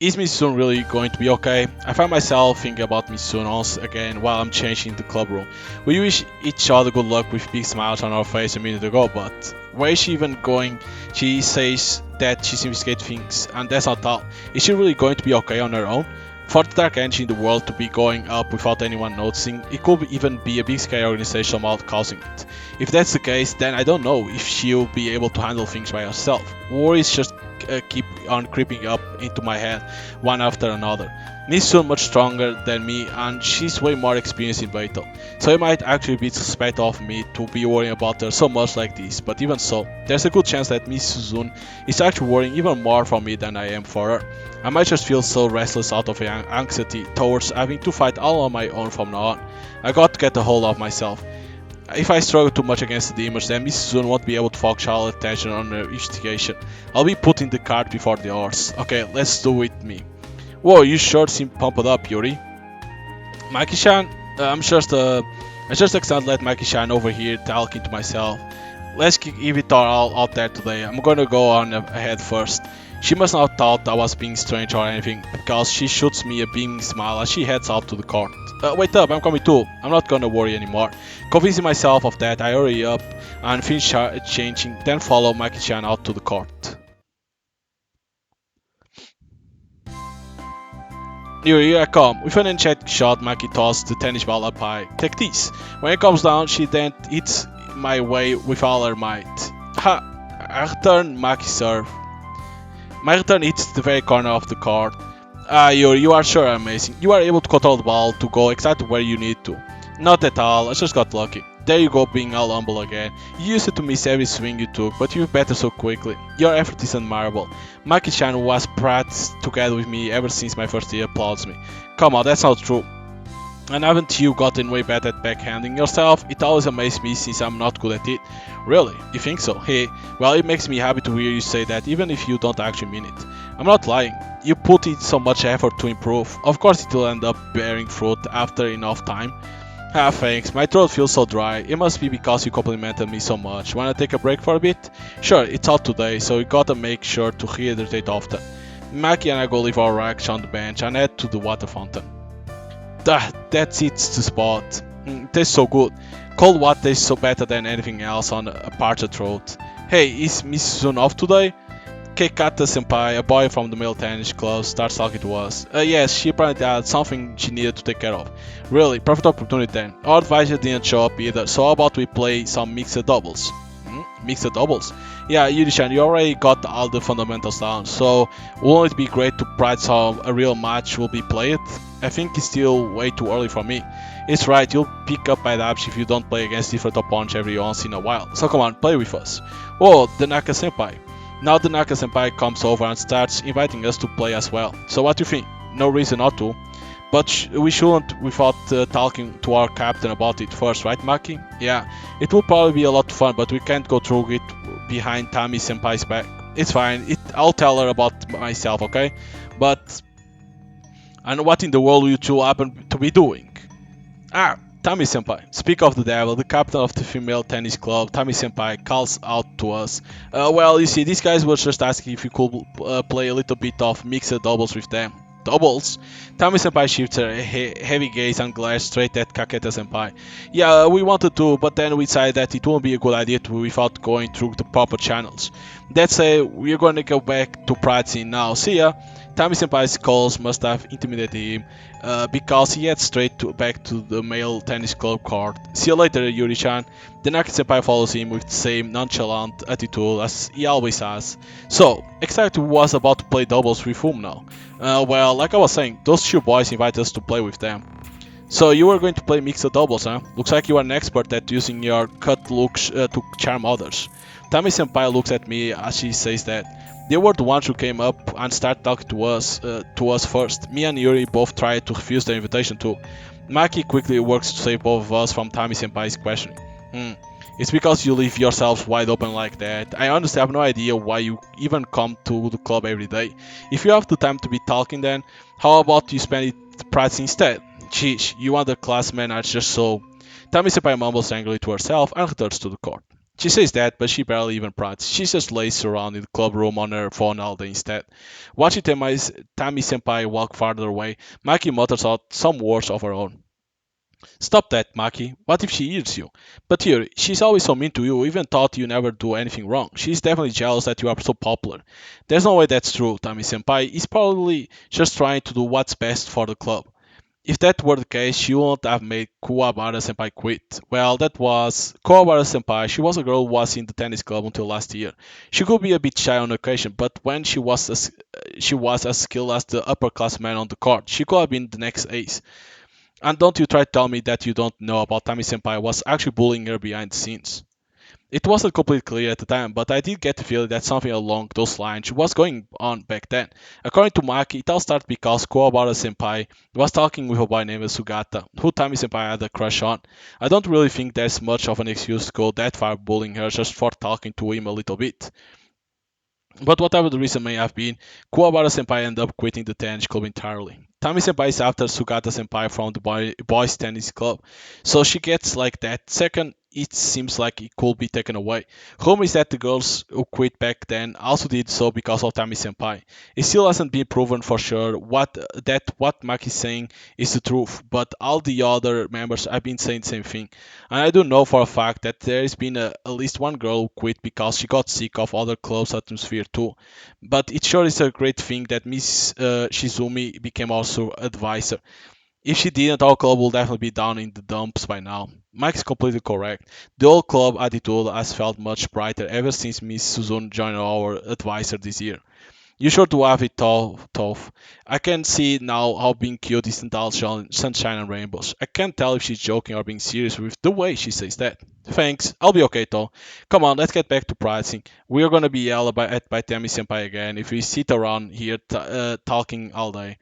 Is Misun really going to be okay? I find myself thinking about Misun once again while I'm changing the club room. We wish each other good luck with big smiles on our face a minute ago, but where is she even going? She says that she's investigating things, and that's not all. Is she really going to be okay on her own? For the dark energy in the world to be going up without anyone noticing, it could even be a big scary organization somehow causing it. If that's the case, then I don't know if she'll be able to handle things by herself. Worries just keep on creeping up into my head, one after another. Miss Sun much stronger than me, and she's way more experienced in battle, so it might actually be suspect of me to be worrying about her so much like this, but even so, there's a good chance that Miss Sun is actually worrying even more for me than I am for her. I might just feel so restless out of anxiety towards having to fight all on my own from now on. I got to get a hold of myself. If I struggle too much against the demons, then Mrs. Sun won't be able to focus all attention on her investigation. I'll be putting the cart before the horse. Okay, let's do it me. Whoa, you sure seem pumped up, Yuri. Mikey-chan, I'm just excited to let Mikey-chan over here talking to myself. Let's give it all out there today. I'm gonna go on ahead first. She must not have thought I was being strange or anything, because she shoots me a beaming smile as she heads out to the court. Wait up, I'm coming too. I'm not gonna worry anymore. Convincing myself of that, I hurry up and finish changing, then follow Maki-chan out to the court. Here I come. With an energetic shot, Maki tosses the tennis ball up high. Take this. When it comes down, she then hits my way with all her might. Ha! I return Maki serve. My return hits the very corner of the court. Ah, you are sure amazing. You are able to control the ball to go exactly where you need to. Not at all, I just got lucky. There you go, being all humble again. You used to miss every swing you took, but you're better so quickly. Your effort is admirable. Maki-chan, who was practiced together with me ever since my first year, applauds me. Come on, that's not true. And haven't you gotten way better at backhanding yourself? It always amazes me since I'm not good at it. Really? You think so? Hey, well, it makes me happy to hear you say that, even if you don't actually mean it. I'm not lying. You put in so much effort to improve. Of course it will end up bearing fruit after enough time. Ah, thanks. My throat feels so dry. It must be because you complimented me so much. Wanna take a break for a bit? Sure, it's hot today, so you gotta make sure to rehydrate often. Maki and I go leave our racks on the bench and head to the water fountain. That's it's the spot. It tastes so good. Cold water tastes so better than anything else on a parched throat. Hey, is Miss Sun off today? Keikata senpai, a boy from the male tennis club, starts talking to us. Yes, she apparently had something she needed to take care of. Really, perfect opportunity then. Our advisor didn't show up either, so how about we play some mixed doubles? Mixed doubles? Yeah, Yuri-chan, you already got all the fundamentals down, so won't it be great to practice how a real match will be played? I think it's still way too early for me. It's right, you'll pick up bad habits if you don't play against different opponents every once in a while. So come on, play with us. Whoa, the Naka-senpai. Now the Naka-senpai comes over and starts inviting us to play as well. So what do you think? No reason not to. But we shouldn't without talking to our captain about it first, right Maki? Yeah, it will probably be a lot of fun, but we can't go through it behind Tami-senpai's back. It's fine, I'll tell her about myself, okay? But... and what in the world will you two happen to be doing? Ah, Tami-senpai. Speak of the devil, the captain of the female tennis club, Tami-senpai, calls out to us. Well, you see, these guys were just asking if we could play a little bit of mixed doubles with them. Doubles? Tami-senpai shifts her heavy gaze and glares straight at Kaketa-senpai. Yeah, we wanted to, but then we decided that it wouldn't be a good idea to without going through the proper channels. That's we're gonna go back to practicing now. See ya! Tami-senpai's calls must have intimidated him, because he heads back to the male tennis club court. See you later, Yuri-chan. The Naka-senpai follows him with the same nonchalant attitude as he always has. So, exactly who was about to play doubles with whom now? Well, like I was saying, those two boys invite us to play with them. So you are going to play mixed doubles, huh? Looks like you are an expert at using your cut looks to charm others. Tami Senpai looks at me as she says that. They were the ones who came up and started talking to us first. Me and Yuri both tried to refuse the invitation too. Maki quickly works to save both of us from Tami Senpai's questioning. Hmm. It's because you leave yourselves wide open like that. I honestly have no idea why you even come to the club every day. If you have the time to be talking then, how about you spend it practicing instead? Sheesh, you underclassmen are just so. Tami Senpai mumbles angrily to herself and returns to the court. She says that, but she barely even practices. She just lays around in the club room on her phone all day instead. Watching Tami Senpai walk farther away, Maki mutters out some words of her own. Stop that, Maki. What if she hears you? But here, she's always so mean to you, even thought you never do anything wrong. She's definitely jealous that you are so popular. There's no way that's true, Tami Senpai is probably just trying to do what's best for the club. If that were the case, she wouldn't have made Kuwabara Senpai quit. Well, that was Kuwabara Senpai. She was a girl who was in the tennis club until last year. She could be a bit shy on occasion, but when she was as skilled as the upperclassmen on the court, she could have been the next ace. And don't you try to tell me that you don't know about Tami Senpai was actually bullying her behind the scenes. It wasn't completely clear at the time, but I did get the feeling that something along those lines was going on back then. According to Maki, it all started because Kuwabara Senpai was talking with a boy named Sugata, who Tami Senpai had a crush on. I don't really think there's much of an excuse to go that far bullying her just for talking to him a little bit. But whatever the reason may have been, Kuwabara Senpai ended up quitting the tennis club entirely. Tami Senpai is after Sugata Senpai from the boys tennis club, so she gets like that. Second, it seems like it could be taken away. Home is that the girls who quit back then also did so because of Tami Senpai. It still hasn't been proven for sure what Maki is saying is the truth, but all the other members have been saying the same thing. And I do know for a fact that there has been at least one girl who quit because she got sick of other club's atmosphere too. But it sure is a great thing that Miss Shizumi became also advisor. If she didn't, our club would definitely be down in the dumps by now. Mike is completely correct. The old club attitude has felt much brighter ever since Miss Suzune joined our advisor this year. You sure do have it tough. I can see now how being cute isn't all sunshine and rainbows. I can't tell if she's joking or being serious with the way she says that. Thanks, I'll be okay though. Come on, let's get back to pricing. We are gonna be yelled by Tammy Senpai again if we sit around here talking all day.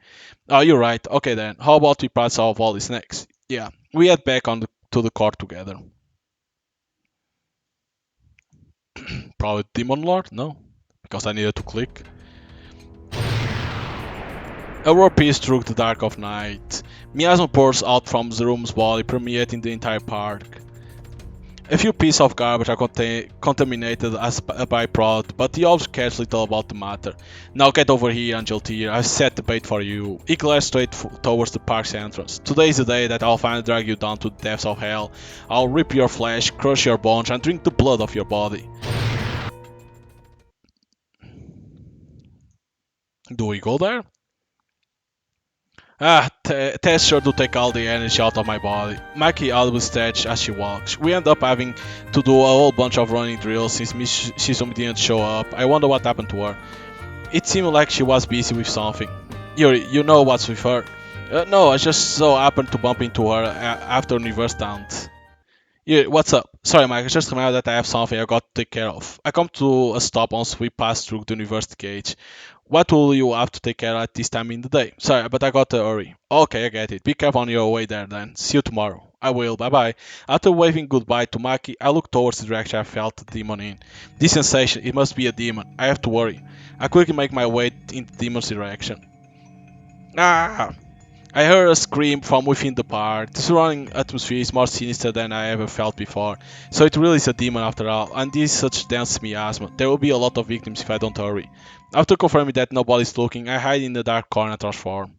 Oh, you're right. Okay then. How about we price off all this next? Yeah, we head back to the court together. Probably Demon Lord? No, because I needed to click. A roar pierced through the dark of night. Miasma pours out from Zeruem's body, permeating the entire park. A few pieces of garbage are contaminated as a byproduct, but the elves cares little about the matter. Now get over here, Angel Tear. I've set the bait for you. He glares straight towards the park's entrance. Today is the day that I'll finally drag you down to the depths of hell. I'll rip your flesh, crush your bones, and drink the blood of your body. Do we go there? Tess sure to take all the energy out of my body. Maki always stretch as she walks. We end up having to do a whole bunch of running drills since Miss Shizumi didn't show up. I wonder what happened to her. It seemed like she was busy with something. Yuri, you know what's with her? No, I just so happened to bump into her after Universe Dance. Yeah, what's up? Sorry, Mike, I just remembered that I have something I got to take care of. I come to a stop once we pass through the university gate. What will you have to take care of at this time in the day? Sorry, but I got to hurry. Okay, I get it. Be careful on your way there then. See you tomorrow. I will, bye bye. After waving goodbye to Maki, I look towards the direction I felt the demon in. This sensation, it must be a demon. I have to worry. I quickly make my way in the demon's direction. Ah! I heard a scream from within the park. The surrounding atmosphere is more sinister than I ever felt before, so it really is a demon after all, and this is such dense miasma. There will be a lot of victims if I don't hurry. After confirming that nobody's looking, I hide in the dark corner and transform.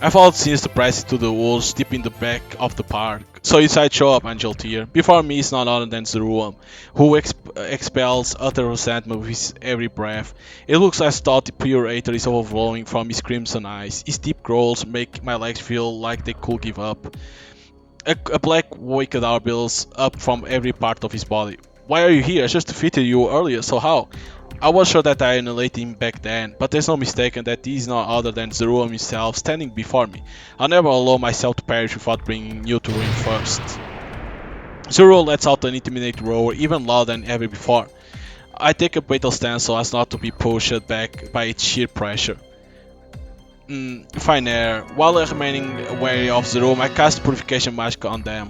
I followed Sinister Price to the woods deep in the back of the park. So inside show up Angel Tear. Before me is none other than Zeruem, who expels utter resentment with his every breath. It looks as though the pure aether is overflowing from his crimson eyes. His deep growls make my legs feel like they could give up. A black wicked hour builds up from every part of his body. Why are you here? I just defeated you earlier, so how? I was sure that I annihilated him back then, but there's no mistaking that he is none other than Zeruem himself standing before me. I'll never allow myself to perish without bringing you to ruin first. Zeruem lets out an intimidating roar, even louder than ever before. I take a battle stance so as not to be pushed back by its sheer pressure. Fine air. While remaining wary of Zeruem, I cast Purification Magic on them.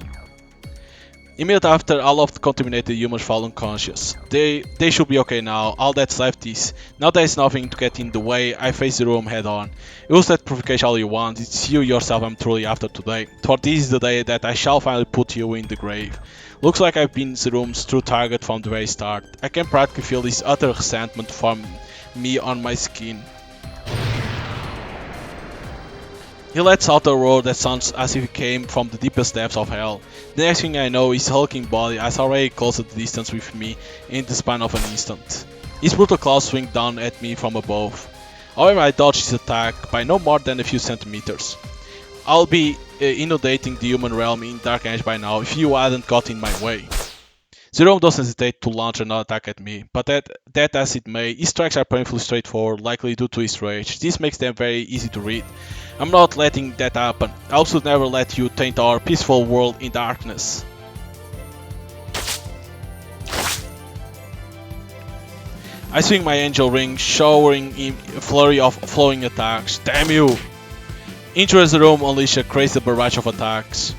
Immediately after, all of the contaminated humans fall unconscious. They should be okay now, all that's left is, now there is nothing to get in the way, I face the room head on. Use that purification all you want, it's you yourself I'm truly after today. For this is the day that I shall finally put you in the grave. Looks like I've been the room's true target from the very start. I can practically feel this utter resentment from me on my skin. He lets out a roar that sounds as if it came from the deepest depths of hell. The next thing I know, his hulking body has already closed the distance with me in the span of an instant. His brutal claws swing down at me from above. However, I dodge his attack by no more than a few centimeters. I'll be inundating the human realm in dark energy by now if you hadn't got in my way. Zeruem doesn't hesitate to launch another attack at me, but that as it may, his strikes are painfully straightforward, likely due to his rage. This makes them very easy to read. I'm not letting that happen. I also never let you taint our peaceful world in darkness. I swing my angel ring, showering him a flurry of flowing attacks. Damn you! Injure Zeruem unleash a crazy barrage of attacks.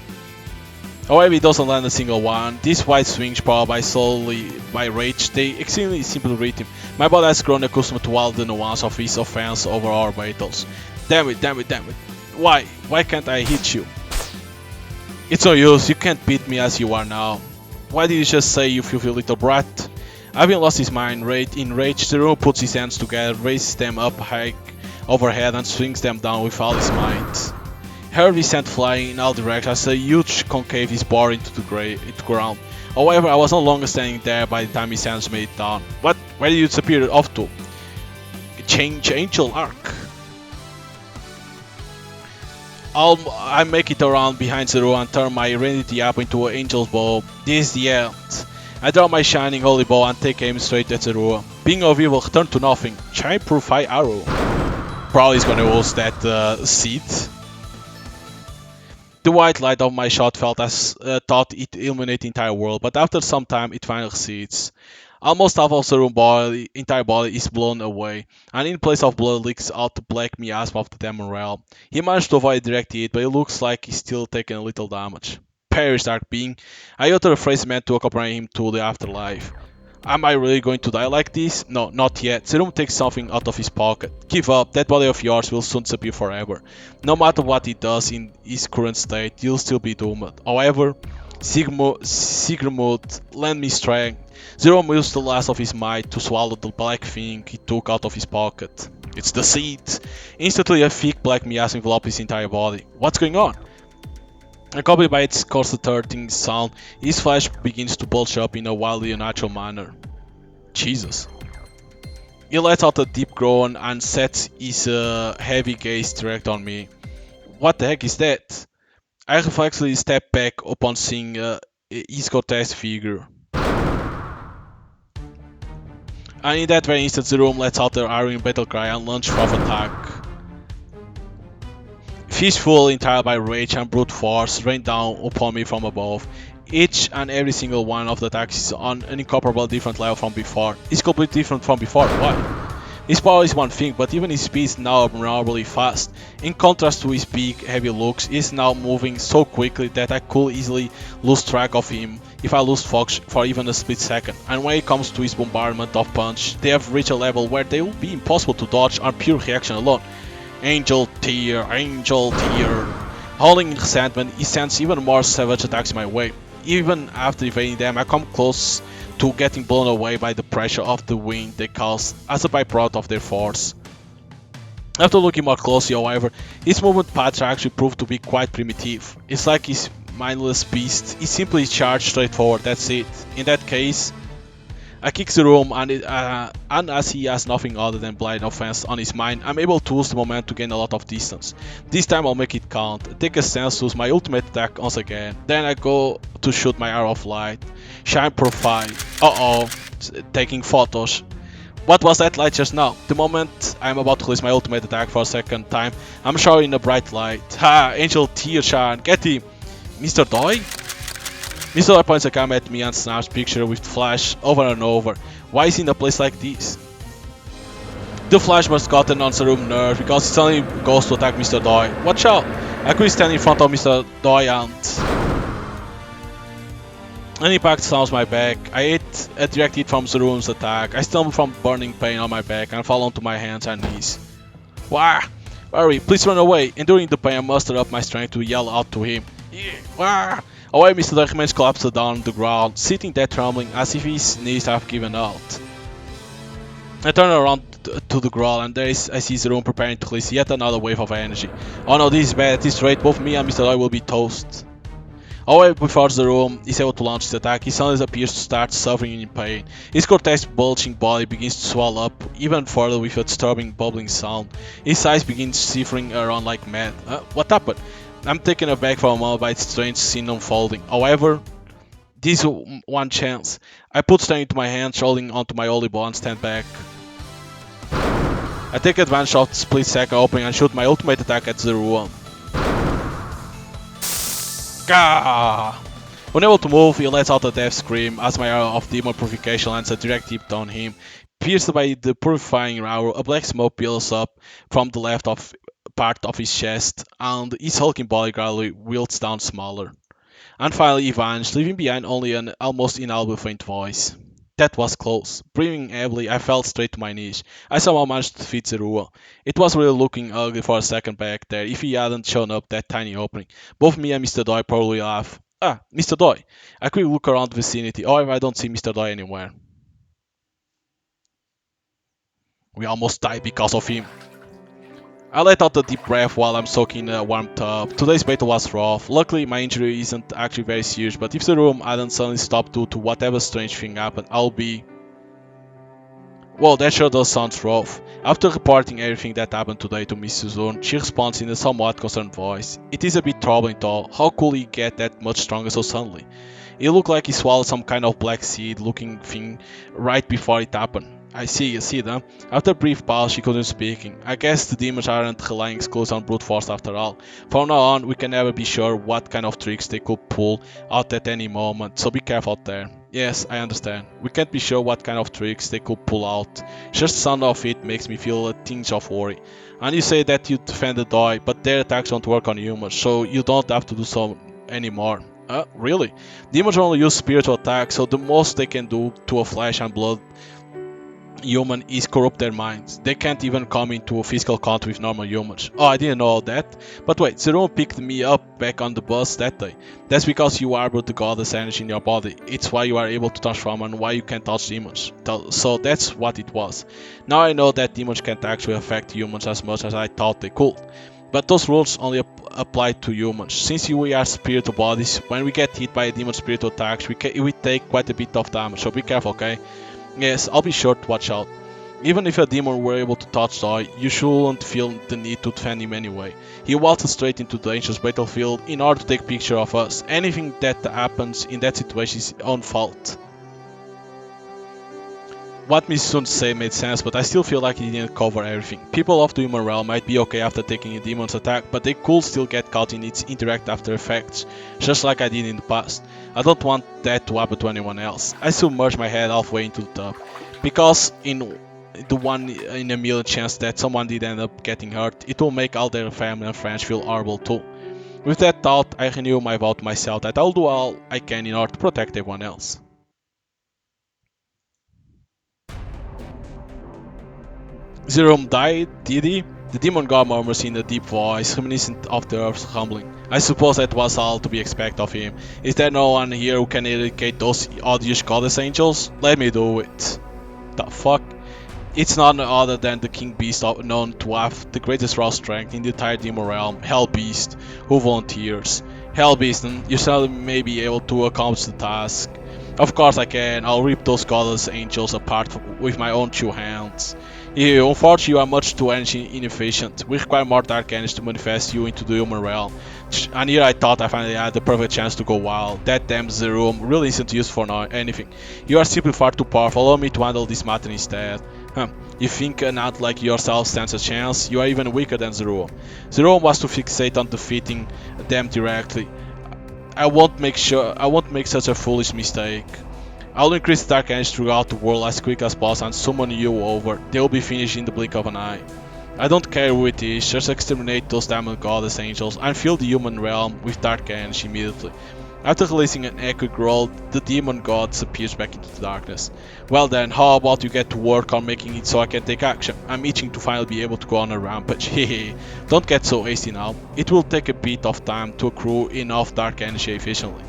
However, he doesn't land a single one. These wide swings, powered solely by rage, they extremely simply read him. My body has grown accustomed to all the nuance of his offense over our battles. Damn it, damn it, damn it. Why can't I hit you? It's no use, you can't beat me as you are now. Why did you just say you filthy little brat? Having lost his mind, in rage, Zeruem puts his hands together, raises them up high overhead and swings them down with all his might. Harvey sent flying in all directions as a huge concave is bored into the ground. However, I was no longer standing there by the time his hands made it down. What? Where did you disappear off to? Change Angel Arc. I make it around behind Zeruem and turn my Renity up into an Angel's Bow. This is the end. I draw my shining holy bow and take aim straight at Zeruem. Being of evil, turn to nothing. Giant Purify Arrow. Probably is gonna use that seed. The white light of my shot felt as thought it illuminate the entire world, but after some time it finally succeeds. Almost half of Zeruem's entire body is blown away, and in place of blood leaks out the black miasma of the demon realm. He managed to avoid direct hit, but it looks like he's still taking a little damage. Perish, dark being. I utter a phrase meant to accompany him to the afterlife. Am I really going to die like this? No, not yet. Zeruem takes something out of his pocket. Give up, that body of yours will soon disappear forever. No matter what he does in his current state, you'll still be doomed. However, Sigurmund, lend me strength. Zeruem used the last of his might to swallow the black thing he took out of his pocket. It's the seed. Instantly a thick black miasma enveloped his entire body. What's going on? Accompanied by its concerting sound, his flesh begins to bulge up in a wildly unnatural manner. Jesus. He lets out a deep groan and sets his heavy gaze direct on me. What the heck is that? I reflexively step back upon seeing his grotesque figure. And in that very instant, Zeruem lets out their iron battle cry and launches forth attack. Fistful entirely by rage and brute force rain down upon me from above. Each and every single one of the attacks is on an incomparable different level from before. It's completely different from before. Why? His power is one thing, but even his speed is now abnormally fast. In contrast to his big, heavy looks, he is now moving so quickly that I could easily lose track of him if I lose focus for even a split second. And when it comes to his bombardment of punch, they have reached a level where they will be impossible to dodge on pure reaction alone. Angel tear, angel tear. Howling in resentment, he sends even more savage attacks my way. Even after evading them, I come close to getting blown away by the pressure of the wind they cause as a byproduct of their force. After looking more closely, however, his movement patterns actually proved to be quite primitive. It's like his mindless beast, he simply charged straight forward, that's it. In that case, I kick the room, and as he has nothing other than blind offense on his mind, I'm able to use the moment to gain a lot of distance. This time I'll make it count. I take a stance to use my ultimate attack once again. Then I go to shoot my arrow of light. Shine profile. Taking photos. What was that light just now? The moment I'm about to release my ultimate attack for a second time, I'm showing a bright light. Ha! Angel Tear Shine. Get him! Mr. Doi? Mr. Doi points a camera at me and snaps picture with flash over and over. Why is he in a place like this? The flash must gotten on Zeruem nerve because he suddenly goes to attack Mr. Doi. Watch out! I could stand in front of Mr. Doi and an impact sounds my back. I hit a direct hit from Zeruem's attack. I stumble from burning pain on my back and fall onto my hands and knees. Wah! Hurry, please run away. Enduring the pain, I muster up my strength to yell out to him. Wah! Away, Mr. Doi remains collapsed down on the ground, sitting there trembling as if his knees have given out. I turn around to the growl and I see Zeruem preparing to release yet another wave of energy. Oh no, this is bad. At this rate, both me and Mr. Doi will be toast. However, before Zeruem is able to launch his attack, he suddenly appears to start suffering in pain. His grotesque bulging body begins to swell up even further with a disturbing bubbling sound. His eyes begin shivering around like mad. What happened? I'm taken aback for a moment by this strange scene unfolding. However, this one chance. I put strength into my hands, holding onto my holy ball and stand back. I take advantage of the split second opening and shoot my ultimate attack at Zeruem. Gah! Unable to move, he lets out a death scream as my arrow of demon purification lands a direct hit on him. Pierced by the purifying arrow, a black smoke builds up from the left part of his chest, and his hulking body gradually wilts down smaller. And finally he vanished, leaving behind only an almost inaudible faint voice. That was close. Breathing heavily, I fell straight to my knees. I somehow managed to defeat Zeruem. It was really looking ugly for a second back there if he hadn't shown up that tiny opening. Both me and Mr. Doi probably laugh. Ah, Mr. Doi. I quickly look around the vicinity. However, I don't see Mr. Doi anywhere. We almost died because of him. I let out a deep breath while I'm soaking in a warm tub. Today's battle was rough. Luckily, my injury isn't actually very serious, but if the room hadn't suddenly stopped due to whatever strange thing happened, I'll be... Well, that sure does sound rough. After reporting everything that happened today to Miss Suzanne, she responds in a somewhat concerned voice. It is a bit troubling though. How could he get that much stronger so suddenly? It looked like he swallowed some kind of black seed looking thing right before it happened. I see, you see them. After a brief pause, she couldn't speaking. I guess the demons aren't relying exclusively on brute force after all. From now on, we can never be sure what kind of tricks they could pull out at any moment, so be careful out there. Yes, I understand. We can't be sure what kind of tricks they could pull out. Just the sound of it makes me feel a tinge of worry. And you say that you defend the Doi, but their attacks don't work on humans, so you don't have to do so anymore. Really? Demons only use spiritual attacks, so the most they can do to a flesh and blood human is corrupt their minds. They can't even come into a physical contact with normal humans. Oh, I didn't know all that. But wait, Zeruem picked me up back on the bus that day. That's because you harbor the goddess energy in your body. It's why you are able to transform and why you can touch demons. So that's what it was. Now I know that demons can't actually affect humans as much as I thought they could. But those rules only apply to humans. Since we are spiritual bodies, when we get hit by a demon's spiritual attacks, we take quite a bit of damage, so be careful, okay? Yes, I'll be sure to watch out. Even if a demon were able to touch Doi, you shouldn't feel the need to defend him anyway. He waltzed straight into the dangerous battlefield in order to take a picture of us. Anything that happens in that situation is his own fault. What Miss Sun said made sense, but I still feel like he didn't cover everything. People of the human realm might be okay after taking a demon's attack, but they could still get caught in its indirect after effects, just like I did in the past. I don't want that to happen to anyone else. I submerge my head halfway into the tub, because in the 1 in a million chance that someone did end up getting hurt, it will make all their family and friends feel horrible too. With that thought, I renew my vow to myself that I'll do all I can in order to protect everyone else. Zeruem died, did he? The demon god murmurs in a deep voice, reminiscent of the earth's rumbling. I suppose that was all to be expected of him. Is there no one here who can eradicate those odious goddess angels? Let me do it. The fuck? It's none other than the king beast known to have the greatest raw strength in the entire demon realm, Hell Beast, who volunteers. Hell Beast, you certainly may be able to accomplish the task. Of course I can. I'll rip those godless angels apart with my own two hands. Unfortunately, you are much too energy inefficient. We require more dark energy to manifest you into the human realm. And here I thought I finally had the perfect chance to go wild. That damn Zeruem really isn't used for anything. You are simply far too powerful. Allow me to handle this matter instead. You think not like yourself stands a chance? You are even weaker than Zeruem. Zeruem was to fixate on defeating them directly. I won't make such a foolish mistake. I'll increase dark energy throughout the world as quick as possible and summon you over. They'll be finished in the blink of an eye. I don't care who it is, just exterminate those damn goddess angels and fill the human realm with dark energy immediately. After releasing an echoing growl, the demon god disappears back into the darkness. Well then, how about you get to work on making it so I can take action? I'm itching to finally be able to go on a rampage. Hehe. Don't get so hasty now. It will take a bit of time to accrue enough dark energy efficiently.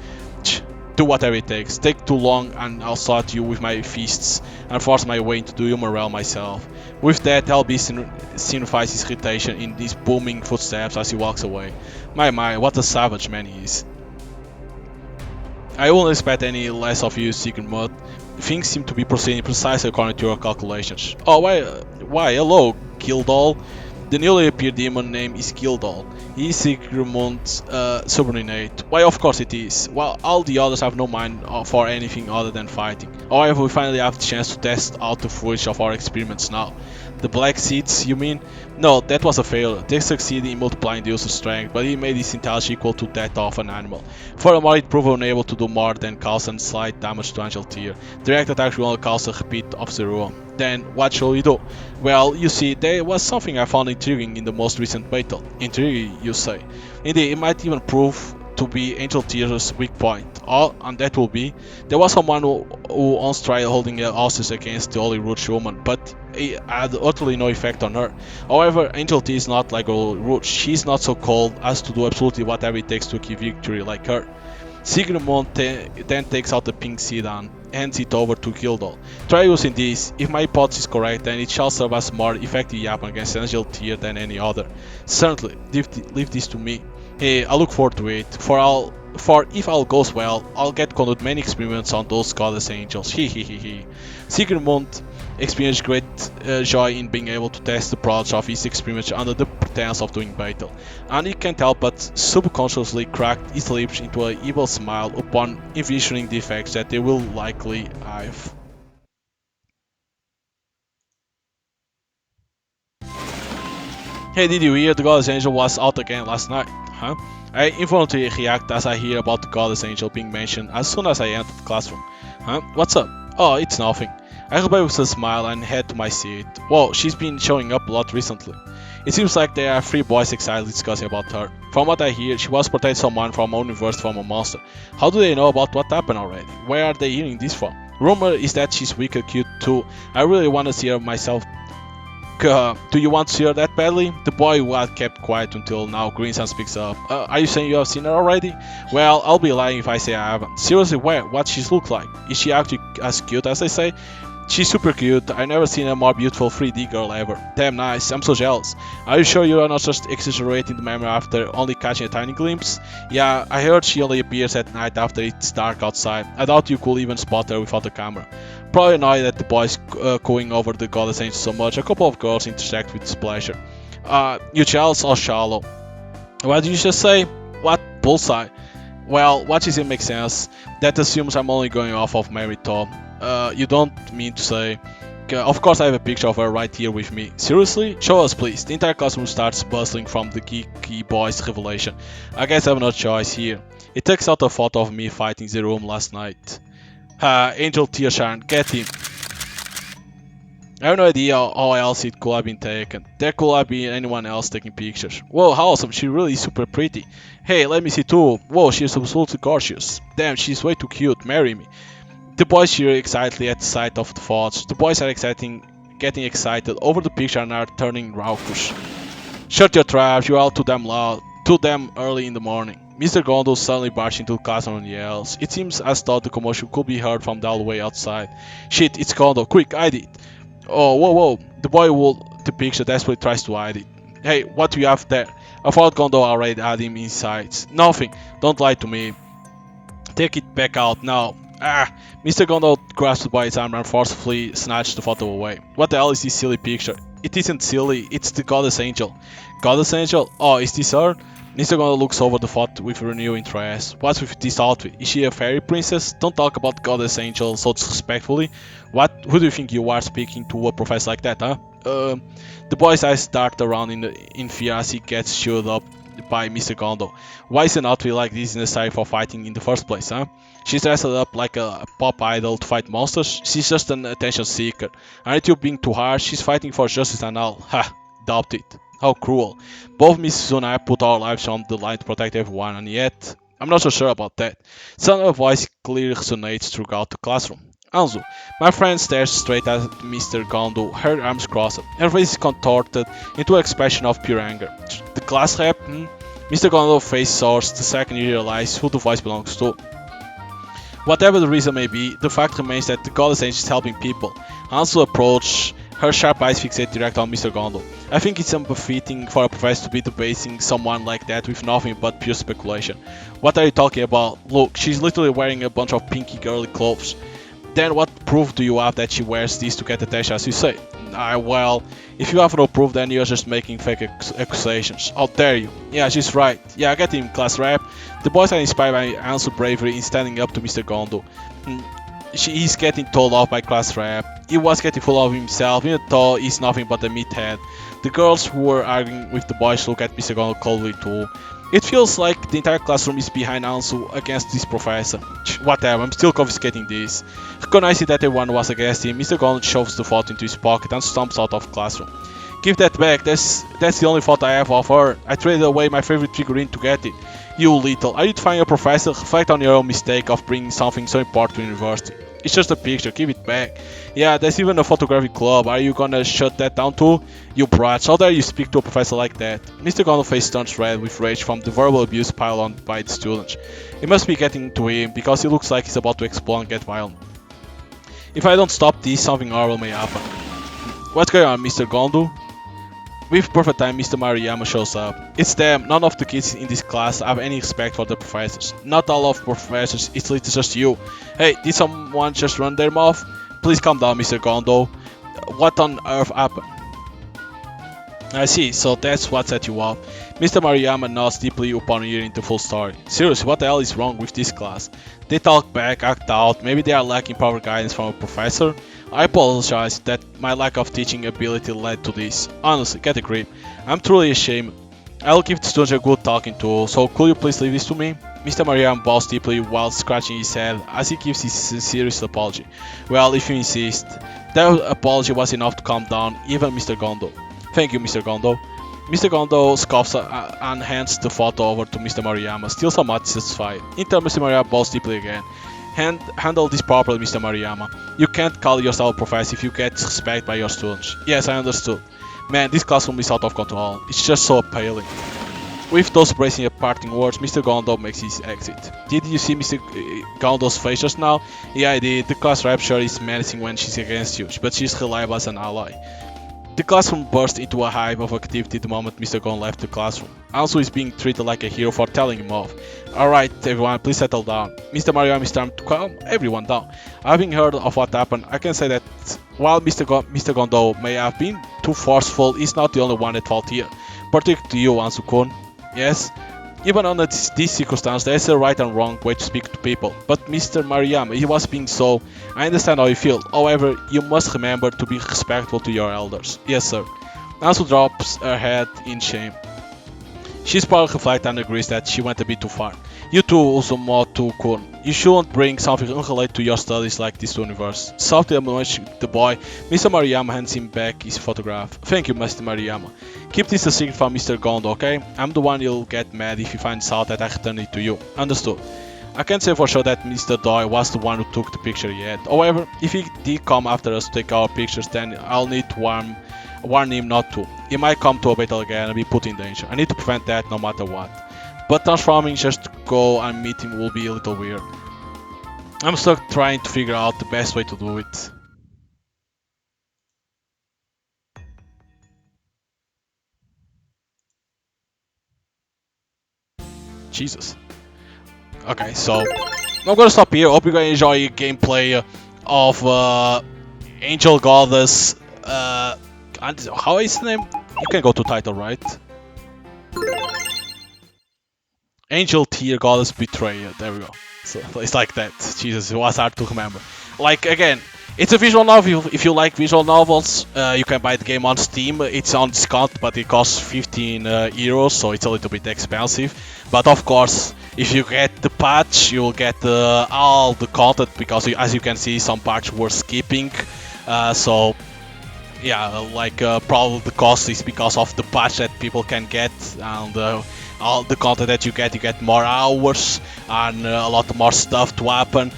Do whatever it takes. Take too long and I'll start you with my fists and force my way into the human realm myself. With that, LB signifies his irritation in these booming footsteps as he walks away. My, what a savage man he is. I won't expect any less of you, Secret Mud. Things seem to be proceeding precisely according to your calculations. Oh, why, hello, Gildal. The newly appeared demon name is Gildal. He is Sigmund's subordinate. Why, of course it is. Well, all the others have no mind for anything other than fighting. However, we finally have the chance to test out the fruits of our experiments now. The Black Seeds, you mean? No, that was a failure. They succeeded in multiplying the user's strength, but it made its intelligence equal to that of an animal. Furthermore, it proved unable to do more than cause and slight damage to Angel Tier. Direct attack will only cause a repeat of Zeruem. Then, what shall we do? Well, you see, there was something I found intriguing in the most recent battle. Intriguing, you say? Indeed, it might even prove to be Angel Tier's weak point. And that will be, there was someone who once tried holding a hostage against the Holy Roach woman, but it had utterly no effect on her. However, Angel T is not like Holy Roach. She's not so cold as to do absolutely whatever it takes to achieve victory like her. Sigmund then takes out the pink seed and hands it over to Gildal. Try using this. If my hypothesis is correct, then it shall serve as more effective weapon against Angel Tier than any other. Certainly, leave this to me. Hey, I look forward to it. For if all goes well, I'll get to conduct many experiments on those goddess angels. Hehehehe. Sigmund experienced great joy in being able to test the products of his experiments under the pretense of doing battle, and he can't help but subconsciously crack his lips into an evil smile upon envisioning the effects that they will likely have. Hey, did you hear the goddess angel was out again last night? Huh? I involuntarily react as I hear about the goddess angel being mentioned as soon as I enter the classroom. Huh? What's up? Oh, it's nothing. I reply with a smile and head to my seat. Whoa, she's been showing up a lot recently. It seems like there are 3 boys excitedly discussing about her. From what I hear, she was protecting someone from our universe from a monster. How do they know about what happened already? Where are they hearing this from? Rumor is that she's wicked cute too. I really want to see her myself. Do you want to see her that badly? The boy who had kept quiet until now grins and speaks up. Are you saying you have seen her already? Well, I'll be lying if I say I haven't. Seriously, where? What she look like? Is she actually as cute as they say? She's super cute. I've never seen a more beautiful 3D girl ever. Damn nice. I'm so jealous. Are you sure you are not just exaggerating the memory after only catching a tiny glimpse? Yeah, I heard she only appears at night after it's dark outside. I doubt you could even spot her without a camera. Probably annoyed that the boys cooing over the goddess angel so much. A couple of girls intersect with displeasure. You jealous or shallow? What did you just say? What? Bullseye. Well, what you say makes sense. That assumes I'm only going off of memory though. You don't mean to say... Of course I have a picture of her right here with me. Seriously? Show us please. The entire classroom starts bustling from the geeky boy's revelation. I guess I have no choice here. It takes out a photo of me fighting Zeruem last night. Angel Tiershan, get him. I have no idea how else it could have been taken. There could have been anyone else taking pictures. Whoa, how awesome, she's really super pretty. Hey, let me see too. Whoa, she's absolutely gorgeous. Damn, she's way too cute, marry me. The boys cheer excitedly at the sight of the thoughts. The boys are getting excited over the picture and are turning raucous. Shut your traps, you're all too damn loud. Too damn early in the morning. Mr. Gondos suddenly barged into the classroom and yells. It seems as though the commotion could be heard from the hallway outside. Shit, it's Gondo, quick, hide it. Oh, whoa. The boy who the picture desperately tries to hide it. Hey, what do you have there? I thought Gondo already had him inside. Nothing. Don't lie to me. Take it back out now. Ah, Mr. Gondo grasped by his arm and forcefully snatched the photo away. What the hell is this silly picture? It isn't silly, it's the goddess angel. Goddess angel? Oh, is this her? Mr. Gondo looks over the photo with renewed interest. What's with this outfit? Is she a fairy princess? Don't talk about goddess angel so disrespectfully. What? Who do you think you are speaking to a professor like that, huh? The boy's eyes dart around in fear as he gets shooed up by Mr. Gondo. Why is an outfit like this necessary for fighting in the first place, huh? She's dressed up like a pop idol to fight monsters. She's just an attention seeker. Aren't you being too harsh? She's fighting for justice and all. Ha! Doubt it. How cruel. Both Mrs. and I put our lives on the line to protect everyone, and yet I'm not so sure about that. Suddenly a voice clearly resonates throughout the classroom. Anzu, my friend stares straight at Mr. Gondo, her arms crossed. Her face is contorted into an expression of pure anger. The class rep? Mr. Gondor's face soars the second you realize who the voice belongs to. Whatever the reason may be, the fact remains that the goddess angel is helping people. Hansel approached, her sharp eyes fixated direct on Mr. Gondor. I think it's unbefitting for a professor to be debating someone like that with nothing but pure speculation. What are you talking about? Look, she's literally wearing a bunch of pinky girly clothes. Then what proof do you have that she wears these to get attention, as you say? Well, if you have no proof, then you're just making fake accusations. How dare you? Yeah, she's right. Yeah, get him, class rep. The boys are inspired by Ansu's bravery in standing up to Mr. Gondo. He's getting told off by class rep. He was getting full of himself, even though he's nothing but a meathead. The girls who were arguing with the boys look at Mr. Gondo coldly too. It feels like the entire classroom is behind Ansu against this professor. Whatever, I'm still confiscating this. Recognizing that everyone was against him, Mr. Gondo shoves the photo into his pocket and stomps out of the classroom. Give that back, that's the only photo I have of her. I traded away my favorite figurine to get it. You little, are you defying your professor? Reflect on your own mistake of bringing something so important to university. It's just a picture, give it back. Yeah, there's even a photography club. Are you gonna shut that down too? You brats, how dare you speak to a professor like that? Mr. Gondor's face turns red with rage from the verbal abuse piled on by the students. It must be getting to him, because he looks like he's about to explode and get violent. If I don't stop this, something horrible may happen. What's going on, Mr. Gondo? With perfect time, Mr. Mariyama shows up. It's them, none of the kids in this class have any respect for the professors. Not all of professors, it's literally just you. Hey, did someone just run their mouth? Please calm down, Mr. Gondo. What on earth happened? I see, so that's what set you off. Mr. Mariyama nods deeply upon hearing the full story. Seriously, what the hell is wrong with this class? They talk back, act out, maybe they are lacking proper guidance from a professor? I apologize that my lack of teaching ability led to this. Honestly, get a grip. I'm truly ashamed. I'll give the students a good talking to, so could you please leave this to me? Mr. Mariam bows deeply while scratching his head as he gives his sincerest apology. Well, if you insist. That apology was enough to calm down even Mr. Gondo. Thank you, Mr. Gondo. Mr. Gondo scoffs and hands the photo over to Mr. Mariyama, still somewhat satisfied. In turn, Mr. Mariyama bows deeply again. Handle this properly, Mr. Mariyama. You can't call yourself a professor if you get respect by your students. Yes, I understood. Man, this classroom is out of control. It's just so appalling. With those bracing parting words, Mr. Gondo makes his exit. Did you see Mr. Gondo's face just now? Yeah, I did. The class rep sure is menacing when she's against you, but she's reliable as an ally. The classroom burst into a hive of activity the moment Mr. Gon left the classroom. Ansu is being treated like a hero for telling him off. Alright everyone, please settle down. Mr. Mariam is trying to calm everyone down. Having heard of what happened, I can say that while Mr. Gondo may have been too forceful, he's not the only one at fault here. Particularly to you, Ansu-kun. Yes? Even under this circumstance, there is a right and wrong way to speak to people. But Mr. Mariam, he was being so. I understand how you feel. However, you must remember to be respectful to your elders. Yes, sir. Ansu drops her head in shame. She's probably reflects and agrees that she went a bit too far. You too, Uzumoto-kun. You shouldn't bring something unrelated to your studies like this to the universe. Softly admonishing the boy, Mr. Mariyama hands him back his photograph. Thank you, Mr. Mariyama. Keep this a secret from Mr. Gondo, okay? I'm the one you'll get mad if he finds out that I returned it to you. Understood. I can't say for sure that Mr. Doi was the one who took the picture yet. However, if he did come after us to take our pictures, then I'll need to warn him not to. He might come to a battle again and be put in danger. I need to prevent that no matter what. But transforming just to go and meet him will be a little weird. I'm stuck trying to figure out the best way to do it. Jesus. Okay, so I'm gonna stop here. Hope you guys enjoy gameplay of Angel Goddess. And how is his name? You can go to title, right? Angel Tier Goddess Betrayer. There we go. So it's like that. Jesus, it was hard to remember. Like again, it's a visual novel. If you like visual novels, you can buy the game on Steam. It's on discount, but it costs 15 euros, so it's a little bit expensive. But of course, if you get the patch, you will get all the content because, as you can see, some parts were skipping. So yeah, like probably the cost is because of the patch that people can get, and all the content that you get more hours and a lot more stuff to happen.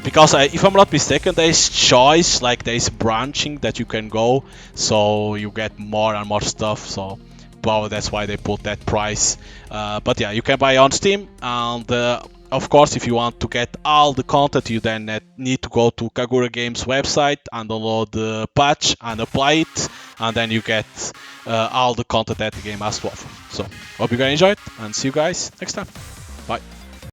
Because if I'm not mistaken, there's choice, like there's branching that you can go, so you get more and more stuff. So probably that's why they put that price. But yeah, you can buy on Steam, and of course, if you want to get all the content, you then need to go to Kagura Games website and download the patch and apply it, and then you get all the content that the game has to offer. So, hope you guys enjoyed, and see you guys next time. Bye.